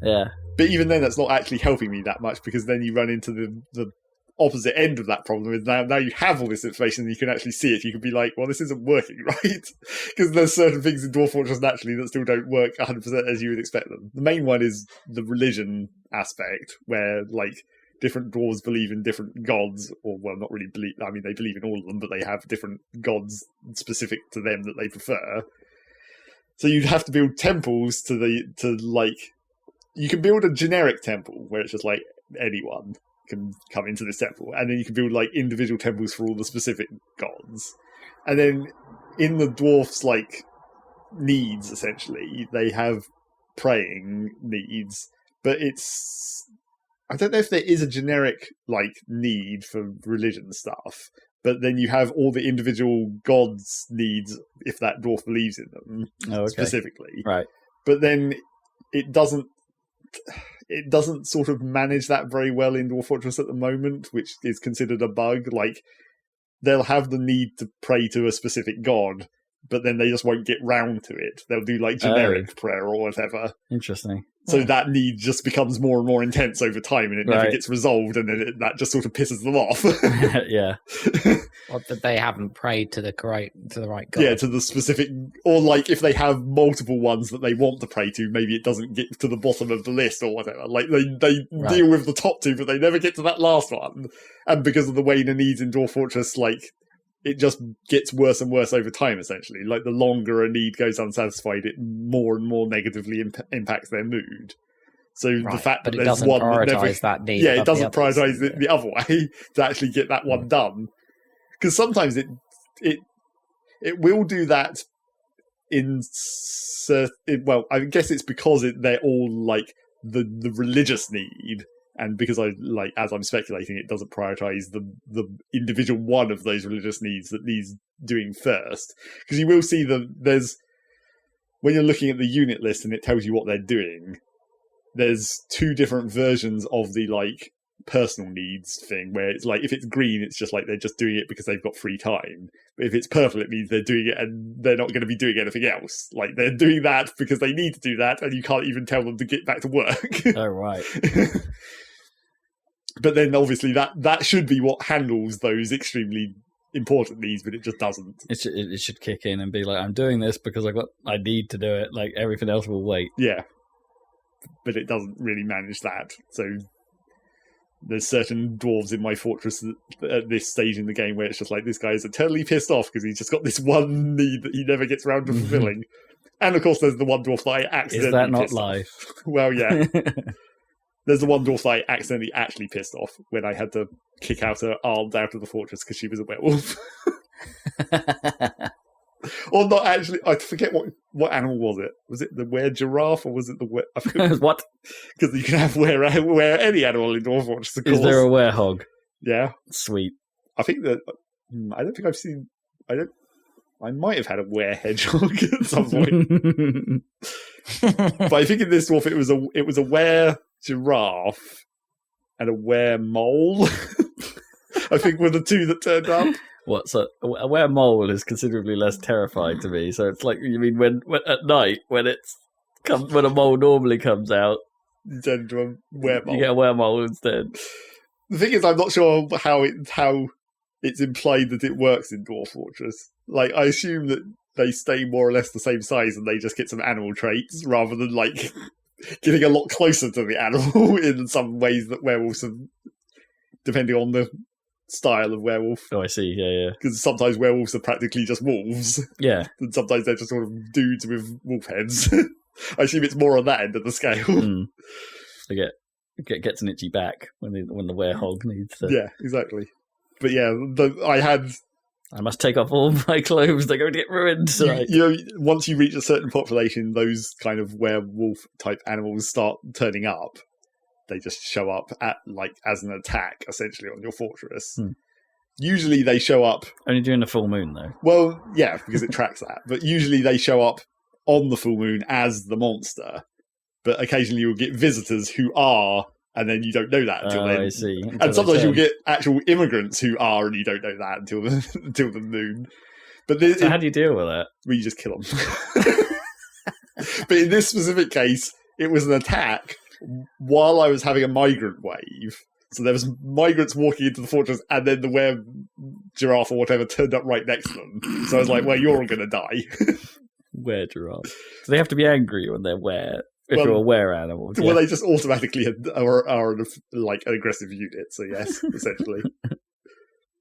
Yeah. But even then, that's not actually helping me that much, because then you run into the opposite end of that problem. Is now you have all this information and you can actually see it. You can be like, well, this isn't working, right? Because there's certain things in Dwarf Fortress naturally that still don't work 100% as you would expect them. The main one is the religion aspect, where like different dwarves believe in different gods, or well, not really believe. I mean, they believe in all of them, but they have different gods specific to them that they prefer. So you'd have to build temples you can build a generic temple where it's just like anyone can come into this temple, and then you can build like individual temples for all the specific gods. And then in the dwarfs' like needs, essentially, they have praying needs, but I don't know if there is a generic like need for religion stuff, but then you have all the individual gods' needs if that dwarf believes in them specifically. Right. But then it doesn't sort of manage that very well in Dwarf Fortress at the moment, which is considered a bug. Like, they'll have the need to pray to a specific god, but then they just won't get round to it. They'll do like generic prayer or whatever. Interesting. So that need just becomes more and more intense over time, and it never gets resolved, and then that just sort of pisses them off. Yeah. Or that they haven't prayed to the right god. Yeah, to the specific, or like if they have multiple ones that they want to pray to, maybe it doesn't get to the bottom of the list or whatever. Like they deal with the top two, but they never get to that last one. And because of the way the needs in Dwarf Fortress, like, it just gets worse and worse over time, essentially. Like, the longer a need goes unsatisfied, it more and more negatively impacts their mood. So the fact that there's one that never... that need. Yeah, it doesn't prioritise the other way to actually get that one done. Because sometimes it will do that in certain... Well, I guess it's because they're all, like, the religious need... And because as I'm speculating, it doesn't prioritise the individual one of those religious needs that needs doing first. Because you will see there's, when you're looking at the unit list and it tells you what they're doing, there's 2 different versions of the like personal needs thing, where it's like, if it's green, it's just like they're just doing it because they've got free time. But if it's purple, it means they're doing it and they're not going to be doing anything else. Like, they're doing that because they need to do that, and you can't even tell them to get back to work. Oh, right. But then obviously that should be what handles those extremely important needs, but it just doesn't. It should kick in and be like, I'm doing this because I need to do it. Like, everything else will wait. Yeah. But it doesn't really manage that. So there's certain dwarves in my fortress at this stage in the game where it's just like, this guy is eternally pissed off because he's just got this one need that he never gets around to fulfilling. And of course there's the one dwarf that I accidentally Is that not pissed life? Off. Well, yeah. There's the one dwarf that I accidentally actually pissed off when I had to kick out her arms out of the fortress because she was a werewolf. Or not actually, I forget what animal was it. Was it the were-giraffe, or was it the were... What? Because you can have were any animal in Dwarf Fortress, of course. Is there a were-hog? Yeah. Sweet. I think that... I don't think I've seen... I might have had a were-hedgehog at some point. But I think in this dwarf, it was a were giraffe and a were mole. I think were the two that turned up. What? So a were mole is considerably less terrifying to me. So it's like, you mean when at night when a mole normally comes out, You turn into a were mole. you get a were mole instead. The thing is, I'm not sure how it's implied that it works in Dwarf Fortress. Like, I assume that they stay more or less the same size and they just get some animal traits rather than, like, getting a lot closer to the animal in some ways that werewolves have, depending on the style of werewolf. Oh, I see. Yeah. Because sometimes werewolves are practically just wolves, Yeah. and sometimes they're just sort of dudes with wolf heads. I assume it's more on that end of the scale. Mm. They gets an itchy back when the werehog needs to. Yeah, exactly. But yeah, I must take off all my clothes. They're going to get ruined tonight. you know, once you reach a certain population, those kind of werewolf type animals start turning up. They just show up as an attack, essentially, on your fortress. Usually they show up Only during the full moon, though. well, yeah, because it tracks that. But usually they show up on the full moon as the monster. But occasionally you'll get visitors who are, and then you don't know that until then. I see. And sometimes you'll get actual immigrants who are, and you don't know that until the moon. But So how do you deal with that? well, you just kill them. But in this specific case, it was an attack while I was having a migrant wave. So there was migrants walking into the fortress, and then the were giraffe or whatever turned up right next to them. So I was like, well, you're all going to die. Were giraffe. So they have to be angry when they're were. If Well, you're a were animal. Well, they just automatically are like an aggressive unit. So yes, essentially.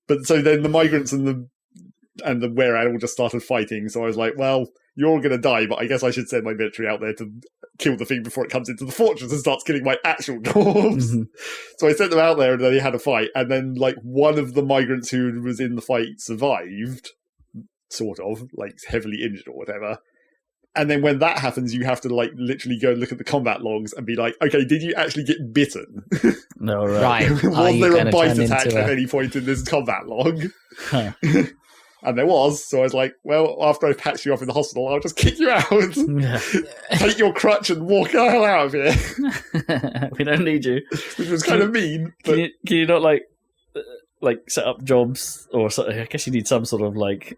But so then the migrants and the were animal just started fighting. So I was like, well, you're all going to die, but I guess I should send my military out there to kill the thing before it comes into the fortress and starts killing my actual dwarves. Mhm. So I sent them out there and then they had a fight. And then like one of the migrants who was in the fight survived, sort of, like heavily injured or whatever. And then when that happens, you have to like literally go and look at the combat logs and be like, okay, did you actually get bitten? No, right. Right. Was there a bite attack into at any point in this combat log? Huh. And there was. So I was like, well, after I patched you up in the hospital, I'll just kick you out. Yeah. Take your crutch and walk the hell out of here. We don't need you. Which was kind of mean. But Can you not like set up jobs or I guess you need some sort of like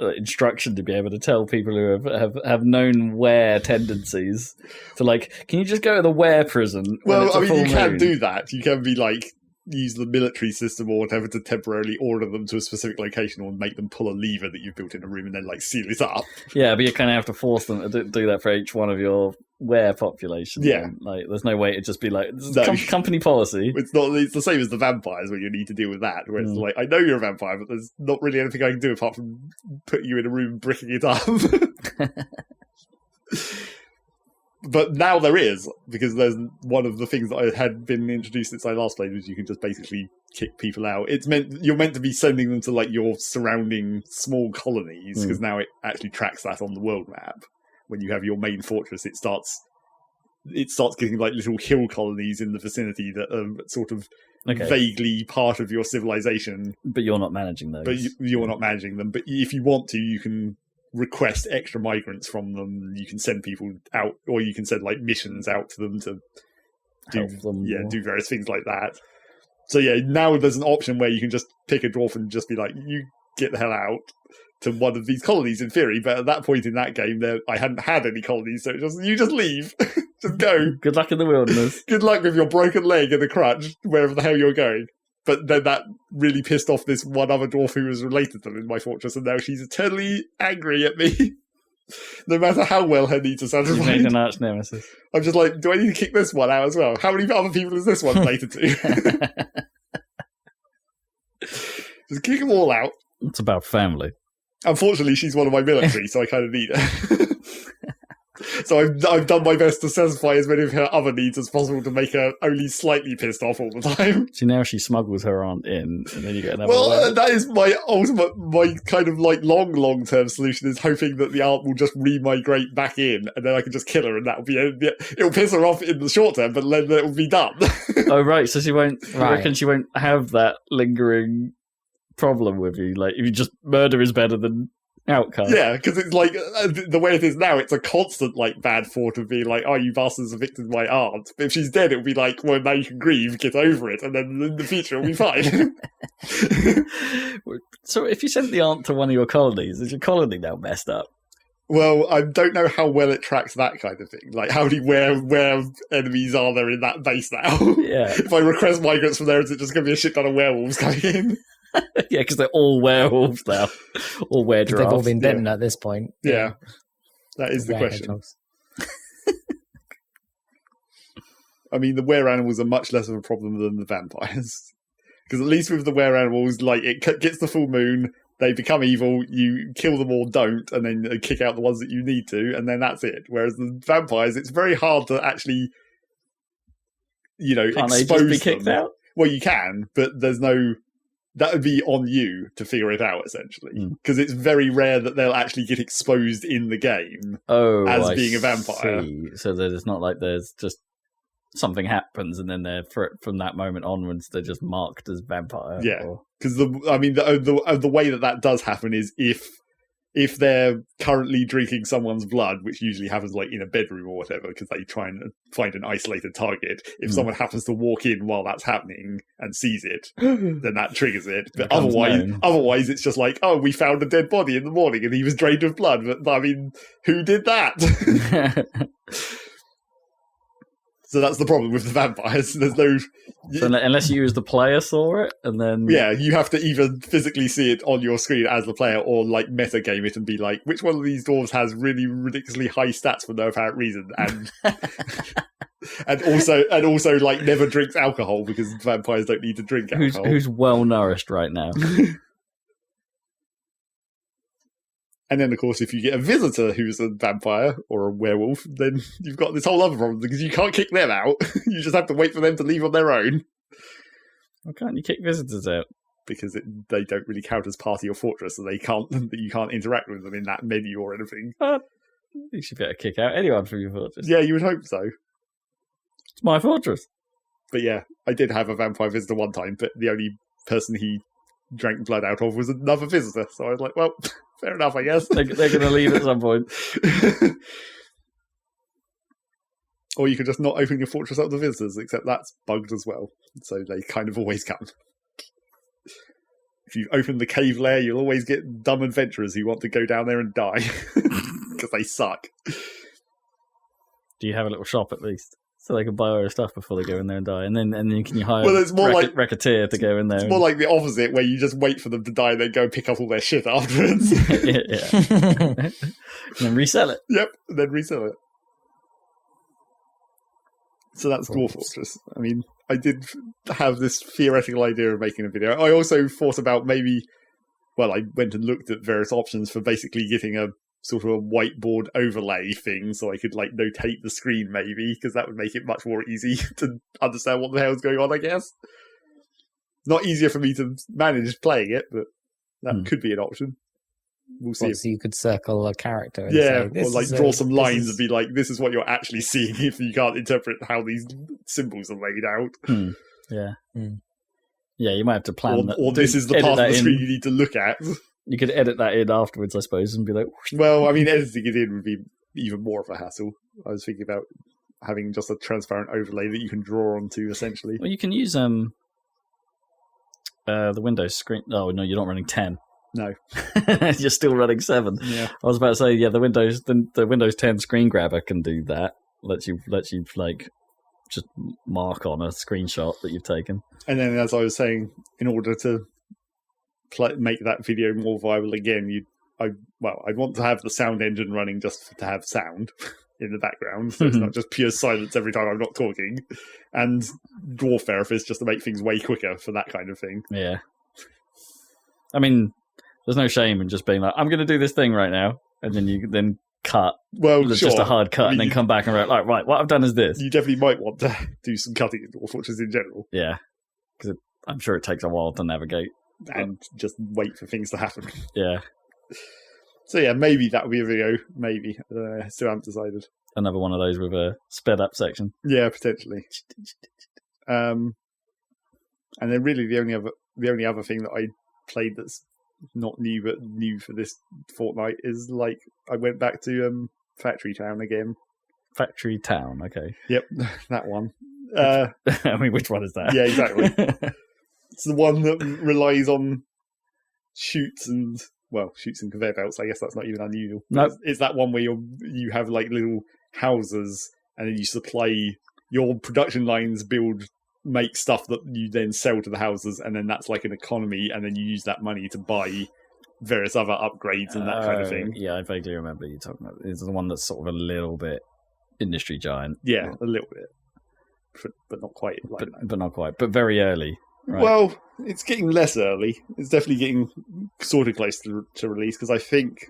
instruction to be able to tell people who have known were tendencies to like, can you just go to the were prison? well, I mean, you can moon? do that. You can be like, use the military system or whatever to temporarily order them to a specific location or make them pull a lever that you've built in a room and then like seal it up. Yeah, but you kind of have to force them to do that for each one of your were populations. Yeah. Like, there's no way to just be like, this is No. company policy. It's the same as the vampires where you need to deal with that. Where it's like, I know you're a vampire, but there's not really anything I can do apart from put you in a room and bricking it up. But now there is, because there's one of the things that I had been introduced since I last played was you can just basically kick people out. You're meant to be sending them to like your surrounding small colonies, because now it actually tracks that on the world map. When you have your main fortress, it starts getting like little hill colonies in the vicinity that are sort of vaguely part of your civilization. But you're not managing those. But you're not managing them. But if you want to, you can request extra migrants from them. You can send people out, or you can send like missions out to them to Help them do various things like that. So yeah, now there's an option where you can just pick a dwarf and just be like, you get the hell out to one of these colonies in theory. But at that point in that game, I hadn't had any colonies, so you just leave. Just go. Good luck in the wilderness. Good luck with your broken leg and a crutch, wherever the hell you're going. But then that really pissed off this one other dwarf who was related to them in my fortress, and now she's eternally angry at me. No matter how well her needs are You've satisfied. made an arch nemesis. I'm just like, do I need to kick this one out as well? How many other people is this one related to? Just kick them all out. It's about family. Unfortunately, she's one of my military, so I kind of need her. So I've done my best to satisfy as many of her other needs as possible to make her only slightly pissed off all the time. See, now she smuggles her aunt in, and then you get another Well, one. that is my kind of like long-term solution is hoping that the aunt will just re-migrate back in, and then I can just kill her, and that'll be it. It'll piss her off in the short term, but then it'll be done. Oh, right, so she won't... I Right. reckon she won't have that lingering problem with you. Like, if you just murder is better than outcome. Yeah, because it's like the way it is now, it's a constant like bad thought of being like, "Oh, you bastards evicted my aunt." But if she's dead, it'll be like, "Well, now you can grieve, get over it, and then in the future it'll be fine." So, if you sent the aunt to one of your colonies, is your colony now messed up? Well, I don't know how well it tracks that kind of thing. Like, where enemies are there in that base now? Yeah. If I request migrants from there, is it just going to be a shit ton of werewolves coming in? Yeah, because they're all werewolves now. All were-giraffes. They've all been bitten at this point. Yeah. That is the question. I mean, the were-animals are much less of a problem than the vampires. Because at least with the were-animals, like, it gets the full moon, they become evil, you kill them or don't, and then kick out the ones that you need to, and then that's it. Whereas the vampires, it's very hard to actually, Can't expose they just be kicked them. out? Well, you can, but there's no... That would be on you to figure it out, essentially. Because it's very rare that they'll actually get exposed in the game as being a vampire. See. So that it's not like there's just something happens and then they're from that moment onwards they're just marked as vampire. Yeah, because the way that does happen is if they're currently drinking someone's blood, which usually happens like in a bedroom or whatever, because they try and find an isolated target. If someone happens to walk in while that's happening and sees it, then that triggers it. But otherwise, it's just like, oh, we found a dead body in the morning and he was drained of blood. But I mean, who did that? So that's the problem with the vampires. There's no... So unless you use the player saw it, and then... Yeah, you have to either physically see it on your screen as the player, or like metagame it and be like, which one of these dwarves has really ridiculously high stats for no apparent reason, and and also like never drinks alcohol because vampires don't need to drink alcohol. Who's well nourished right now? And then, of course, if you get a visitor who's a vampire or a werewolf, then you've got this whole other problem because you can't kick them out. You just have to wait for them to leave on their own. Why can't you kick visitors out? Because they don't really count as part of your fortress, so you can't interact with them in that menu or anything. You should be able to kick out anyone from your fortress. Yeah, you would hope so. It's my fortress. But yeah, I did have a vampire visitor one time, but the only person he drank blood out of was another visitor. So I was like, well... Fair enough, I guess. They're going to leave at some point. Or you could just not open your fortress up to visitors, except that's bugged as well. So they kind of always come. If you open the cave lair, you'll always get dumb adventurers who want to go down there and die. Because they suck. Do you have a little shop at least? So they can buy all their stuff before they go in there and die, and then can you hire it's more like racketeer to go in there? It's more like the opposite, where you just wait for them to die and then go and pick up all their shit afterwards. Yeah. And then resell it. Yep, and then resell it. So that's Dwarf Fortress. I mean, I did have this theoretical idea of making a video. I also thought about I went and looked at various options for basically getting a sort of a whiteboard overlay thing so I could like notate the screen maybe, because that would make it much more easy to understand what the hell's going on, I guess. Not easier for me to manage playing it, but that could be an option. We'll see. So you could circle a character and say, or like draw some lines and be like, this is what you're actually seeing if you can't interpret how these symbols are laid out. Yeah. Yeah, you might have to plan that. Or this is the part of the screen you need to look at. You could edit that in afterwards, I suppose, and be like... Whoosh. Well, I mean, editing it in would be even more of a hassle. I was thinking about having just a transparent overlay that you can draw onto, essentially. Well, you can use the Windows screen... Oh, no, you're not running 10. No. You're still running 7. Yeah. I was about to say, yeah, the Windows 10 screen grabber can do that. Lets you like just mark on a screenshot that you've taken. And then, as I was saying, in order to make that video more viable again, I'd want to have the sound engine running just to have sound in the background, so it's not just pure silence every time I'm not talking, and Dwarf Therapist just to make things way quicker for that kind of thing. Yeah. I mean, there's no shame in just being like, I'm going to do this thing right now, and then you cut. Well, sure. Just a hard cut, and then come back and be like, right, what I've done is this. You definitely might want to do some cutting in Dwarf Fortress in general. Yeah, because I'm sure it takes a while to navigate. And just wait for things to happen. Yeah. So yeah, maybe that would be a video. Maybe. I don't know. I still haven't decided. Another one of those with a sped up section. Yeah, potentially. And then really the only other thing that I played that's not new but new for this fortnight, is like I went back to Factory Town again. Factory Town, okay. Yep, that one. I mean, which one is that? Yeah, exactly. It's the one that relies on chutes and conveyor belts. I guess that's not even unusual. Nope. It's that one where you have like little houses, and then you supply your production lines make stuff that you then sell to the houses, and then that's like an economy, and then you use that money to buy various other upgrades and that kind of thing. Yeah, I vaguely remember you talking about. It's the one that's sort of a little bit industry giant. Yeah, a little bit, but not quite. But not quite. But very early. Right. Well, it's getting less early. It's definitely getting sort of close to release, because I think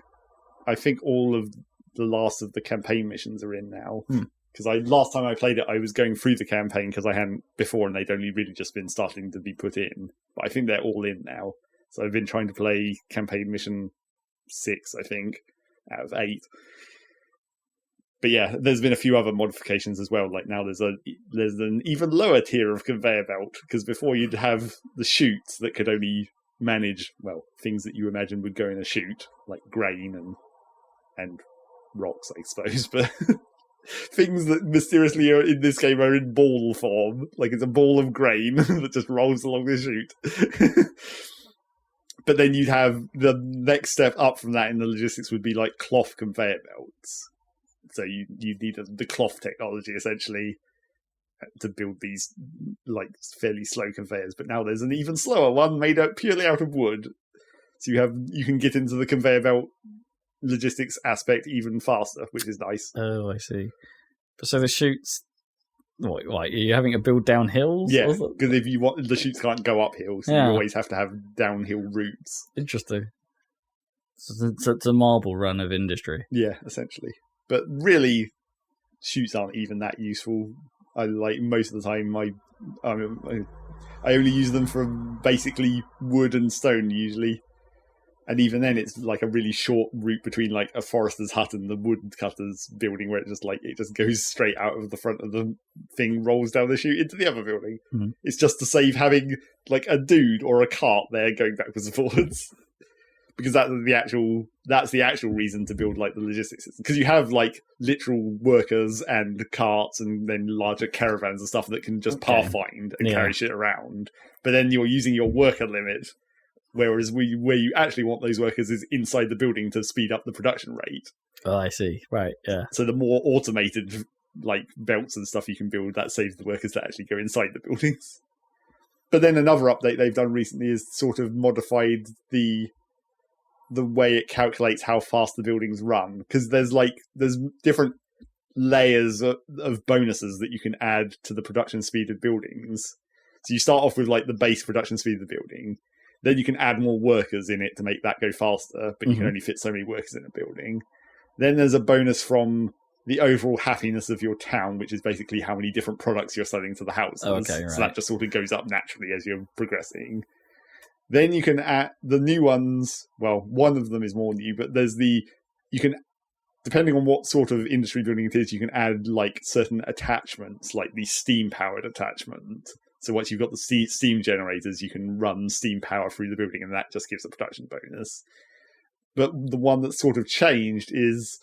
all of the last of the campaign missions are in now. Because last time I played it, I was going through the campaign because I hadn't before, and they'd only really just been starting to be put in. But I think they're all in now. So I've been trying to play campaign mission 6, I think, out of 8. But yeah, there's been a few other modifications as well. Like now there's an even lower tier of conveyor belt, because before you'd have the chutes that could only manage, things that you imagine would go in a chute, like grain and rocks, I suppose. But things that mysteriously are in this game are in ball form. Like it's a ball of grain that just rolls along the chute. But then you'd have the next step up from that in the logistics would be like cloth conveyor belts. So you need the cloth technology essentially to build these like fairly slow conveyors. But now there's an even slower one made purely out of wood. So you can get into the conveyor belt logistics aspect even faster, which is nice. Oh, I see. So the chutes, what are you having to build down hills? Yeah, because if you want, the chutes can't go uphill, so you always have to have downhill routes. Interesting. So it's a marble run of industry. Yeah, essentially. But really, chutes aren't even that useful. I like most of the time. I only use them for basically wood and stone usually, and even then, it's like a really short route between like a forester's hut and the woodcutter's building, where it just goes straight out of the front of the thing, rolls down the chute into the other building. Mm-hmm. It's just to save having like a dude or a cart there going backwards and forwards. Because that's the actual reason to build like the logistics system. Because you have like literal workers and carts and then larger caravans and stuff that can just pathfind and carry shit around. But then you're using your worker limit, whereas where you actually want those workers is inside the building to speed up the production rate. Oh, I see. Right, yeah. So the more automated like belts and stuff you can build, that saves the workers to actually go inside the buildings. But then another update they've done recently is sort of modified the way it calculates how fast the buildings run, because there's different layers of bonuses that you can add to the production speed of buildings. So you start off with like the base production speed of the building, then you can add more workers in it to make that go faster, but you can only fit so many workers in a building. Then there's a bonus from the overall happiness of your town, which is basically how many different products you're selling to the houses. Oh, okay, right. So that just sort of goes up naturally as you're progressing. Then you can add the new ones. Well, one of them is more new, but you can, depending on what sort of industry building it is, you can add like certain attachments, like the steam powered attachment. So once you've got the steam generators, you can run steam power through the building, and that just gives a production bonus. But the one that's sort of changed is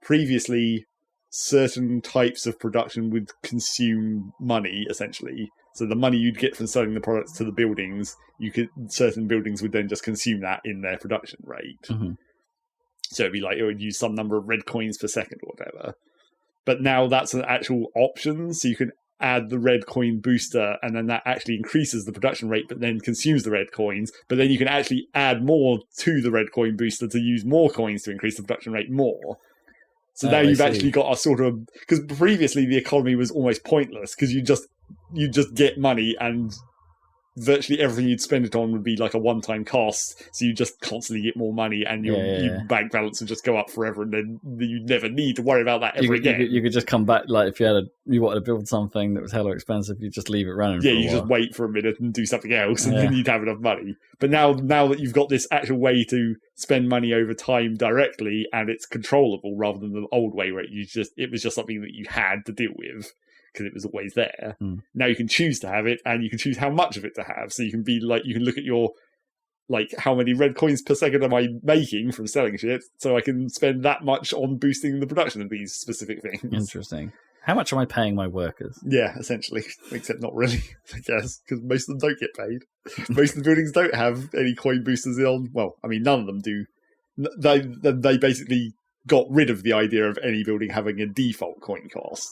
previously certain types of production would consume money, essentially. So the money you'd get from selling the products to the buildings, certain buildings would then just consume that in their production rate. Mm-hmm. So it'd be like it would use some number of red coins per second or whatever. But now that's an actual option, so you can add the red coin booster, and then that actually increases the production rate, but then consumes the red coins. But then you can actually add more to the red coin booster to use more coins to increase the production rate more. So now you've actually got a sort of, because previously the economy was almost pointless, because you just get money and virtually everything you'd spend it on would be like a one-time cost, so you just constantly get more money, and your bank balance would just go up forever, and then you never need to worry about that ever again. You could just come back, like if you wanted to build something that was hella expensive, you just leave it running. Yeah, you just wait for a minute and do something else, and then you'd have enough money. But now that you've got this actual way to spend money over time directly, and it's controllable rather than the old way where it was just something that you had to deal with, because it was always there. Now you can choose to have it, and you can choose how much of it to have. So you can be like, you can look at your like, how many red coins per second am I making from selling shit, so I can spend that much on boosting the production of these specific things. Interesting. How much am I paying my workers? Yeah, essentially. Except not really, I guess, because most of them don't get paid. Most of the buildings don't have any coin boosters on. Well, I mean, none of them do. They basically got rid of the idea of any building having a default coin cost.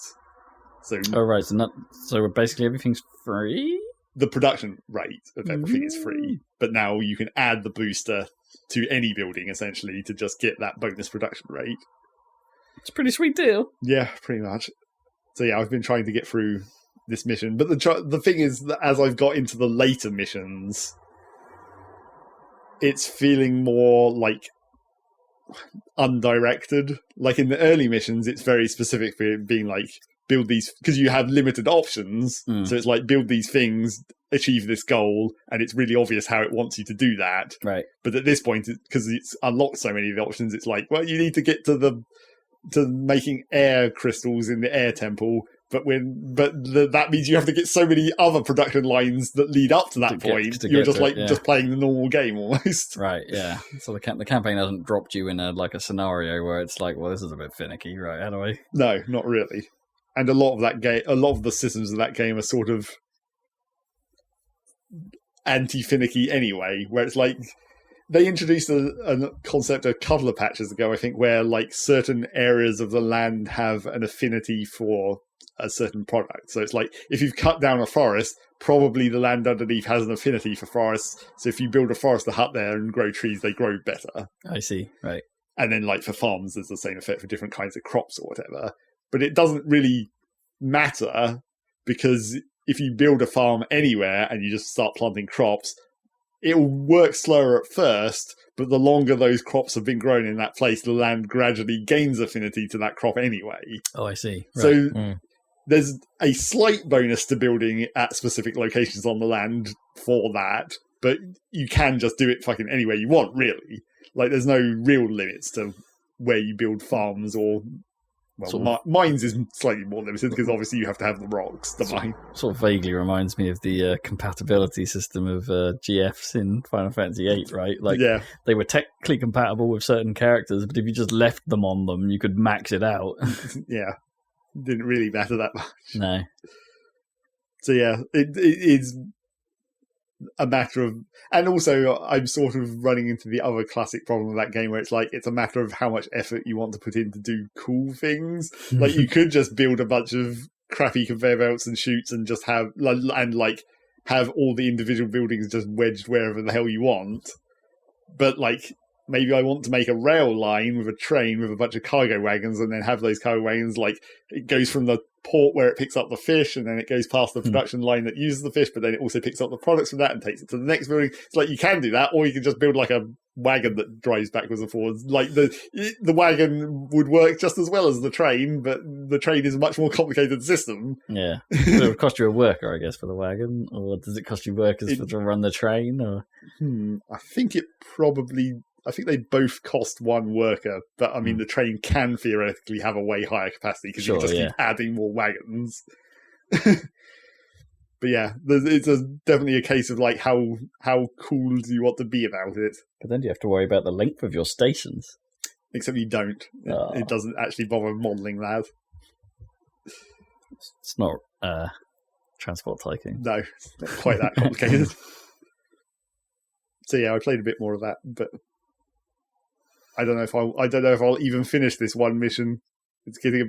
So, right. So basically everything's free? The production rate of everything is free, but now you can add the booster to any building, essentially, to just get that bonus production rate. It's a pretty sweet deal. Yeah, pretty much. So yeah, I've been trying to get through this mission, but the thing is that as I've got into the later missions, it's feeling more like undirected. Like in the early missions, it's very specific for being like, build these, because you have limited options. So it's like, build these things, achieve this goal, and it's really obvious how it wants you to do that. Right. But at this point, because it's unlocked so many of the options, it's like, well, you need to get to making air crystals in the air temple, that means you have to get so many other production lines that lead up to that point. You're just just playing the normal game almost. Right, yeah. So the campaign hasn't dropped you in a scenario where it's like, well, this is a bit finicky, right? How do I? No, not really. And a lot of the systems of that game are sort of anti-finicky anyway, where it's like, they introduced a concept a couple of patches ago, I think, where like certain areas of the land have an affinity for a certain product. So it's like, if you've cut down a forest, probably the land underneath has an affinity for forests. So if you build a forester hut there and grow trees, they grow better. I see, right. And then like for farms, there's the same effect for different kinds of crops or whatever. But it doesn't really matter, because if you build a farm anywhere and you just start planting crops, it will work slower at first, but the longer those crops have been grown in that place, the land gradually gains affinity to that crop anyway. Oh, I see. Right. So there's a slight bonus to building at specific locations on the land for that, but you can just do it fucking anywhere you want, really. Like, there's no real limits to where you build farms or... Well, mines is slightly more limited, because obviously you have to have the rocks to mine. Sort of vaguely reminds me of the compatibility system of GFs in Final Fantasy VIII, right? Like, they were technically compatible with certain characters, but if you just left them on them, you could max it out. Yeah. Didn't really matter that much. No. So yeah, it is a matter of... And also, I'm sort of running into the other classic problem of that game, where it's like, it's a matter of how much effort you want to put in to do cool things. Like, you could just build a bunch of crappy conveyor belts and chutes and just have all the individual buildings just wedged wherever the hell you want. But like, maybe I want to make a rail line with a train with a bunch of cargo wagons, and then have those cargo wagons, like, it goes from the port where it picks up the fish, and then it goes past the production line that uses the fish, but then it also picks up the products from that and takes it to the next building. It's like, you can do that, or you can just build like a wagon that drives backwards and forwards. Like, the wagon would work just as well as the train, but the train is a much more complicated system. Yeah. It would cost you a worker, I guess, for the wagon, or does it cost you workers to run the train? Or I think they both cost one worker, but I mean, the train can theoretically have a way higher capacity, because you can just keep adding more wagons. But yeah, it's definitely a case of like, how cool do you want to be about it? But then you have to worry about the length of your stations. Except you don't. It doesn't actually bother modelling that. It's not transport tycoon. No, it's not quite that complicated. So yeah, I played a bit more of that, but I don't know if I'll even finish this one mission. It's getting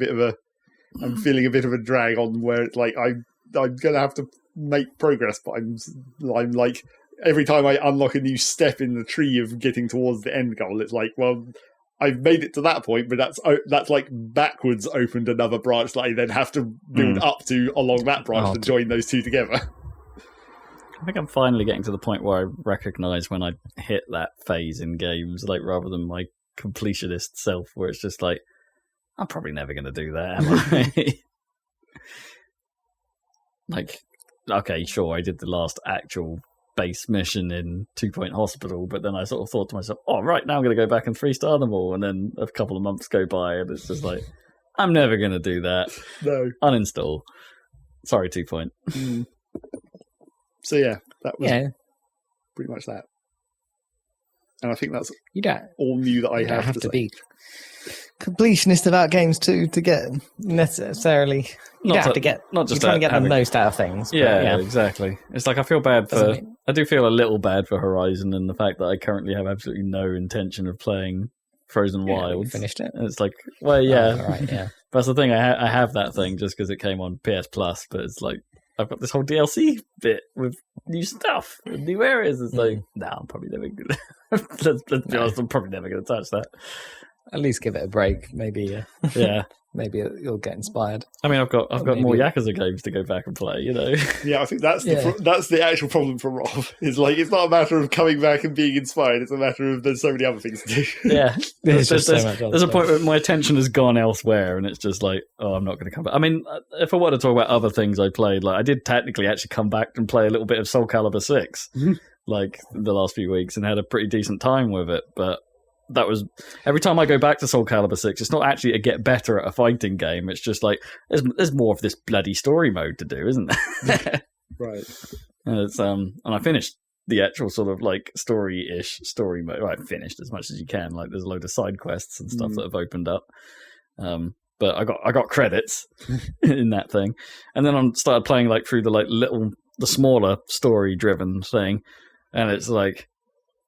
I'm feeling a bit of a drag on, where it's like, I'm gonna have to make progress, but I'm like, every time I unlock a new step in the tree of getting towards the end goal, it's like, well, I've made it to that point, but that's like backwards opened another branch that I then have to build up to along that branch to join those two together. I think I'm finally getting to the point where I recognise when I hit that phase in games, like, rather than my completionist self, where it's just like, I'm probably never going to do that, am I? Like, okay, sure, I did the last actual base mission in 2 Point Hospital, but then I sort of thought to myself, oh, right, now I'm going to go back and 3-star them all, and then a couple of months go by, and it's just like, I'm never going to do that. No. Uninstall. Sorry, 2 Point. So yeah, that was pretty much that. And I think that's You don't. all new that I You don't have to say. be completionist about games too to get necessarily. You don't have to get. Not just you're trying to that, get the most out of things. But Yeah, exactly. It's like I feel bad Doesn't for. mean- I do feel a little bad for Horizon and the fact that I currently have absolutely no intention of playing Frozen you Wilds. finished it. And it's like, well, yeah, Oh, right, yeah. that's the thing. I have that thing just because it came on PS Plus, but it's like I've got this whole DLC bit with new stuff, and new areas. It's like, no, I'm probably never gonna. let's be honest, I'm probably never gonna touch that. At least give it a break. Maybe. Yeah. Maybe you'll get inspired. I mean, I've got more maybe- Yakuza games to go back and play. You know. Yeah, I think that's that's the actual problem for Rob. It's like it's not a matter of coming back and being inspired. It's a matter of there's so many other things to do. Yeah, There's just so much other there's a stuff. point where my attention has gone elsewhere, and it's just like, oh, I'm not going to come back. I mean, if I want to talk about other things I played, like I did technically actually come back and play a little bit of Soul Calibur 6, like the last few weeks, and had a pretty decent time with it. But that was every time I go back to Soul Calibur 6, it's not actually a get better at a fighting game. It's just like there's more of this bloody story mode to do, isn't there? Right. And it's and I finished the actual sort of like story-ish story mode. Well, I finished as much as you can. Like there's a load of side quests and stuff that have opened up. But I got credits in that thing, and then I started playing like through the smaller story-driven thing, and it's like,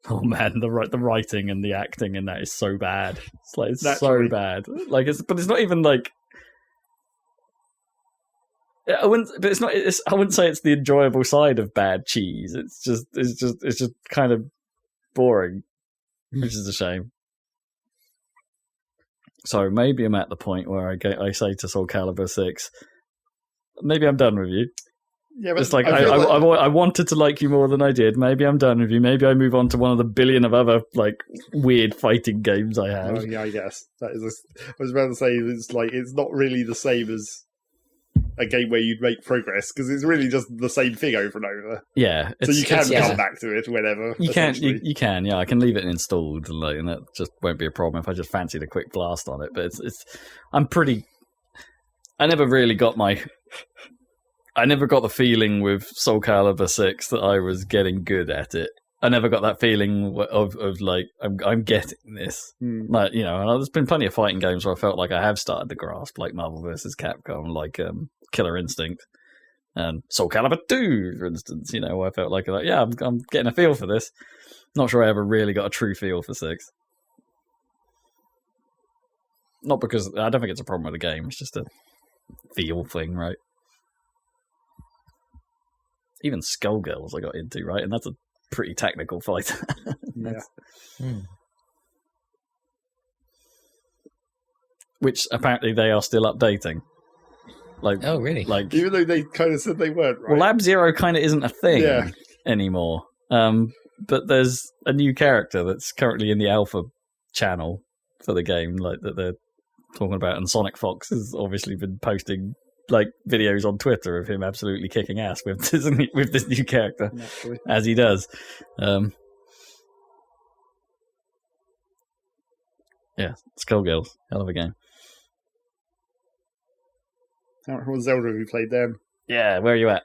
oh man, the writing and the acting in that is so bad. It's like so bad. Like but it's not even like. I wouldn't say it's the enjoyable side of bad cheese. It's just kind of boring, which is a shame. So maybe I'm at the point where I say to Soul Calibur 6, maybe I'm done with you. Yeah, but It's like I wanted to like you more than I did. Maybe I'm done with you. Maybe I move on to one of the billion of other like weird fighting games I have. Oh, yeah, I guess that is. I was about to say it's not really the same as a game where you'd make progress because it's really just the same thing over and over. Yeah, so you can come back to it whenever. You can. Yeah, I can leave it installed, and that just won't be a problem if I just fancied a quick blast on it. But I never really got I never got the feeling with Soul Calibur 6 that I was getting good at it. I never got that feeling of like I'm getting this. Like, you know, and there's been plenty of fighting games where I felt like I have started to grasp, like Marvel vs. Capcom, like Killer Instinct, and Soul Calibur 2, for instance. You know, where I felt like yeah, I'm getting a feel for this. Not sure I ever really got a true feel for 6. Not because I don't think it's a problem with the game. It's just a feel thing, right? Even Skullgirls I got into, right? And that's a pretty technical fight. Which apparently they are still updating. Like, oh, really? Like, even though they kind of said they weren't, right? Well, Lab Zero kind of isn't a thing anymore. But there's a new character that's currently in the alpha channel for the game, like that they're talking about, and Sonic Fox has obviously been posting like videos on Twitter of him absolutely kicking ass with this new character, as he does. Yeah, Skullgirls, hell of a game. What Zelda have you played then? Yeah, where are you at?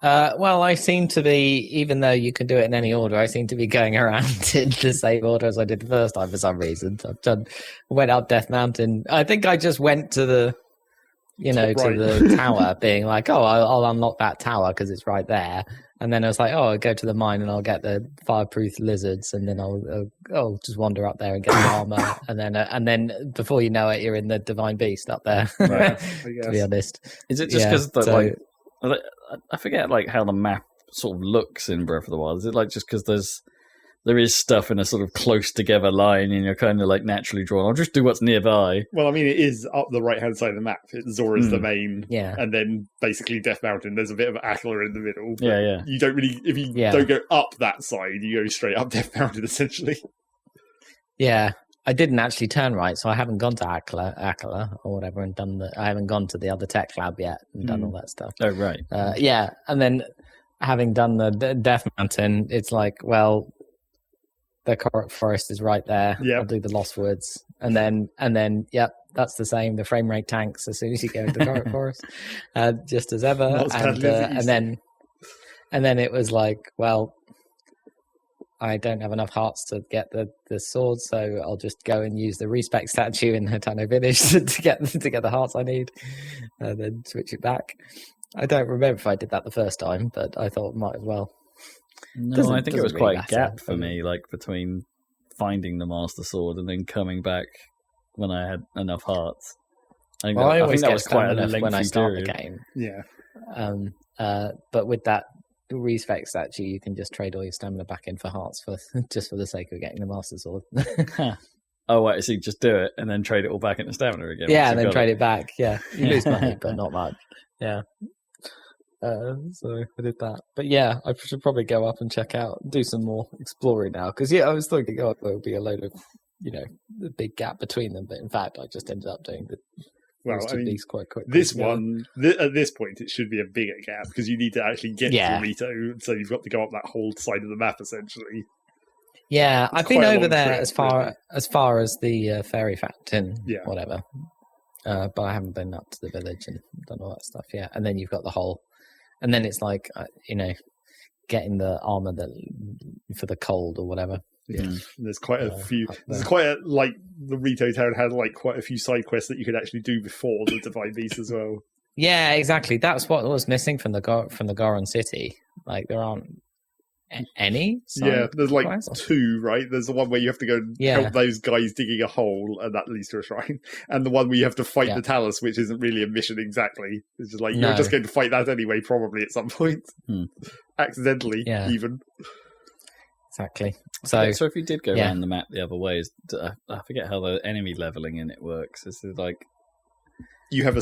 Well, I seem to be, even though you can do it in any order, I seem to be going around in the same order as I did the first time for some reason. Went up Death Mountain. I think I just went to the the tower, being like, oh, I'll unlock that tower because it's right there. And then I was like, oh, I'll go to the mine and I'll get the fireproof lizards, and then I'll just wander up there and get the armor, and then before you know it, you're in the Divine Beast up there. Right, to be honest, is it just because I forget like how the map sort of looks in Breath of the Wild? Is it like just because there is stuff in a sort of close together line, and you're kind of like naturally drawn? I'll just do what's nearby. Well, I mean, it is up the right-hand side of the map. Zora's the main, and then basically Death Mountain. There's a bit of Akela in the middle. Yeah. You don't really, if you don't go up that side, you go straight up Death Mountain, essentially. Yeah, I didn't actually turn right, so I haven't gone to Akela or whatever, and I haven't gone to the other tech lab yet and done all that stuff. Oh, right. Yeah, and then having done the Death Mountain, it's like, well, the Korok Forest is right there. Yep. I'll do the Lost Woods, and then, yep, that's the same. The frame rate tanks as soon as you go into the Korok Forest, just as ever. And then it was like, well, I don't have enough hearts to get the sword, so I'll just go and use the respec statue in Hatano Village to get the hearts I need, and then switch it back. I don't remember if I did that the first time, but I thought might as well. No, I think it was quite a gap for me, like between finding the Master Sword and then coming back when I had enough hearts. I always think that get was quite a stamina when I lengthy start period. the game. Yeah. But with that respec statue, you can just trade all your stamina back in for hearts for just for the sake of getting the Master Sword. Oh, wait, so you just do it and then trade it all back into stamina again? Yeah, and then trade it back. Yeah, you lose money, but not much. Yeah. So I did that. But yeah, I should probably go up and check out, do some more exploring now. Because I was thinking, there would be a load of, the big gap between them. But in fact, I just ended up doing these quite quickly. This one, at this point, it should be a bigger gap because you need to actually get to Rito. So you've got to go up that whole side of the map, essentially. Yeah, I've been over there trip, as far as the fairy fountain, whatever. But I haven't been up to the village and done all that stuff yet. And then you've got the whole, and then it's like getting the armor for the cold or whatever. Yeah, there's quite a few. There's quite a, like the Rito town had like quite a few side quests that you could actually do before the Divine Beast as well. Yeah, exactly. That's what was missing from the Goron city. Like there aren't any. There's like two, right? There's the one where you have to go and help those guys digging a hole, and that leads to a shrine, and the one where you have to fight the Talus, which isn't really a mission exactly. It's just like you're just going to fight that anyway, probably at some point, accidentally, even. Exactly. So if you did go around the map the other ways, I forget how the enemy leveling in it works. Is it like you have a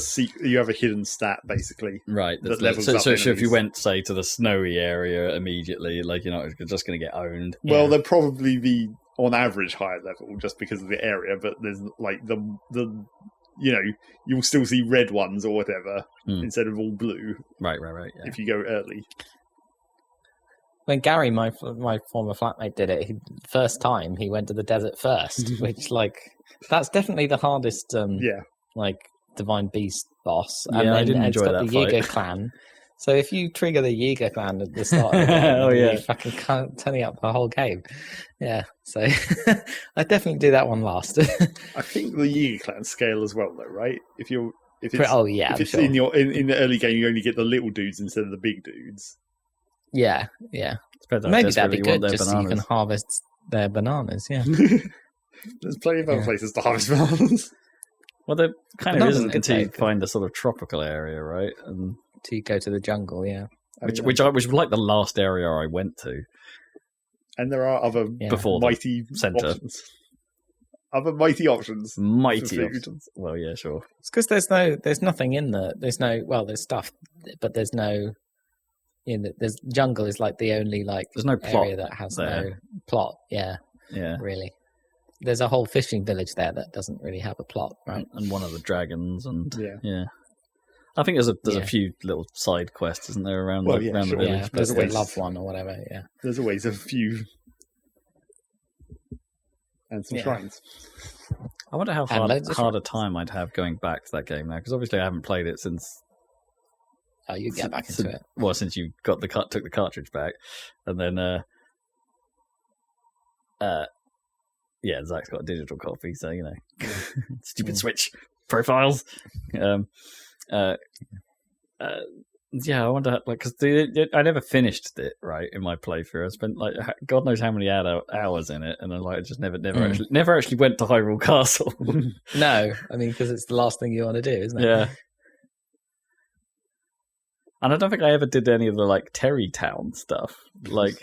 hidden stat basically, right? That levels up so if you went, say, to the snowy area immediately, like you're just going to get owned. Well, there'll probably be on average higher level just because of the area, but there's like the you'll still see red ones or whatever instead of all blue. Right. Yeah. If you go early. When Gary, my former flatmate, did it, first time he went to the desert first, which that's definitely the hardest. Divine Beast boss. And I didn't enjoy got that the fight. Yiga clan. So if you trigger the Yiga clan at the start of the game, you fucking turning up the whole game. Yeah, so I definitely do that one last. I think the Yiga clan scale as well, though, right? If it's sure. in the early game, you only get the little dudes instead of the big dudes. Yeah. Maybe that'd be good, just so you can harvest their bananas. Yeah, there's plenty of other places to harvest bananas. Well, there kind of isn't until you find a sort of tropical area, right? And until you go to the jungle, which was like the last area I went to. And there are other before mighty center options. Other mighty options. Mighty options. Well, yeah, sure. It's because there's nothing in there. There's stuff, but there's no. There's jungle is like the only there's no plot area that has there. no plot. Yeah, really. There's a whole fishing village there that doesn't really have a plot, right? And one of the dragons, and I think there's a few little side quests, isn't there, around the village? Yeah, there's a love one or whatever. Yeah, there's always a few, and some shrines. I wonder how hard a time I'd have going back to that game now, because obviously I haven't played it since. Oh, you get back into it. Well, since you took the cartridge back, and then Zach's got a digital copy, so stupid Switch profiles. I wonder, because I never finished it right in my playthrough. I spent God knows how many hours in it, and I just never actually went to Hyrule Castle. No, I mean because it's the last thing you want to do, isn't it? Yeah. And I don't think I ever did any of the Terrytown stuff. Right.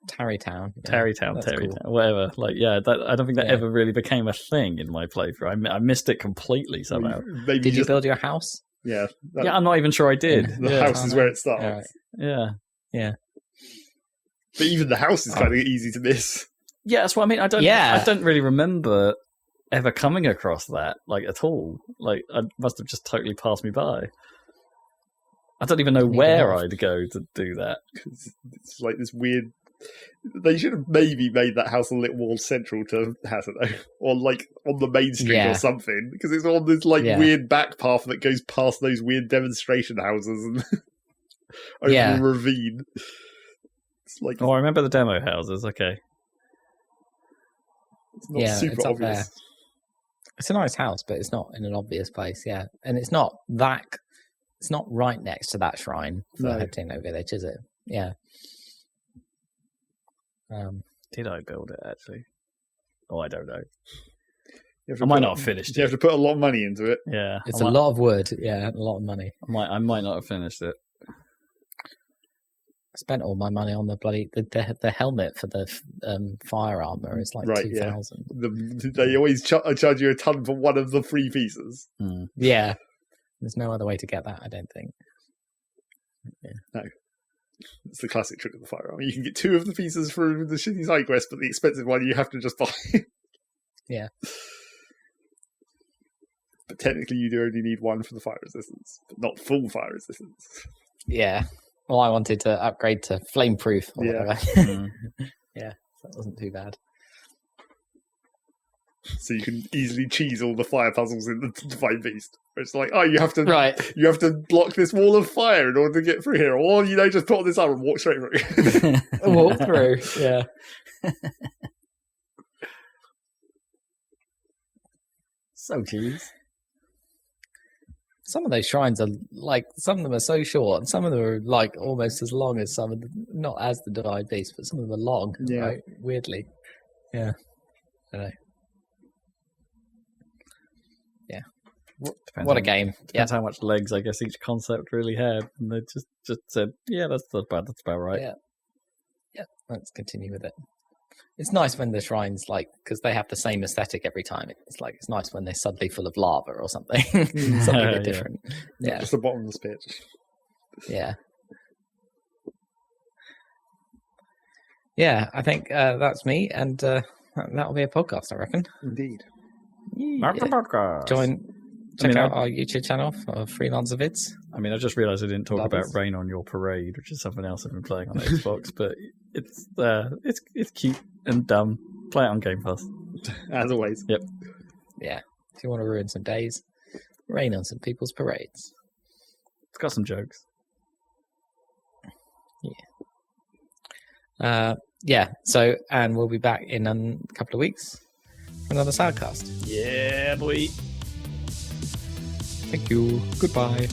Tarrytown. Terrytown, whatever. I don't think that ever really became a thing in my playthrough. I missed it completely somehow. Did you build your house? Yeah. I'm not even sure I did. The house is where it starts. Right. Yeah. But even the house is kind of easy to miss. Yeah, that's what I mean. I don't really remember ever coming across that, at all. I must have just totally passed me by. I don't even know where I'd go to do that. It's like this weird... They should have maybe made that house a little more central to Hatano, or on the main street or something, because it's on this weird back path that goes past those weird demonstration houses and over a ravine. It's I remember the demo houses. Okay, It's not super it's up obvious. there. It's a nice house, but it's not in an obvious place. Yeah, and it's not right next to that shrine for Heptino Village, is it? Yeah. Did I build it actually? Oh, I don't know. I might not have finished it. You have to put a lot of money into it. Yeah, it's a lot of wood. Yeah, a lot of money. I might not have finished it. I spent all my money on the bloody the helmet for the fire armor is like 2,000. Yeah. They always charge you a ton for one of the 3 pieces. Yeah, there's no other way to get that. I don't think. Yeah. No, it's the classic trick of the fire armor. You can get 2 of the pieces for the shitty side quest, but the expensive one you have to just buy. Yeah. But technically, you do only need 1 for the fire resistance, but not full fire resistance. Yeah. Well, I wanted to upgrade to flameproof or whatever. Yeah, so that wasn't too bad. So you can easily cheese all the fire puzzles in the Divine Beast. It's like, oh, you have to block this wall of fire in order to get through here, or just put on this armor and walk straight through. Walk through, yeah. So cheese. Some of those shrines are like, some of them are so short, and some of them are like almost as long as some of them, not as the Divine Beast, but some of them are long, right? Weirdly. Yeah. I don't know. Yeah. What a game. Depends how much legs, I guess, each concept really had. And they just said, yeah, that's about right. Yeah. Let's continue with it. It's nice when the shrines, like, because they have the same aesthetic every time. It's like, it's nice when they're suddenly full of lava or something. Something a bit different. Yeah. Just the bottomless pit. Yeah. Yeah, I think that's me, and that'll be a podcast, I reckon. Indeed. Yeah. Check out our YouTube channel for freelancer vids. I mean, I just realised I didn't talk about Rain on Your Parade, which is something else I've been playing on Xbox, but it's cute and dumb. Play it on Game Pass. As always. Yep. Yeah. If you want to ruin some days, rain on some people's parades. It's got some jokes. Yeah. So, and we'll be back in a couple of weeks for another Saladcast. Yeah, boy. Thank you. Goodbye.